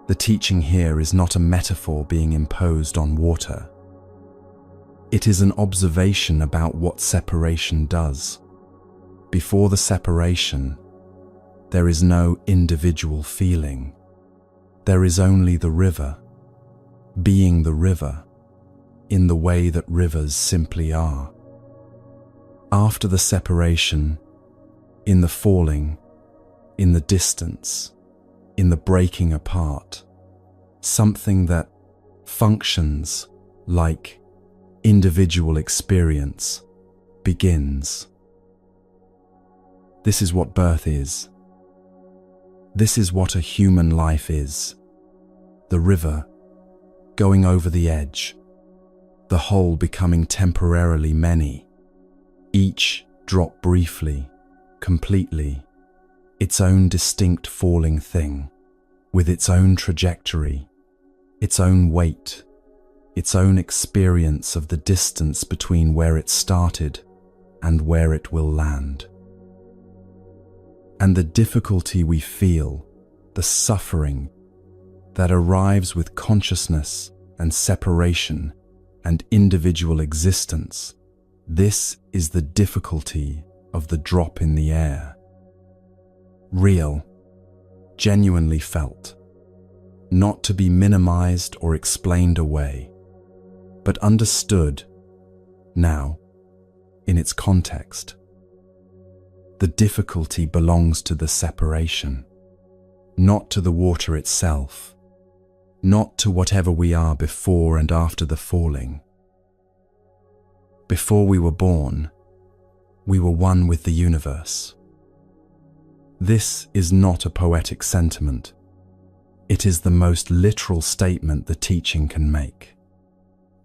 The teaching here is not a metaphor being imposed on water. It is an observation about what separation does. Before the separation, there is no individual feeling. There is only the river, being the river, in the way that rivers simply are. After the separation, in the falling, in the distance, in the breaking apart, something that functions like individual experience begins. This is what birth is. This is what a human life is. The river going over the edge, the whole becoming temporarily many, each drop briefly, completely, its own distinct falling thing, with its own trajectory, its own weight, its own experience of the distance between where it started and where it will land. And the difficulty we feel, the suffering that arrives with consciousness and separation and individual existence, this is the difficulty of the drop in the air. Real, genuinely felt, not to be minimized or explained away, but understood now in its context. The difficulty belongs to the separation, not to the water itself. not to whatever we are before and after the falling. Before we were born, we were one with the universe. This is not a poetic sentiment. It is the most literal statement the teaching can make.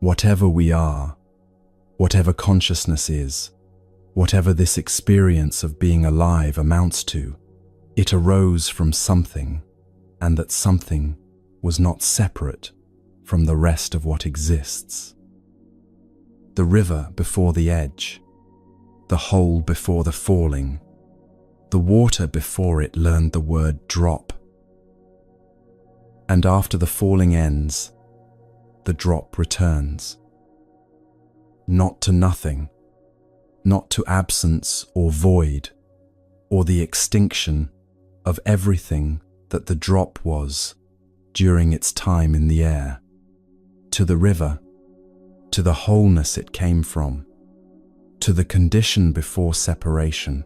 Whatever we are, whatever consciousness is, whatever this experience of being alive amounts to, it arose from something, and that something was not separate from the rest of what exists. The river before the edge, the hole before the falling, the water before it learned the word drop. And after the falling ends, the drop returns. Not to nothing, not to absence or void, or the extinction of everything that the drop was during its time in the air, to the river, to the wholeness it came from, to the condition before separation,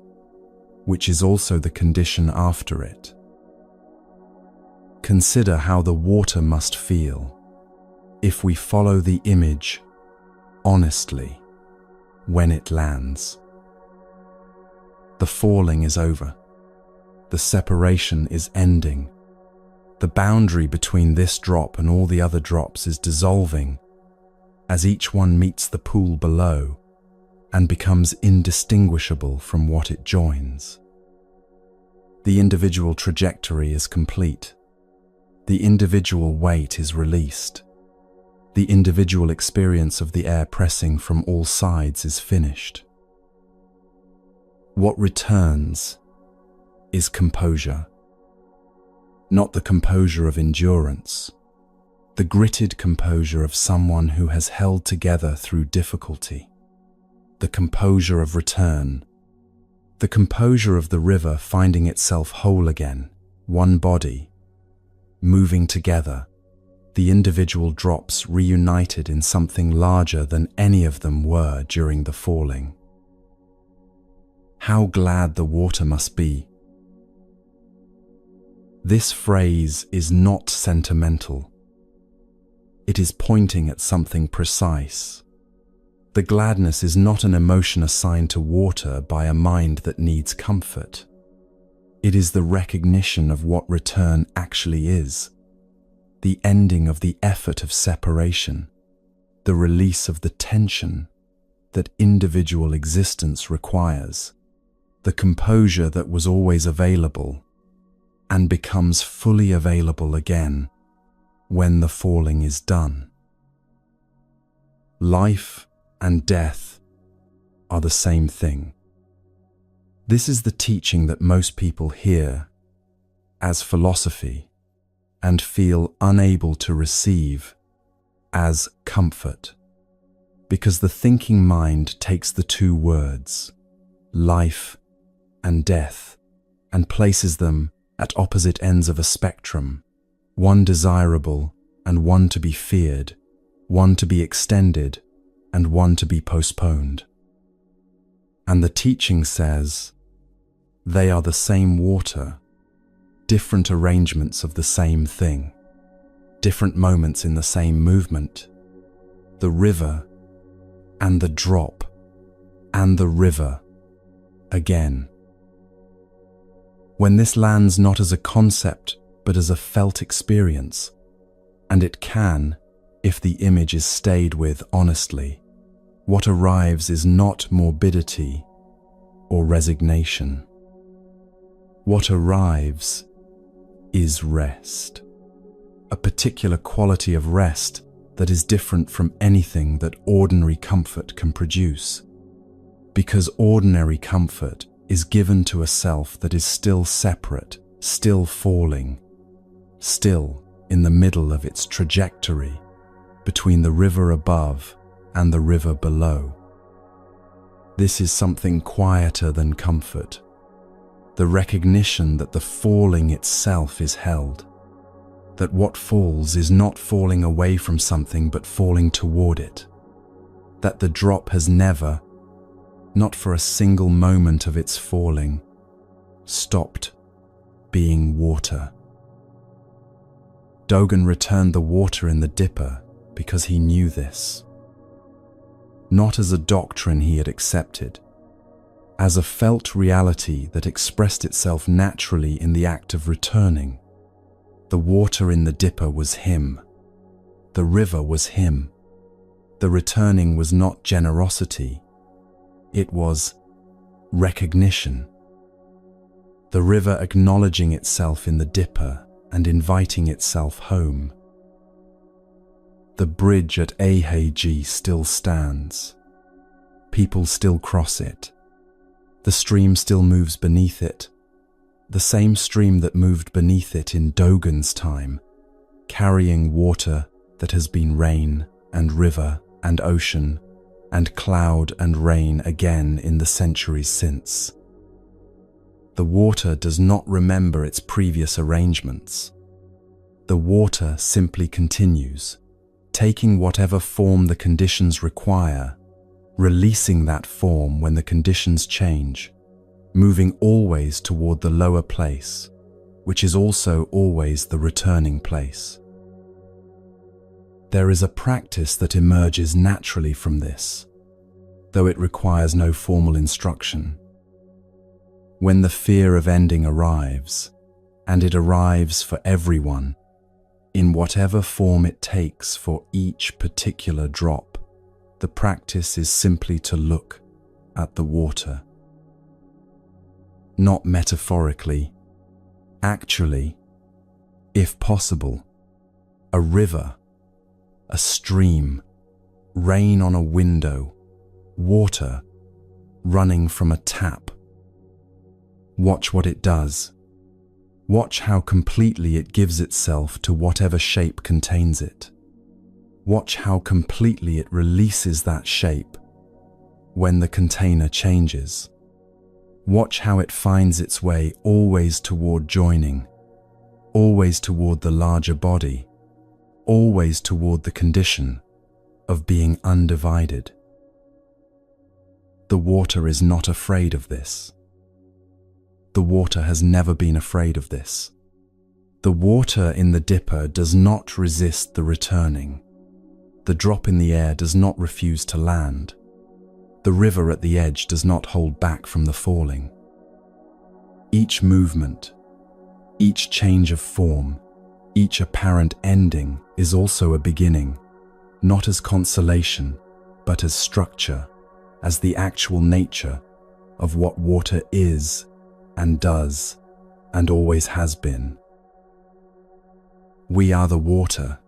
which is also the condition after it. Consider how the water must feel if we follow the image honestly when it lands. The falling is over. The separation is ending. The boundary between this drop and all the other drops is dissolving as each one meets the pool below and becomes indistinguishable from what it joins. The individual trajectory is complete. The individual weight is released. The individual experience of the air pressing from all sides is finished. What returns is composure. Not the composure of endurance, the gritted composure of someone who has held together through difficulty. The composure of return, the composure of the river finding itself whole again, one body, moving together, the individual drops reunited in something larger than any of them were during the falling. How glad the water must be. This phrase is not sentimental. It is pointing at something precise. The gladness is not an emotion assigned to water by a mind that needs comfort. It is the recognition of what return actually is, the ending of the effort of separation, the release of the tension that individual existence requires, the composure that was always available and becomes fully available again when the falling is done. Life and death are the same thing. This is the teaching that most people hear as philosophy and feel unable to receive as comfort, because the thinking mind takes the two words, life and death, and places them at opposite ends of a spectrum, one desirable and one to be feared, one to be extended and one to be postponed. And the teaching says, they are the same water, different arrangements of the same thing, different moments in the same movement, the river and the drop and the river again. When this lands not as a concept but as a felt experience, and it can, if the image is stayed with honestly, what arrives is not morbidity or resignation. What arrives is rest, a particular quality of rest that is different from anything that ordinary comfort can produce, because ordinary comfort is given to a self that is still separate, still falling, still in the middle of its trajectory between the river above and the river below. This is something quieter than comfort, the recognition that the falling itself is held, that what falls is not falling away from something but falling toward it, that the drop has never, not for a single moment of its falling, stopped being water. Dogen returned the water in the dipper because he knew this. Not as a doctrine he had accepted, as a felt reality that expressed itself naturally in the act of returning. The water in the dipper was him. The river was him. The returning was not generosity. It was recognition. The river acknowledging itself in the dipper and inviting itself home. The bridge at Aheji still stands. People still cross it. The stream still moves beneath it. The same stream that moved beneath it in Dogen's time, carrying water that has been rain and river and ocean and cloud and rain again in the centuries since. The water does not remember its previous arrangements. The water simply continues, taking whatever form the conditions require, releasing that form when the conditions change, moving always toward the lower place, which is also always the returning place. There is a practice that emerges naturally from this, though it requires no formal instruction. When the fear of ending arrives, and it arrives for everyone, in whatever form it takes for each particular drop, the practice is simply to look at the water. Not metaphorically, actually, if possible, a river, a stream, rain on a window, water running from a tap. Watch what it does. Watch how completely it gives itself to whatever shape contains it. Watch how completely it releases that shape when the container changes. Watch how it finds its way always toward joining, always toward the larger body, always toward the condition of being undivided. The water is not afraid of this. The water has never been afraid of this. The water in the dipper does not resist the returning. The drop in the air does not refuse to land. The river at the edge does not hold back from the falling. Each movement, each change of form, each apparent ending is also a beginning, not as consolation, but as structure, as the actual nature of what water is and does and always has been. We are the water.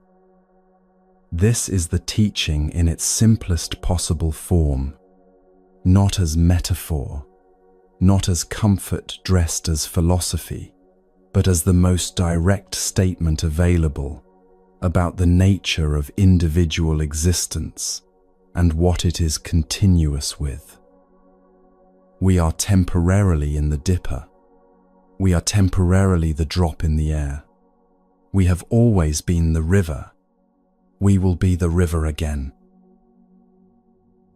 This is the teaching in its simplest possible form, not as metaphor, not as comfort dressed as philosophy, but as the most direct statement available about the nature of individual existence and what it is continuous with. We are temporarily in the dipper. We are temporarily the drop in the air. We have always been the river. We will be the river again.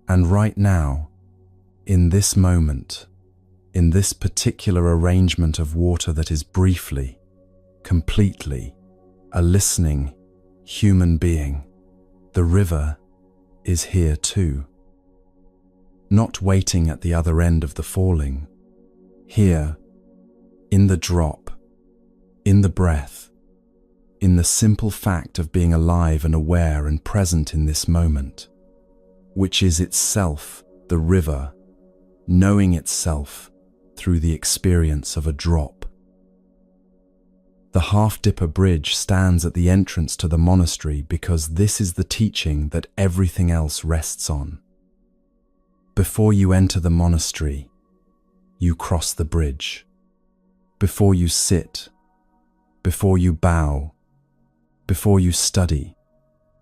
And right now, in this moment, in this particular arrangement of water that is briefly, completely, a listening human being, the river is here too. Not waiting at the other end of the falling, here, in the drop, in the breath, in the simple fact of being alive and aware and present in this moment, which is itself the river, knowing itself through the experience of a drop. The half-dipper bridge stands at the entrance to the monastery because this is the teaching that everything else rests on. Before you enter the monastery, you cross the bridge. Before you sit, before you bow, before you study,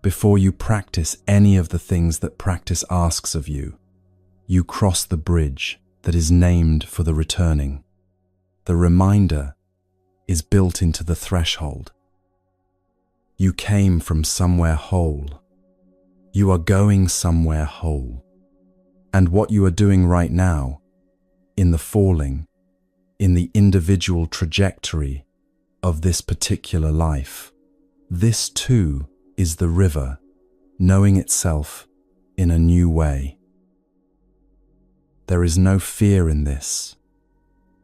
before you practice any of the things that practice asks of you, you cross the bridge that is named for the returning. The reminder is built into the threshold. You came from somewhere whole. You are going somewhere whole. And what you are doing right now, in the falling, in the individual trajectory of this particular life, This too is the river, knowing itself in a new way. There is no fear in this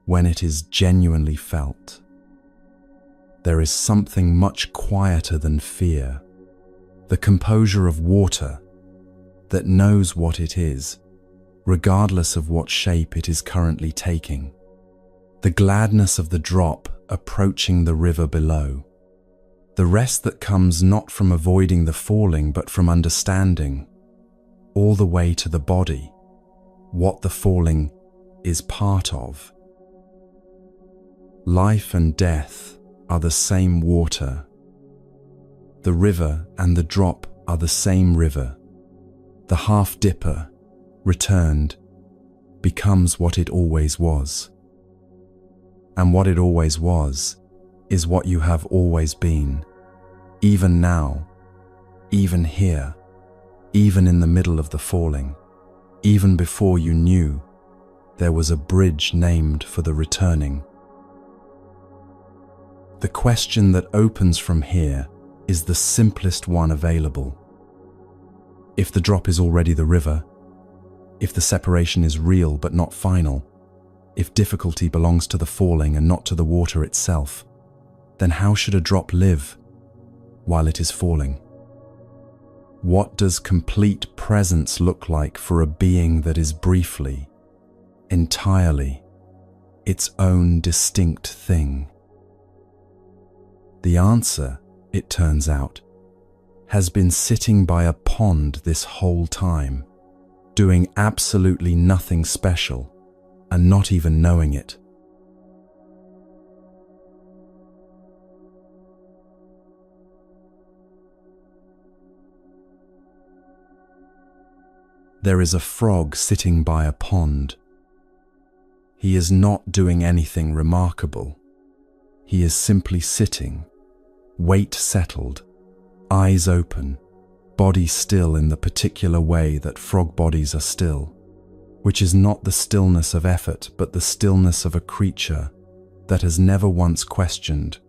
when it is genuinely felt. There is something much quieter than fear, the composure of water that knows what it is, regardless of what shape it is currently taking. The gladness of the drop approaching the river below. The rest that comes not from avoiding the falling but from understanding, all the way to the body, what the falling is part of. Life and death are the same water. The river and the drop are the same river. The half-dipper, returned, becomes what it always was. And what it always was is what you have always been, even now, even here, even in the middle of the falling, even before you knew there was a bridge named for the returning. The question that opens from here is the simplest one available. If the drop is already the river, if the separation is real but not final, if difficulty belongs to the falling and not to the water itself, then how should a drop live while it is falling? What does complete presence look like for a being that is briefly, entirely, its own distinct thing? The answer, it turns out, has been sitting by a pond this whole time, doing absolutely nothing special and not even knowing it. There is a frog sitting by a pond. He is not doing anything remarkable. He is simply sitting, weight settled, eyes open, body still in the particular way that frog bodies are still, which is not the stillness of effort but the stillness of a creature that has never once questioned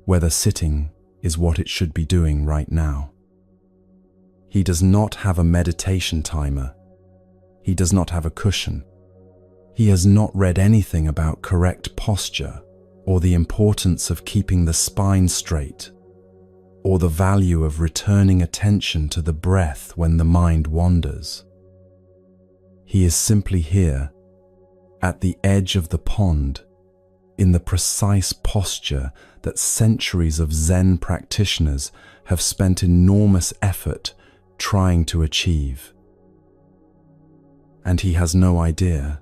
whether sitting is what it should be doing right now. He does not have a meditation timer. He does not have a cushion. He has not read anything about correct posture or the importance of keeping the spine straight or the value of returning attention to the breath when the mind wanders. He is simply here, at the edge of the pond, in the precise posture that centuries of Zen practitioners have spent enormous effort trying to achieve. And he has no idea.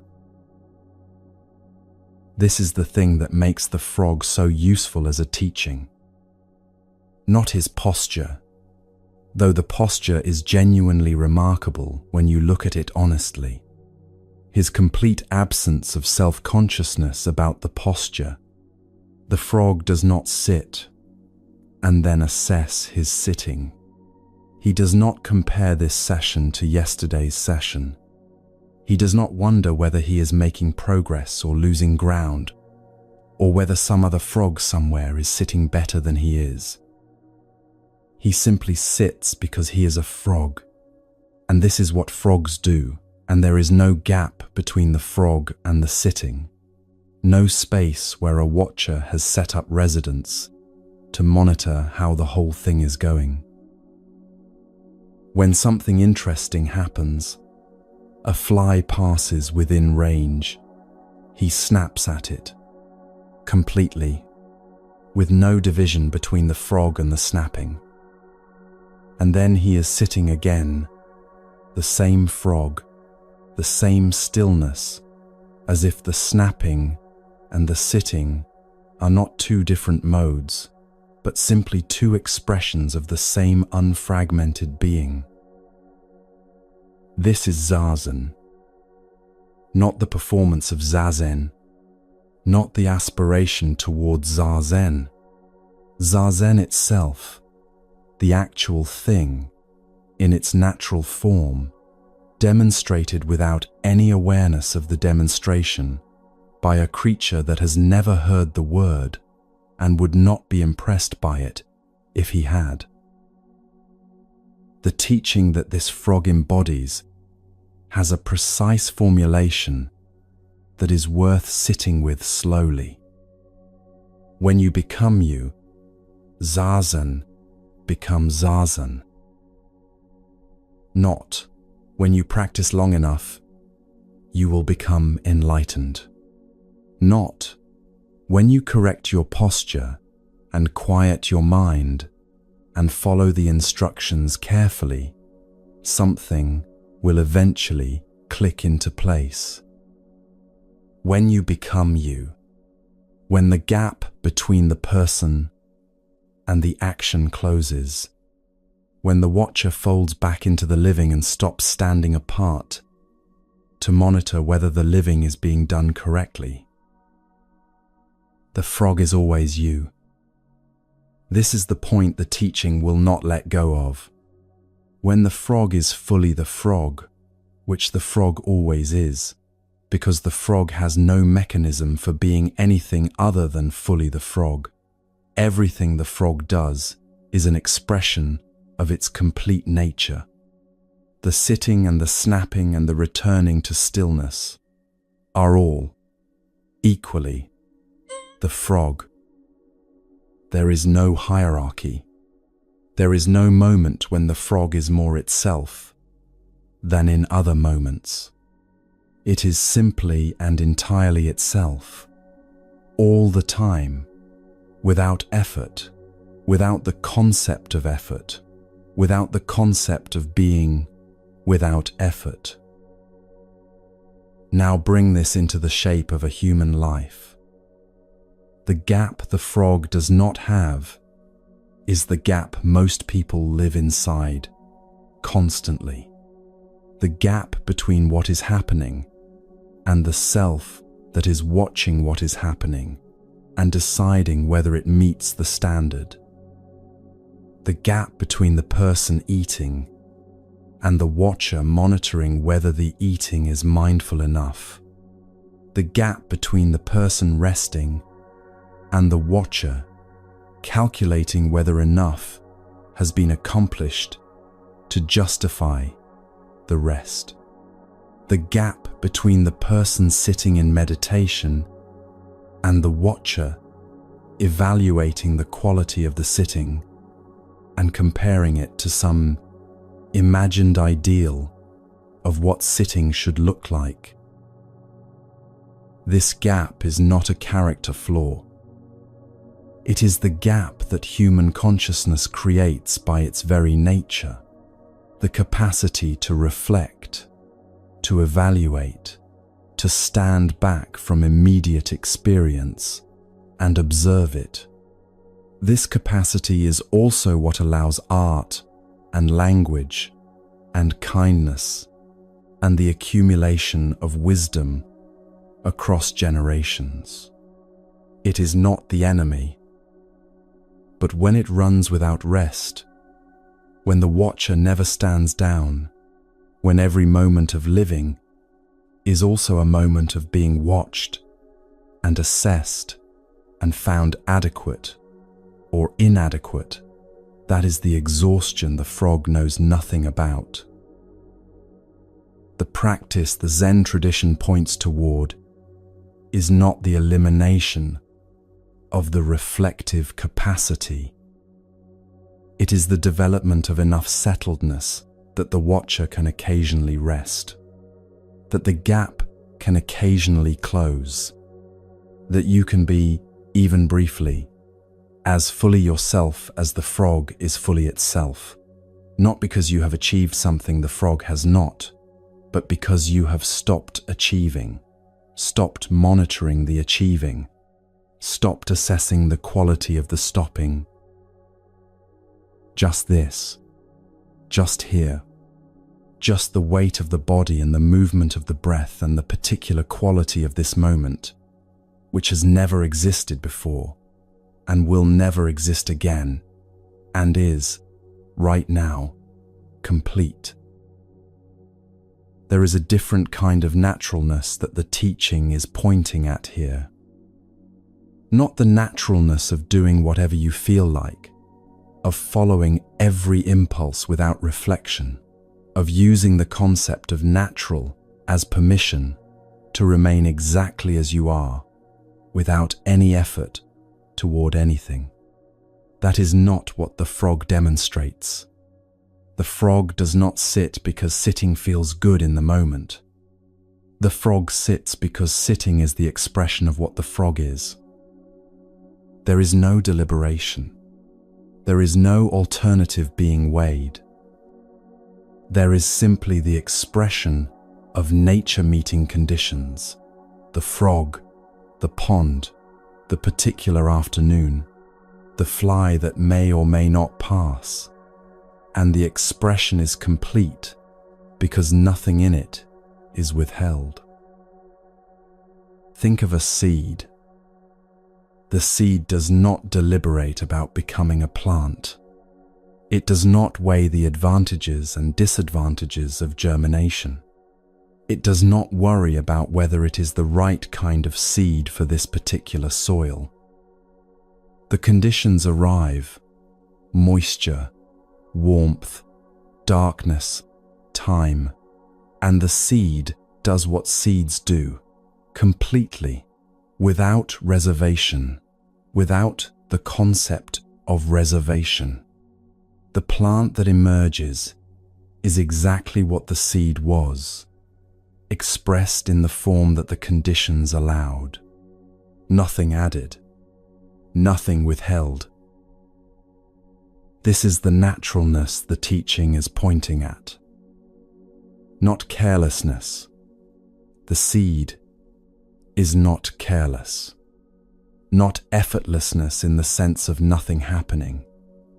This is the thing that makes the frog so useful as a teaching. Not his posture, though the posture is genuinely remarkable when you look at it honestly. His complete absence of self-consciousness about the posture. The frog does not sit and then assess his sitting. He does not compare this session to yesterday's session. He does not wonder whether he is making progress or losing ground, or whether some other frog somewhere is sitting better than he is. He simply sits because he is a frog, and this is what frogs do, and there is no gap between the frog and the sitting, no space where a watcher has set up residence to monitor how the whole thing is going. When something interesting happens, a fly passes within range, he snaps at it, completely, with no division between the frog and the snapping. And then he is sitting again, the same frog, the same stillness, as if the snapping and the sitting are not two different modes, but simply two expressions of the same unfragmented being. This is Zazen, not the performance of Zazen, not the aspiration towards Zazen. Zazen itself, the actual thing, in its natural form, demonstrated without any awareness of the demonstration by a creature that has never heard the word and would not be impressed by it if he had. The teaching that this frog embodies has a precise formulation that is worth sitting with slowly. When you become you, zazen becomes zazen. Not when you practice long enough, you will become enlightened. Not when you correct your posture and quiet your mind and follow the instructions carefully, something will eventually click into place. When you become you, when the gap between the person and the action closes, when the watcher folds back into the living and stops standing apart to monitor whether the living is being done correctly, the frog is always you. This is the point the teaching will not let go of. When the frog is fully the frog, which the frog always is, because the frog has no mechanism for being anything other than fully the frog, everything the frog does is an expression of its complete nature. The sitting and the snapping and the returning to stillness are all equally the frog. There is no hierarchy. There is no moment when the frog is more itself than in other moments. It is simply and entirely itself, all the time, without effort, without the concept of effort, without the concept of being without effort. Now bring this into the shape of a human life. The gap the frog does not have is the gap most people live inside constantly. The gap between what is happening and the self that is watching what is happening and deciding whether it meets the standard. The gap between the person eating and the watcher monitoring whether the eating is mindful enough. The gap between the person resting and the watcher calculating whether enough has been accomplished to justify the rest. The gap between the person sitting in meditation and the watcher evaluating the quality of the sitting and comparing it to some imagined ideal of what sitting should look like. This gap is not a character flaw. It is the gap that human consciousness creates by its very nature, the capacity to reflect, to evaluate, to stand back from immediate experience and observe it. This capacity is also what allows art and language and kindness and the accumulation of wisdom across generations. It is not the enemy, but when it runs without rest, when the watcher never stands down, when every moment of living is also a moment of being watched and assessed and found adequate or inadequate, that is the exhaustion the frog knows nothing about. The practice the Zen tradition points toward is not the elimination of the reflective capacity. It is the development of enough settledness that the watcher can occasionally rest, that the gap can occasionally close, that you can be, even briefly, as fully yourself as the frog is fully itself, not because you have achieved something the frog has not, but because you have stopped achieving, stopped monitoring the achieving, stopped assessing the quality of the stopping. Just this, just here, just the weight of the body and the movement of the breath and the particular quality of this moment, which has never existed before and will never exist again, and is, right now, complete. There is a different kind of naturalness that the teaching is pointing at here. Not the naturalness of doing whatever you feel like, of following every impulse without reflection, of using the concept of natural as permission to remain exactly as you are, without any effort toward anything. That is not what the frog demonstrates. The frog does not sit because sitting feels good in the moment. The frog sits because sitting is the expression of what the frog is. There is no deliberation. There is no alternative being weighed. There is simply the expression of nature meeting conditions, the frog, the pond, the particular afternoon, the fly that may or may not pass, and the expression is complete because nothing in it is withheld. Think of a seed. The seed does not deliberate about becoming a plant. It does not weigh the advantages and disadvantages of germination. It does not worry about whether it is the right kind of seed for this particular soil. The conditions arrive: moisture, warmth, darkness, time, and the seed does what seeds do, completely, without reservation, without the concept of reservation. The plant that emerges is exactly what the seed was, expressed in the form that the conditions allowed. Nothing added, nothing withheld. This is the naturalness the teaching is pointing at. Not carelessness. The seed is not careless. Not effortlessness in the sense of nothing happening.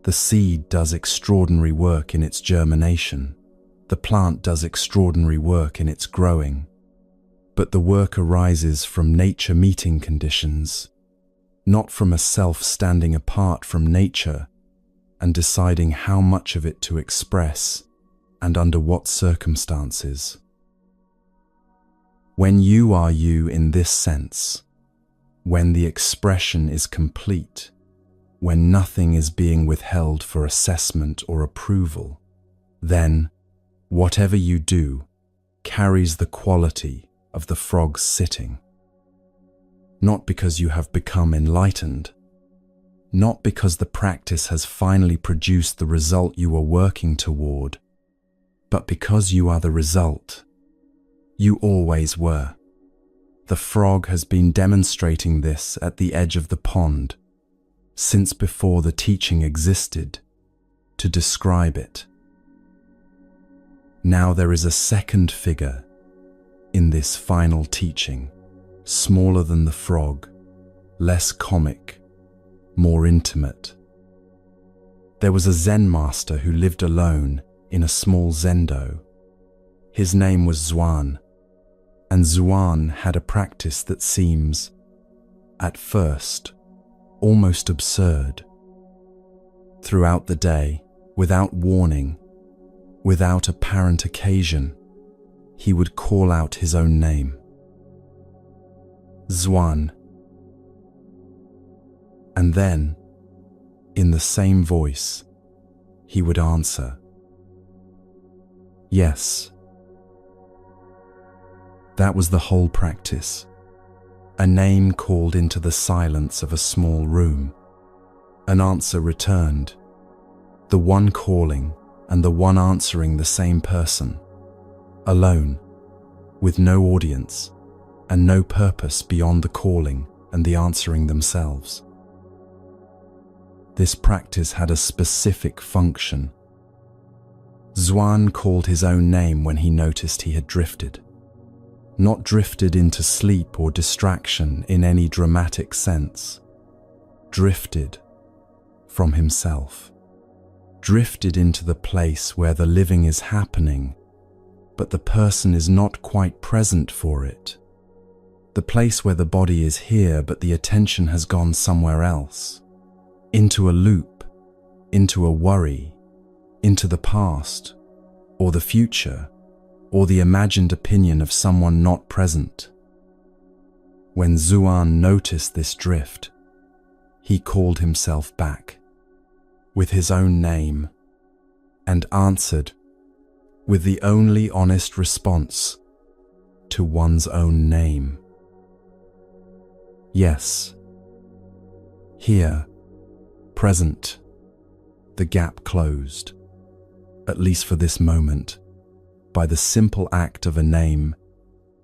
The seed does extraordinary work in its germination. The plant does extraordinary work in its growing. But the work arises from nature meeting conditions, not from a self standing apart from nature and deciding how much of it to express and under what circumstances. When you are you in this sense, when the expression is complete, when nothing is being withheld for assessment or approval, then whatever you do carries the quality of the frog's sitting. Not because you have become enlightened, not because the practice has finally produced the result you are working toward, but because you are the result. You always were. The frog has been demonstrating this at the edge of the pond since before the teaching existed to describe it. Now there is a second figure in this final teaching, smaller than the frog, less comic, more intimate. There was a Zen master who lived alone in a small zendo. His name was Zhuan, and Zhuan had a practice that seems, at first, almost absurd. Throughout the day, without warning, without apparent occasion, he would call out his own name. Zhuan. And then, in the same voice, he would answer, yes. That was the whole practice. A name called into the silence of a small room. An answer returned. The one calling and the one answering the same person. Alone, with no audience and no purpose beyond the calling and the answering themselves. This practice had a specific function. Zhuan called his own name when he noticed he had drifted. Not drifted into sleep or distraction in any dramatic sense. Drifted from himself. Drifted into the place where the living is happening, but the person is not quite present for it. The place where the body is here, but the attention has gone somewhere else. Into a loop, into a worry, into the past, or the future, or the imagined opinion of someone not present. When Zhuan noticed this drift, he called himself back. with his own name and answered with the only honest response to one's own name. Yes, here, present, the gap closed, at least for this moment, by the simple act of a name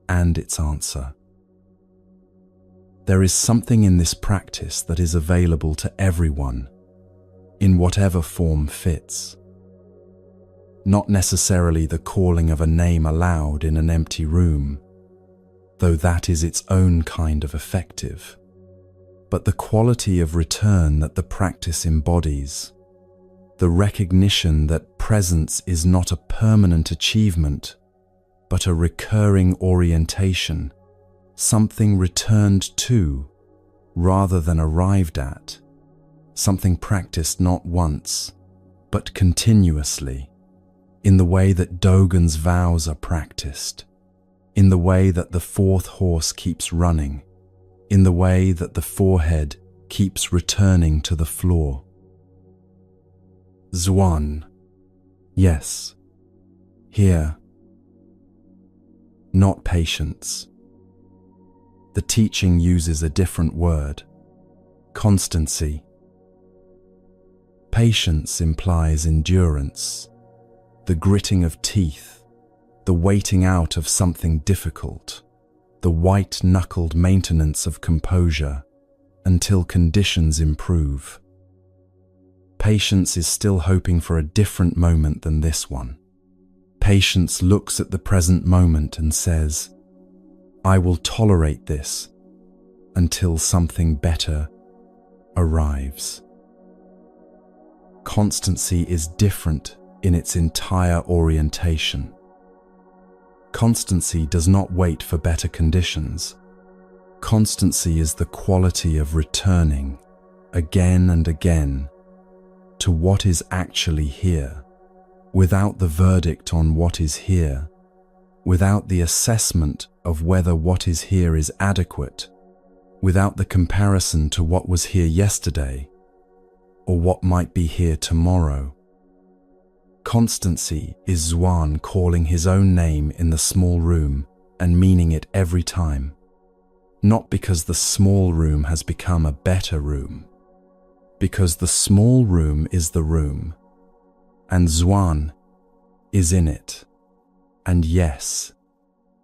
and its answer. There is something in this practice that is available to everyone, in whatever form fits. Not necessarily the calling of a name aloud in an empty room, though that is its own kind of effective, but the quality of return that the practice embodies, the recognition that presence is not a permanent achievement, but a recurring orientation, something returned to rather than arrived at, something practiced not once, but continuously, in the way that Dogen's vows are practiced, in the way that the fourth horse keeps running, in the way that the forehead keeps returning to the floor. Zhuan, yes, here, not patience. The teaching uses a different word, constancy. Patience implies endurance, the gritting of teeth, the waiting out of something difficult, the white-knuckled maintenance of composure until conditions improve. Patience is still hoping for a different moment than this one. Patience looks at the present moment and says, I will tolerate this until something better arrives. Constancy is different in its entire orientation. Constancy does not wait for better conditions. Constancy is the quality of returning again and again to what is actually here, without the verdict on what is here, without the assessment of whether what is here is adequate, without the comparison to what was here yesterday or what might be here tomorrow. Constancy is Zhuan calling his own name in the small room and meaning it every time, not because the small room has become a better room, because the small room is the room, and Zhuan is in it, and yes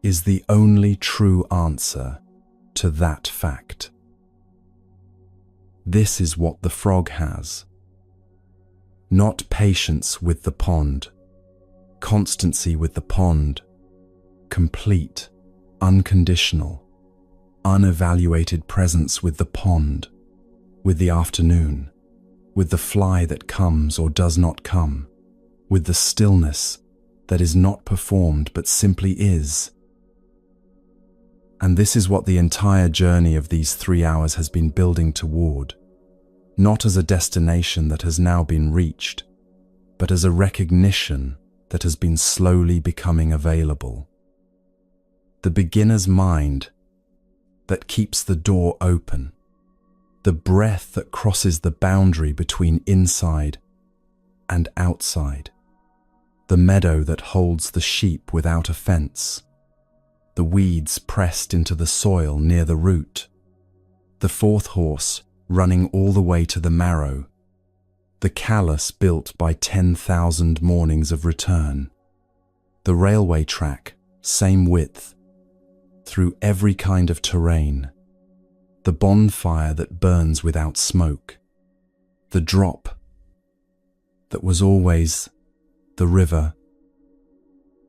is the only true answer to that fact. This is what the frog has. Not patience with the pond, constancy with the pond, complete, unconditional, unevaluated presence with the pond, with the afternoon, with the fly that comes or does not come, with the stillness that is not performed but simply is. And this is what the entire journey of these 3 hours has been building toward, not as a destination that has now been reached, but as a recognition that has been slowly becoming available. The beginner's mind that keeps the door open, the breath that crosses the boundary between inside and outside, the meadow that holds the sheep without a fence, the weeds pressed into the soil near the root, the fourth horse running all the way to the marrow, the callus built by 10,000 mornings of return, the railway track, same width, through every kind of terrain, the bonfire that burns without smoke, the drop that was always the river,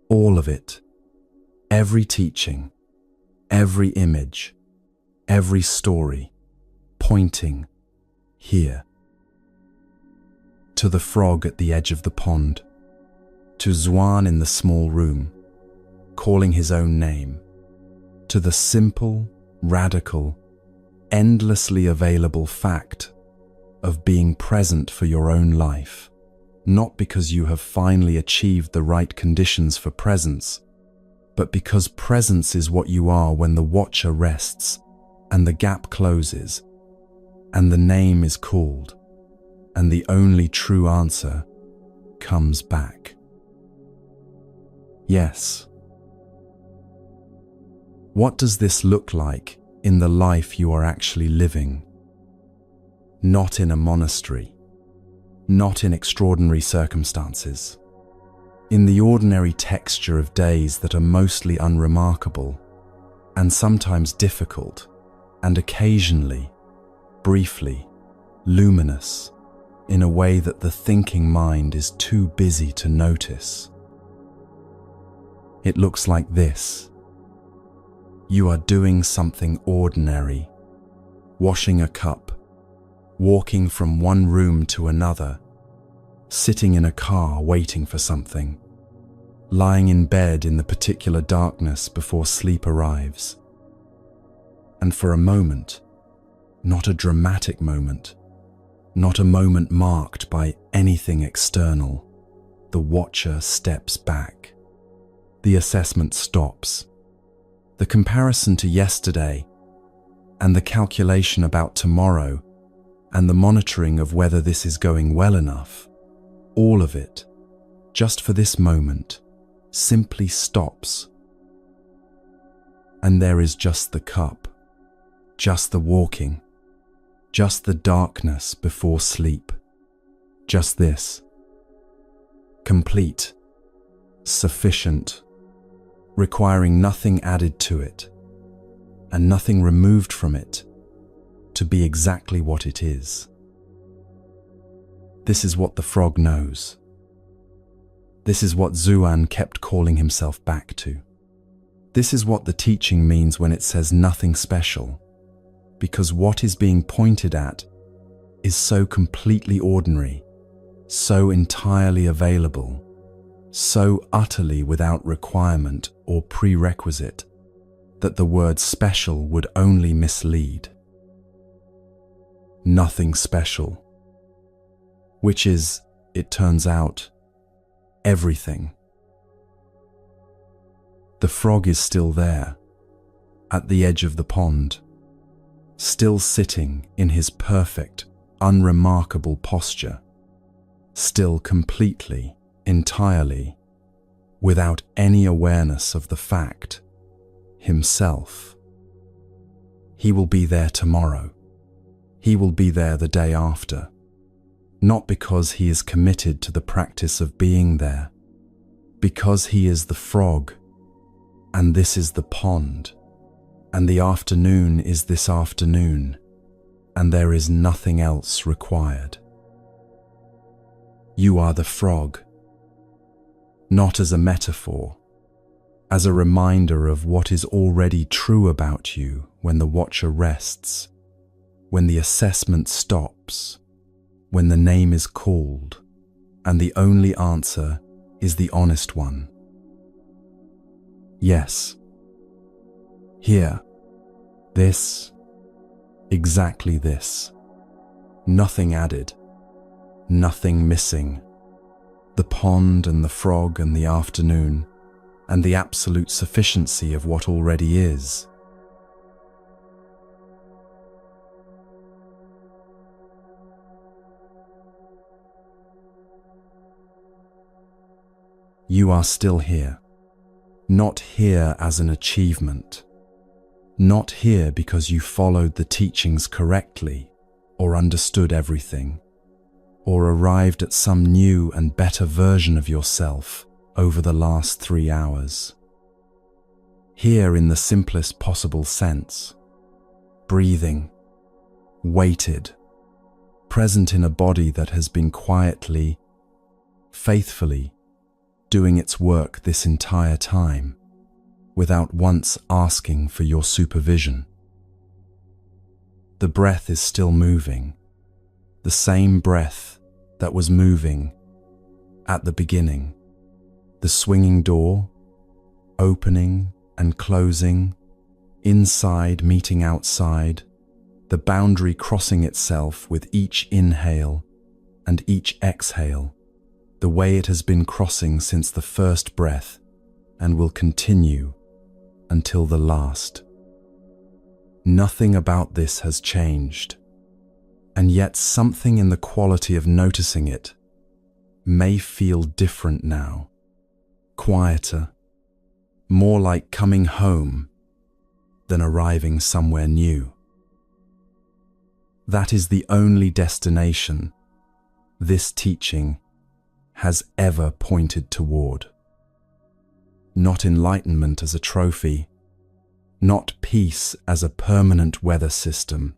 all of it, every teaching, every image, every story, pointing here. To the frog at the edge of the pond, to Zhuan in the small room, calling his own name, to the simple, radical, endlessly available fact of being present for your own life, not because you have finally achieved the right conditions for presence, but because presence is what you are when the watcher rests and the gap closes and the name is called, and the only true answer comes back. Yes. What does this look like in the life you are actually living? Not in a monastery, not in extraordinary circumstances, in the ordinary texture of days that are mostly unremarkable and sometimes difficult and occasionally, briefly, luminous in a way that the thinking mind is too busy to notice. It looks like this. You are doing something ordinary, washing a cup, walking from one room to another, sitting in a car waiting for something, lying in bed in the particular darkness before sleep arrives. And for a moment, not a dramatic moment, not a moment marked by anything external, the watcher steps back. The assessment stops. The comparison to yesterday and the calculation about tomorrow and the monitoring of whether this is going well enough, all of it, just for this moment, simply stops. And there is just the cup, just the walking, just the darkness before sleep, just this. Complete, sufficient, requiring nothing added to it and nothing removed from it to be exactly what it is. This is what the frog knows. This is what Zuan kept calling himself back to. This is what the teaching means when it says nothing special, because what is being pointed at is so completely ordinary, so entirely available, so utterly without requirement or prerequisite that the word special would only mislead. Nothing special, which is, it turns out, everything. The frog is still there, at the edge of the pond, still sitting in his perfect, unremarkable posture, still completely, entirely, without any awareness of the fact, himself. He will be there tomorrow. He will be there the day after, not because he is committed to the practice of being there, because he is the frog, and this is the pond, and the afternoon is this afternoon, and there is nothing else required. You are the frog, not as a metaphor, as a reminder of what is already true about you when the watcher rests, when the assessment stops, when the name is called, and the only answer is the honest one. Yes. Here. This. Exactly this. Nothing added. Nothing missing. The pond and the frog and the afternoon, and the absolute sufficiency of what already is. You are still here, not here as an achievement, not here because you followed the teachings correctly or understood everything, or arrived at some new and better version of yourself over the last 3 hours. Here in the simplest possible sense, breathing, weighted, present in a body that has been quietly, faithfully, doing its work this entire time, without once asking for your supervision. The breath is still moving, the same breath that was moving at the beginning. The swinging door, opening and closing, inside meeting outside, the boundary crossing itself with each inhale and each exhale, the way it has been crossing since the first breath and will continue until the last. Nothing about this has changed. And yet something in the quality of noticing it may feel different now, quieter, more like coming home than arriving somewhere new. That is the only destination this teaching has ever pointed toward. Not enlightenment as a trophy, not peace as a permanent weather system,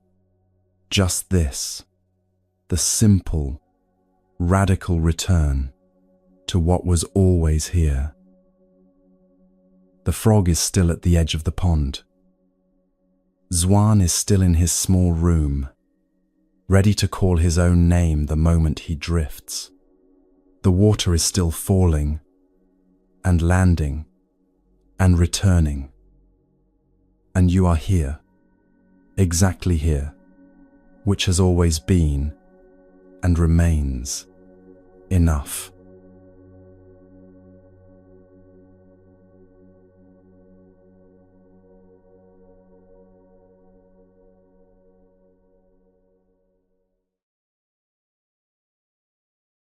just this, the simple, radical return to what was always here. The frog is still at the edge of the pond. Zwan is still in his small room, ready to call his own name the moment he drifts. The water is still falling and landing and returning. And you are here, exactly here, which has always been and remains enough.